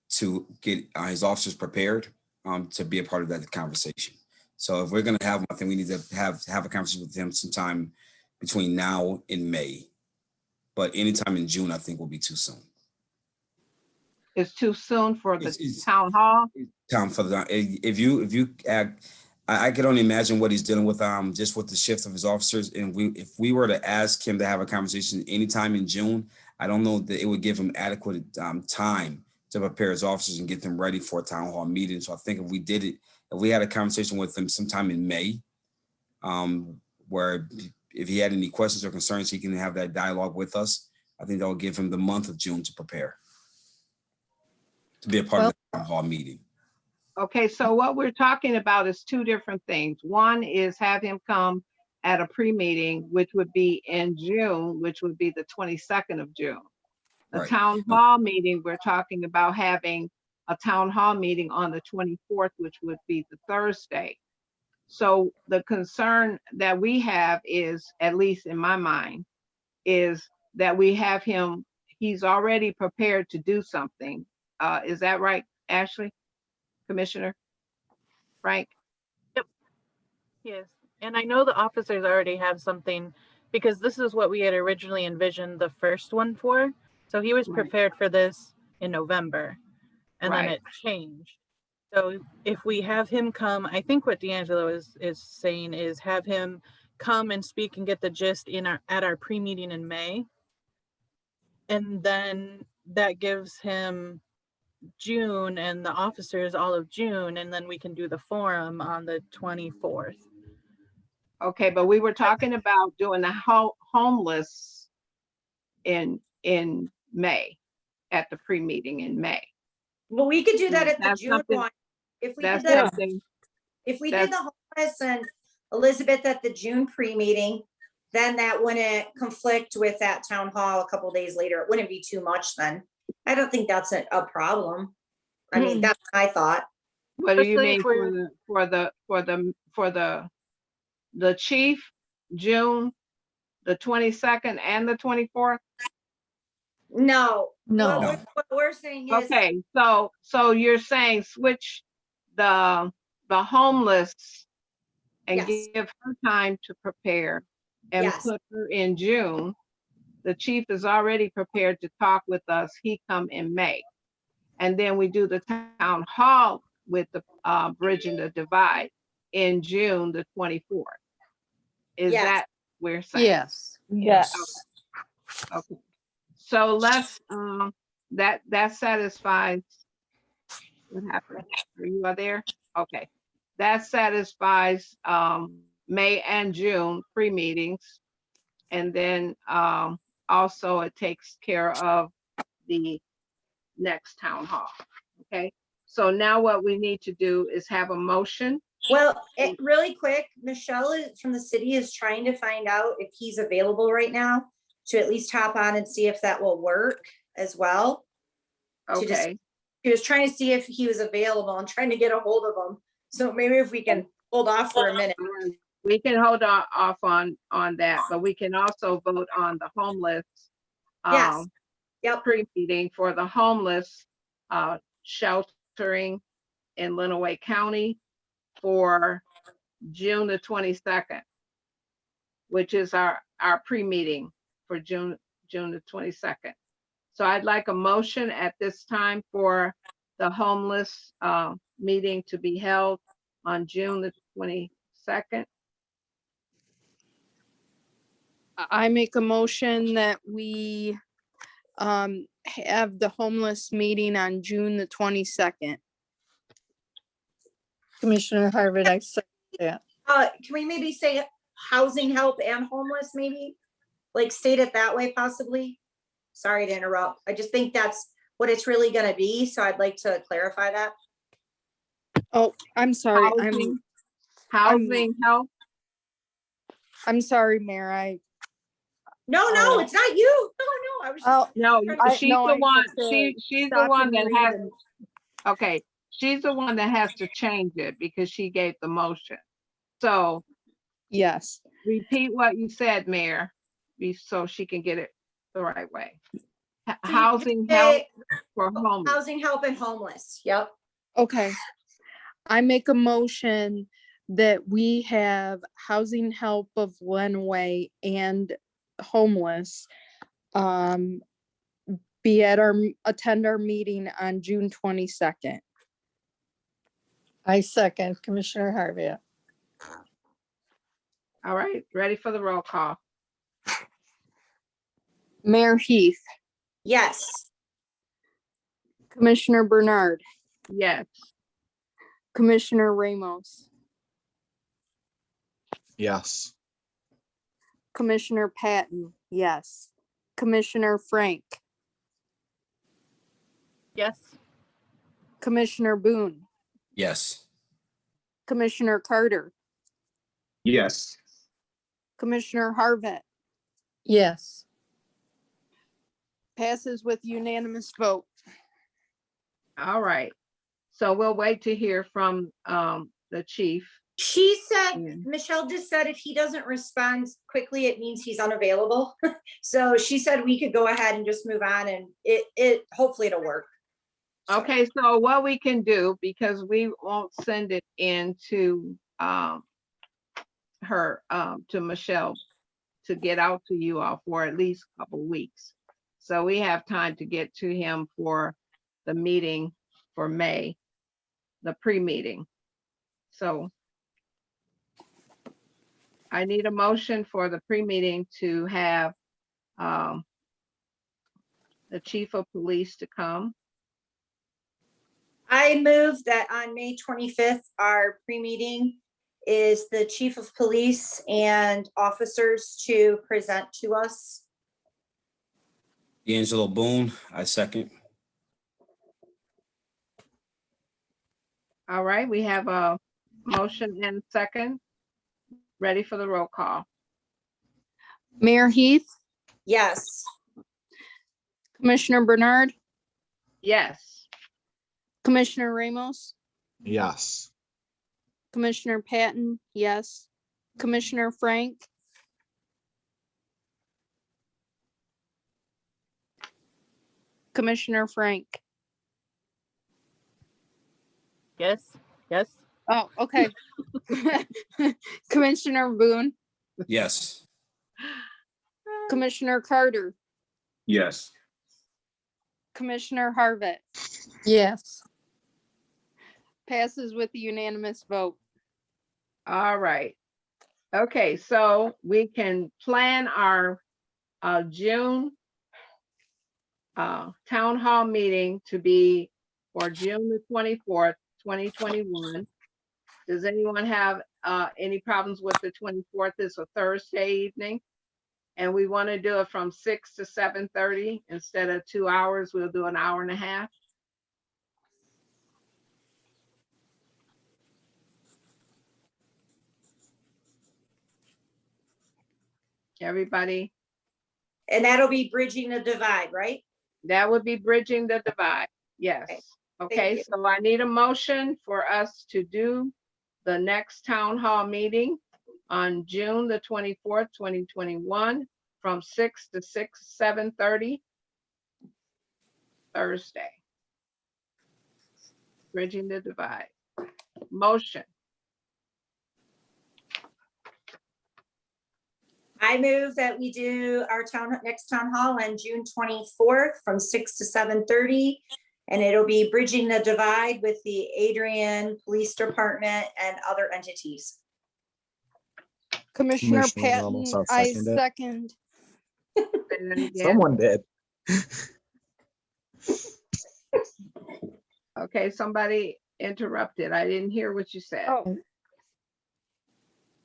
to get his officers prepared to be a part of that conversation. So if we're going to have him, I think we need to have a conversation with him sometime between now and May. But anytime in June, I think will be too soon. It's too soon for the town hall? Time for the, if you act, I could only imagine what he's dealing with, just with the shift of his officers. And if we were to ask him to have a conversation anytime in June, I don't know that it would give him adequate time to prepare his officers and get them ready for a town hall meeting. So I think if we did it, if we had a conversation with him sometime in May, where if he had any questions or concerns, he can have that dialogue with us. I think that will give him the month of June to prepare, to be a part of the town hall meeting. Okay, so what we're talking about is two different things. One is have him come at a pre-meeting, which would be in June, which would be the 22nd of June. The Right. town hall meeting, we're talking about having a town hall meeting on the 24th, which would be the Thursday. So the concern that we have is, at least in my mind, is that we have him, he's already prepared to do something. Is that right, Ashley? Commissioner Frank? Yes, and I know the officers already have something because this is what we had originally envisioned the first one for. So he was Right. prepared for this in November and then Right. it changed. So if we have him come, I think what D'Angelo is saying is have him come and speak and get the gist at our pre-meeting in May. And then that gives him June and the officers all of June, and then we can do the forum on the 24th. Okay, but we were talking about doing the homeless in May, at the pre-meeting in May. Well, we could do that at the That's June something- one. If we did That's that, something, if we did the homeless and Elizabeth at the June pre-meeting, then that wouldn't conflict with that town hall a couple days later. It wouldn't be too much then. I don't think that's a problem. I mean, that's my thought. what do you Especially mean if we're- for the chief, June, the 22nd and the 24th? No. No. What we're saying is, Okay, so you're saying switch the homeless and Yes. give her time to prepare and Yes. put her in June. The chief is already prepared to talk with us. He come in May. And then we do the town hall with the bridging the divide in June, the 24th. Is Yes. that we're saying? Yes. Yes. Okay. So let's, that satisfies, what happened? Are you there? Okay. That satisfies, May and June pre-meetings. And then, also it takes care of the next town hall. Okay. So now what we need to do is have a motion. well, really quick, Michelle from the city is trying to find out if he's available right now to at least hop on and see if that will work as well. To just- Okay. He was trying to see if he was available and trying to get a hold of him. So maybe if we can hold off for a minute. We can hold off on that, but we can also vote on the homeless. Yes. Yep. Pre-meeting for the homeless sheltering in Lenawee County for June the 22nd, which is our pre-meeting for June the 22nd. So I'd like a motion at this time for the homeless meeting to be held on June the 22nd. I make a motion that we have the homeless meeting on June the 22nd. Commissioner Harvard, I second that. Can we maybe say housing help and homeless, maybe? Like state it that way possibly? Sorry to interrupt. I just think that's what it's really gonna be, so I'd like to clarify that. Oh, I'm sorry. Housing help. I'm sorry, Mayor. No, it's not you. No, I was Oh, just. No, she's no, the I one, have to she's the stop one and that read has, and- okay, she's the one that has to change it because she gave the motion. So Yes. repeat what you said, Mayor, so she can get it the right way. So you Housing can help say for homeless. Housing help and homeless. Yep. Okay. I make a motion that we have housing help of Lenawee and homeless be at attend our meeting on June 22nd. I second Commissioner Harvey. All right, ready for the roll call? Mayor Heath, Yes. Commissioner Bernard, Yes. Commissioner Ramos, Yes. Commissioner Patton, yes. Commissioner Frank, Yes. Commissioner Boone, Yes. Commissioner Carter, Yes. Commissioner Harvett, Yes. passes with unanimous vote. All right. So we'll wait to hear from the chief. She said, Yeah. Michelle just said if he doesn't respond quickly, it means he's unavailable. So she said we could go ahead and just move on, and it hopefully it'll work. So- Okay, so what we can do, because we won't send it in to her, to Michelle, to get out to you all for at least a couple weeks. So we have time to get to him for the meeting for May, the pre-meeting. So I need a motion for the pre-meeting to have the chief of police to come. I move that on May 25th, our pre-meeting is the chief of police and officers to present to us. D'Angelo Boone, I second. All right, we have a motion and second. Ready for the roll call. Mayor Heath, Yes. Commissioner Bernard, Yes. Commissioner Ramos, Yes. Commissioner Patton, yes. Commissioner Frank, Commissioner Frank. Yes, yes. Oh, okay. Commissioner Boone, Yes. Commissioner Carter, Yes. Commissioner Harvett. Yes. Passes with a unanimous vote. All right. Okay, so we can plan our June town hall meeting to be for June the 24th, 2021. Does anyone have any problems with the 24th? It's a Thursday evening. And we want to do it from 6 to 7:30 instead of 2 hours. We'll do an hour and a half. Everybody, And that'll be bridging the divide, right? that would be bridging the divide. Yes. Okay, you. so I need a motion for us to do the next town hall meeting on June the 24th, 2021, from 6 to 7:30 Thursday. Bridging the divide. Motion. I move that we do our next town hall on June 24th from 6 to 7:30. And it'll be bridging the divide with the Adrian Police Department and other entities. Commissioner Commissioner Patton, Ramos, I'll I second it. second. Say that again. Someone did. Okay, somebody interrupted. I didn't hear what you said. Oh,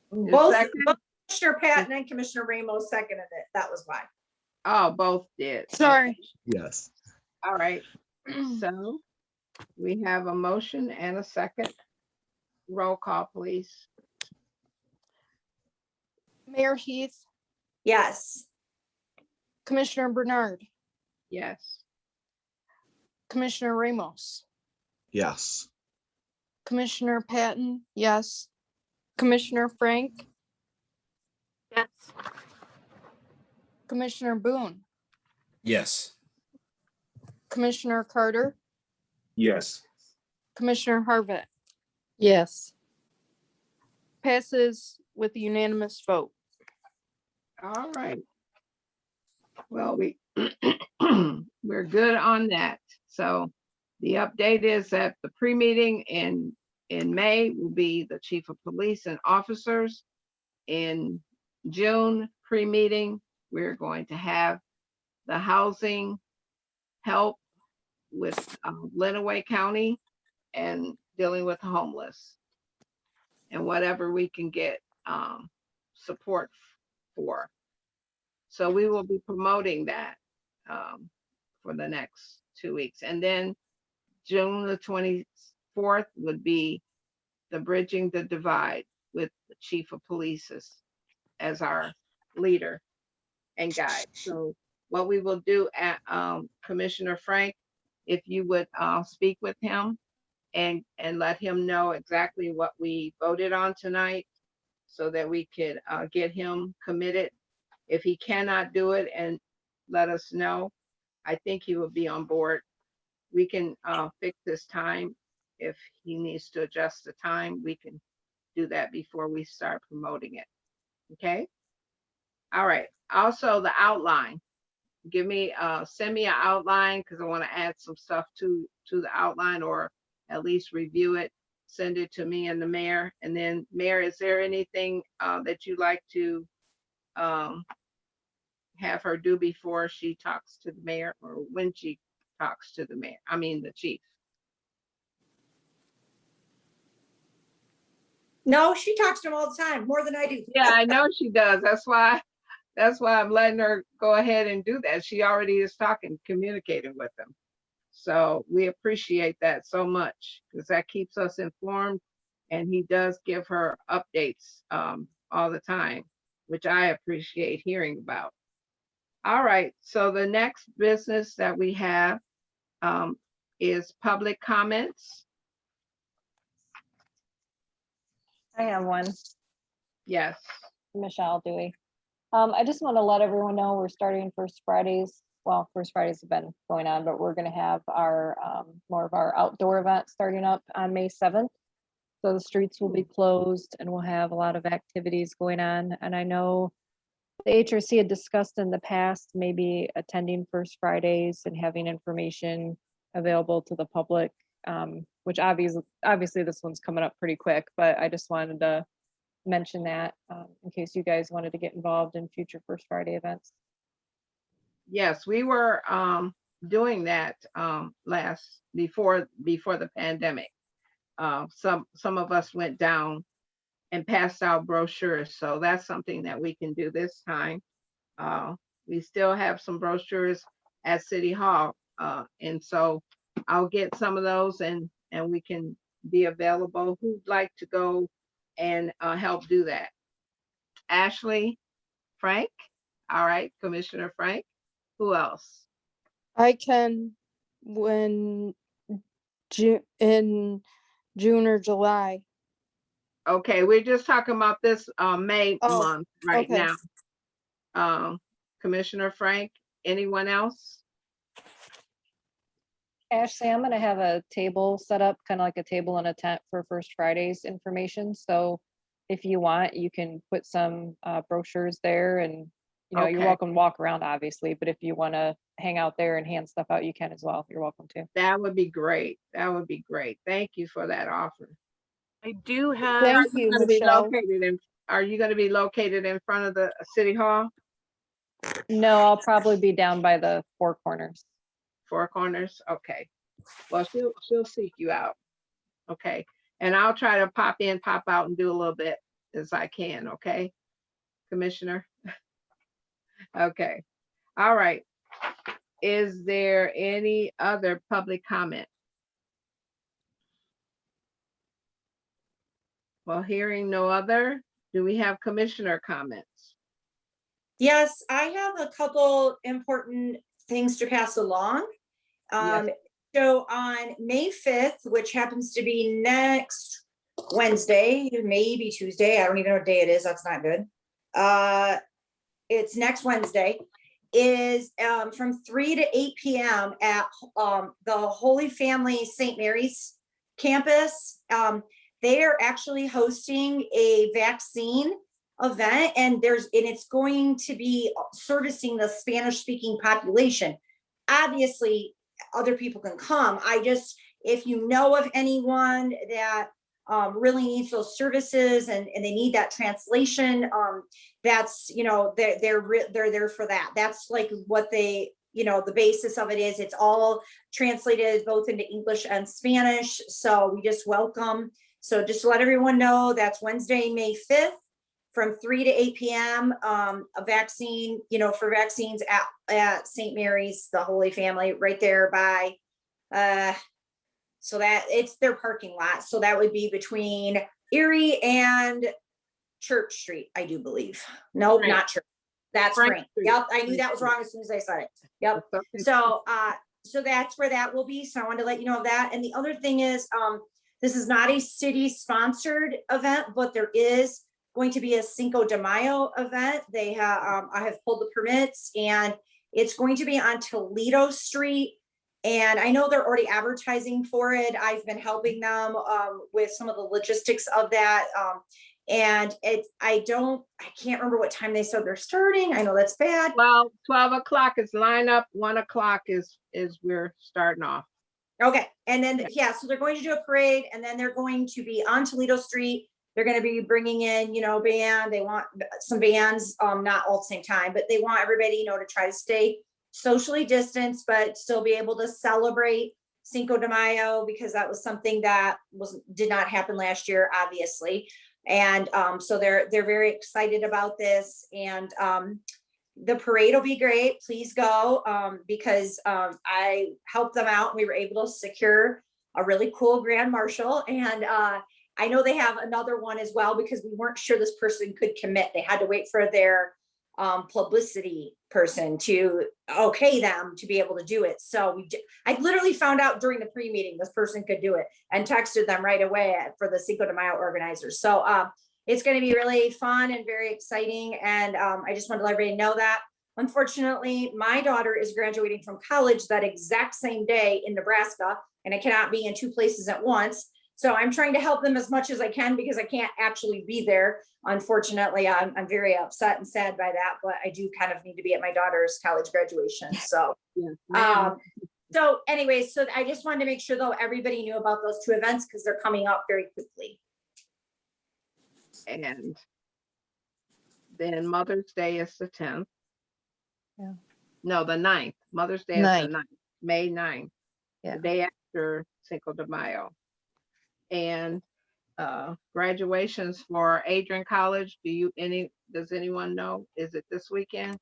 Both second? Commissioner Patton and Commissioner Ramos seconded it. That was why. Oh, both did. sorry. Yes. All right. So we have a motion and a second. Roll call, please. Mayor Heath, Yes. Commissioner Bernard, Yes. Commissioner Ramos, Yes. Commissioner Patton, yes. Commissioner Frank, Yes. Commissioner Boone, Yes. Commissioner Carter, Yes. Commissioner Harvett. Yes. Passes with a unanimous vote. All right. Well, we're good on that. So the update is that the pre-meeting in May will be the chief of police and officers. In June pre-meeting, we're going to have the housing help with Lenawee County and dealing with homeless and whatever we can get support for. So we will be promoting that for the next 2 weeks. And then June the 24th would be the Bridging the Divide with the chief of police as our leader and guide. So what we will do at Commissioner Frank, if you would speak with him and let him know exactly what we voted on tonight so that we could get him committed. If he cannot do it, and let us know, I think he will be on board. We can fix this time. If he needs to adjust the time, we can do that before we start promoting it. Okay? All right. Also, the outline. Give me, send me an outline because I want to add some stuff to the outline, or at least review it. Send it to me and the mayor. And then, Mayor, is there anything that you'd like to have her do before she talks to the mayor, or when she talks to the mayor? I mean, the chief. No, she talks to him all the time, more than I do. Yeah, I know she does. That's why I'm letting her go ahead and do that. She already is talking, communicating with them. So we appreciate that so much because that keeps us informed, and he does give her updates all the time, which I appreciate hearing about. All right, so the next business that we have is public comments. I have one. Yes. Michelle Dewey. I just want to let everyone know we're starting First Fridays. Well, First Fridays have been going on, but we're going to have our more of our outdoor event starting up on May 7th. So the streets will be closed and we'll have a lot of activities going on. And I know the HRC had discussed in the past maybe attending First Fridays and having information available to the public, which obviously this one's coming up pretty quick, but I just wanted to mention that in case you guys wanted to get involved in future First Friday events. Yes, we were doing that before the pandemic. Some of us went down and passed out brochures, so that's something that we can do this time. We still have some brochures at City Hall, and so I'll get some of those and we can be available. Who'd like to go and help do that? Ashley, Frank? All right, Commissioner Frank. Who else? I can in June or July. Okay, we're just talking about this May month right okay. now. Commissioner Frank, anyone else? Ashley, I'm gonna have a table set up, kind of like a table and a tent for First Fridays information. So if you want, you can put some brochures there, and you're Okay. welcome to walk around, obviously, but if you want to hang out there and hand stuff out, you can as well. You're welcome to. That would be great. That would be great. Thank you for that offer. I do have. Thank you, Michelle. Are you going to be located in front of the City Hall? No, I'll probably be down by the Four Corners. Four Corners? Okay. Well, she'll seek you out. Okay. And I'll try to pop in, pop out, and do a little bit as I can. Okay, Commissioner? Okay. All right. Is there any other public comment? Well, hearing no other, do we have commissioner comments? Yes, I have a couple important things to pass along. Yes. So on May 5th, which happens to be next Wednesday, maybe Tuesday, I don't even know what day it is, that's not good. It's next Wednesday, is from 3 to 8 p.m. at the Holy Family St. Mary's campus. They are actually hosting a vaccine event, and it's going to be servicing the Spanish speaking population. Obviously, other people can come. If you know of anyone that really needs those services and they need that translation, that's, they're there for that. That's like what the basis of it is. It's all translated both into English and Spanish. So we just welcome. So just to let everyone know, that's Wednesday, May 5th from 3 to 8 p.m. A vaccine, for vaccines at St. Mary's, the Holy Family, right there by, so that it's their parking lot. So that would be between Erie and Church Street, I do believe. Nope, Frank. not Church. That's Frank Frank. Street. Yep, I knew that was wrong as soon as I said it. Yep. Okay. So So that's where that will be. So I wanted to let you know of that. And the other thing is, this is not a city sponsored event, but there is going to be a Cinco de Mayo event. They have, I have pulled the permits and it's going to be on Toledo Street. And I know they're already advertising for it. I've been helping them with some of the logistics of that. And I can't remember what time they said they're starting. I know that's bad. Well, 12 o'clock is lineup. 1 o'clock is we're starting off. Okay, and then, yeah, so they're going to do a parade and then they're going to be on Toledo Street. They're gonna be bringing in, band. They want some bands, not all at the same time, but they want everybody, to try to stay socially distanced, but still be able to celebrate Cinco de Mayo, because that was something that did not happen last year, obviously. And so they're very excited about this, and the parade will be great. Please go, because I helped them out. We were able to secure a really cool grand marshal, and I know they have another one as well, because we weren't sure this person could commit. They had to wait for their publicity person to okay them to be able to do it. So I literally found out during the pre-meeting this person could do it, and texted them right away for the Cinco de Mayo organizers. So it's going to be really fun and very exciting. And I just wanted to let everybody know that. Unfortunately, my daughter is graduating from college that exact same day in Nebraska, and I cannot be in two places at once. So I'm trying to help them as much as I can, because I can't actually be there. Unfortunately, I'm very upset and sad by that, but I do kind of need to be at my daughter's college graduation. So, so anyways, so I just wanted to make sure though, everybody knew about those two events, because they're coming up very quickly. And then Mother's Day is the 10th. Yeah. No, the 9th. Mother's Day is the 9th, May 9th. Yeah. The day after Cinco de Mayo. And graduations for Adrian College. Does anyone know? Is it this weekend?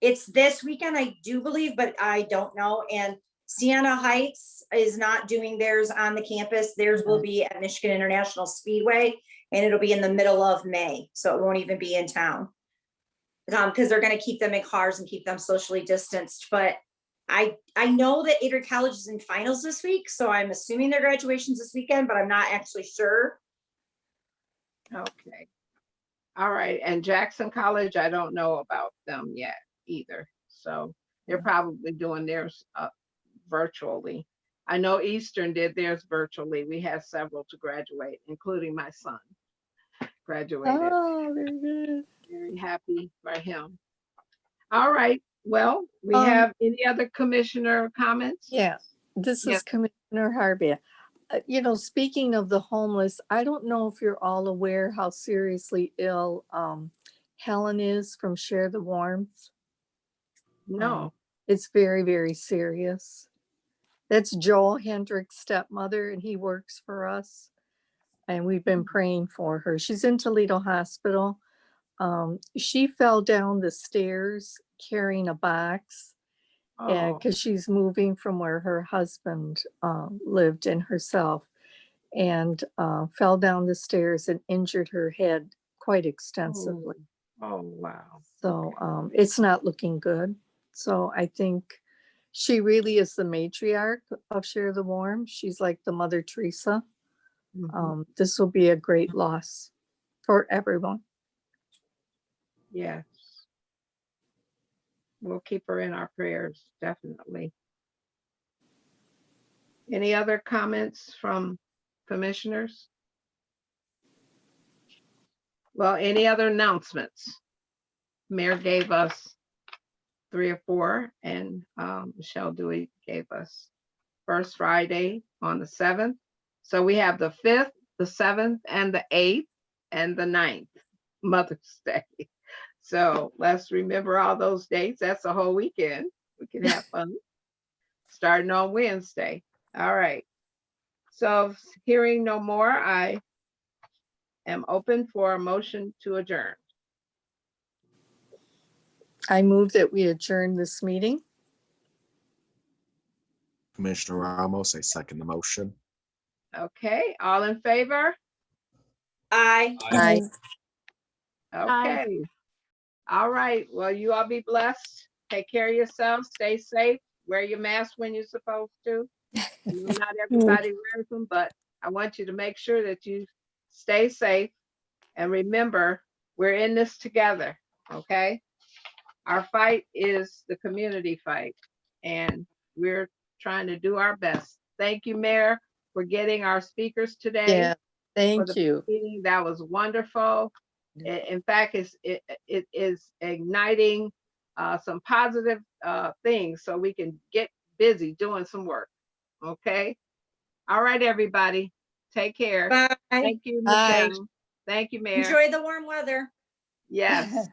It's this weekend, I do believe, but I don't know. And Siena Heights is not doing theirs on the campus. Theirs will be at Michigan International Speedway, and it'll be in the middle of May. So it won't even be in town. Because they're going to keep them in cars and keep them socially distanced. But I know that Adrian College is in finals this week, so I'm assuming their graduation's this weekend, but I'm not actually sure. Okay. All right. And Jackson College, I don't know about them yet either. So they're probably doing theirs virtually. I know Eastern did theirs virtually. We had several to graduate, including my son graduated. Oh, very good. Very happy for him. All right. Well, we have any other commissioner comments? Yeah, this is Commissioner Harbia. Speaking of the homeless, I don't know if you're all aware how seriously ill Helen is from Share the Warmth. No. It's very, very serious. That's Joel Hendrick's stepmother, and he works for us. And we've been praying for her. She's in Toledo Hospital. She fell down the stairs carrying a box, because she's moving from where her husband lived and herself, and fell down the stairs and injured her head quite extensively. Oh, wow. So it's not looking good. So I think she really is the matriarch of Share the Warm. She's like the Mother Teresa. This will be a great loss for everyone. Yes. We'll keep her in our prayers, definitely. Any other comments from commissioners? Well, any other announcements? Mayor gave us 3 or 4, and Michelle Dewey gave us First Friday on the 7th. So we have the 5th, the 7th, and the 8th, and the 9th, Mother's Day. So let's remember all those dates. That's a whole weekend. We can have fun. Starting on Wednesday. All right. So hearing no more, I am open for a motion to adjourn. I move that we adjourn this meeting. Commissioner Ramos, I second the motion. Okay, all in favor? Aye. Aye. Okay. All right. Well, you all be blessed. Take care of yourselves. Stay safe. wear your mask when you're supposed to. Not everybody wears them, but I want you to make sure that you stay safe. And remember, we're in this together, okay? Our fight is the community fight, and we're trying to do our best. Thank you, Mayor, for getting our speakers today. Yeah, for thank the you. meeting. That was wonderful. In fact, it is igniting some positive things so we can get busy doing some work. Okay. All right, everybody. Take care. Bye. Thank you, Bye. Michelle. Thank you, Mayor. Enjoy the warm weather. Yes.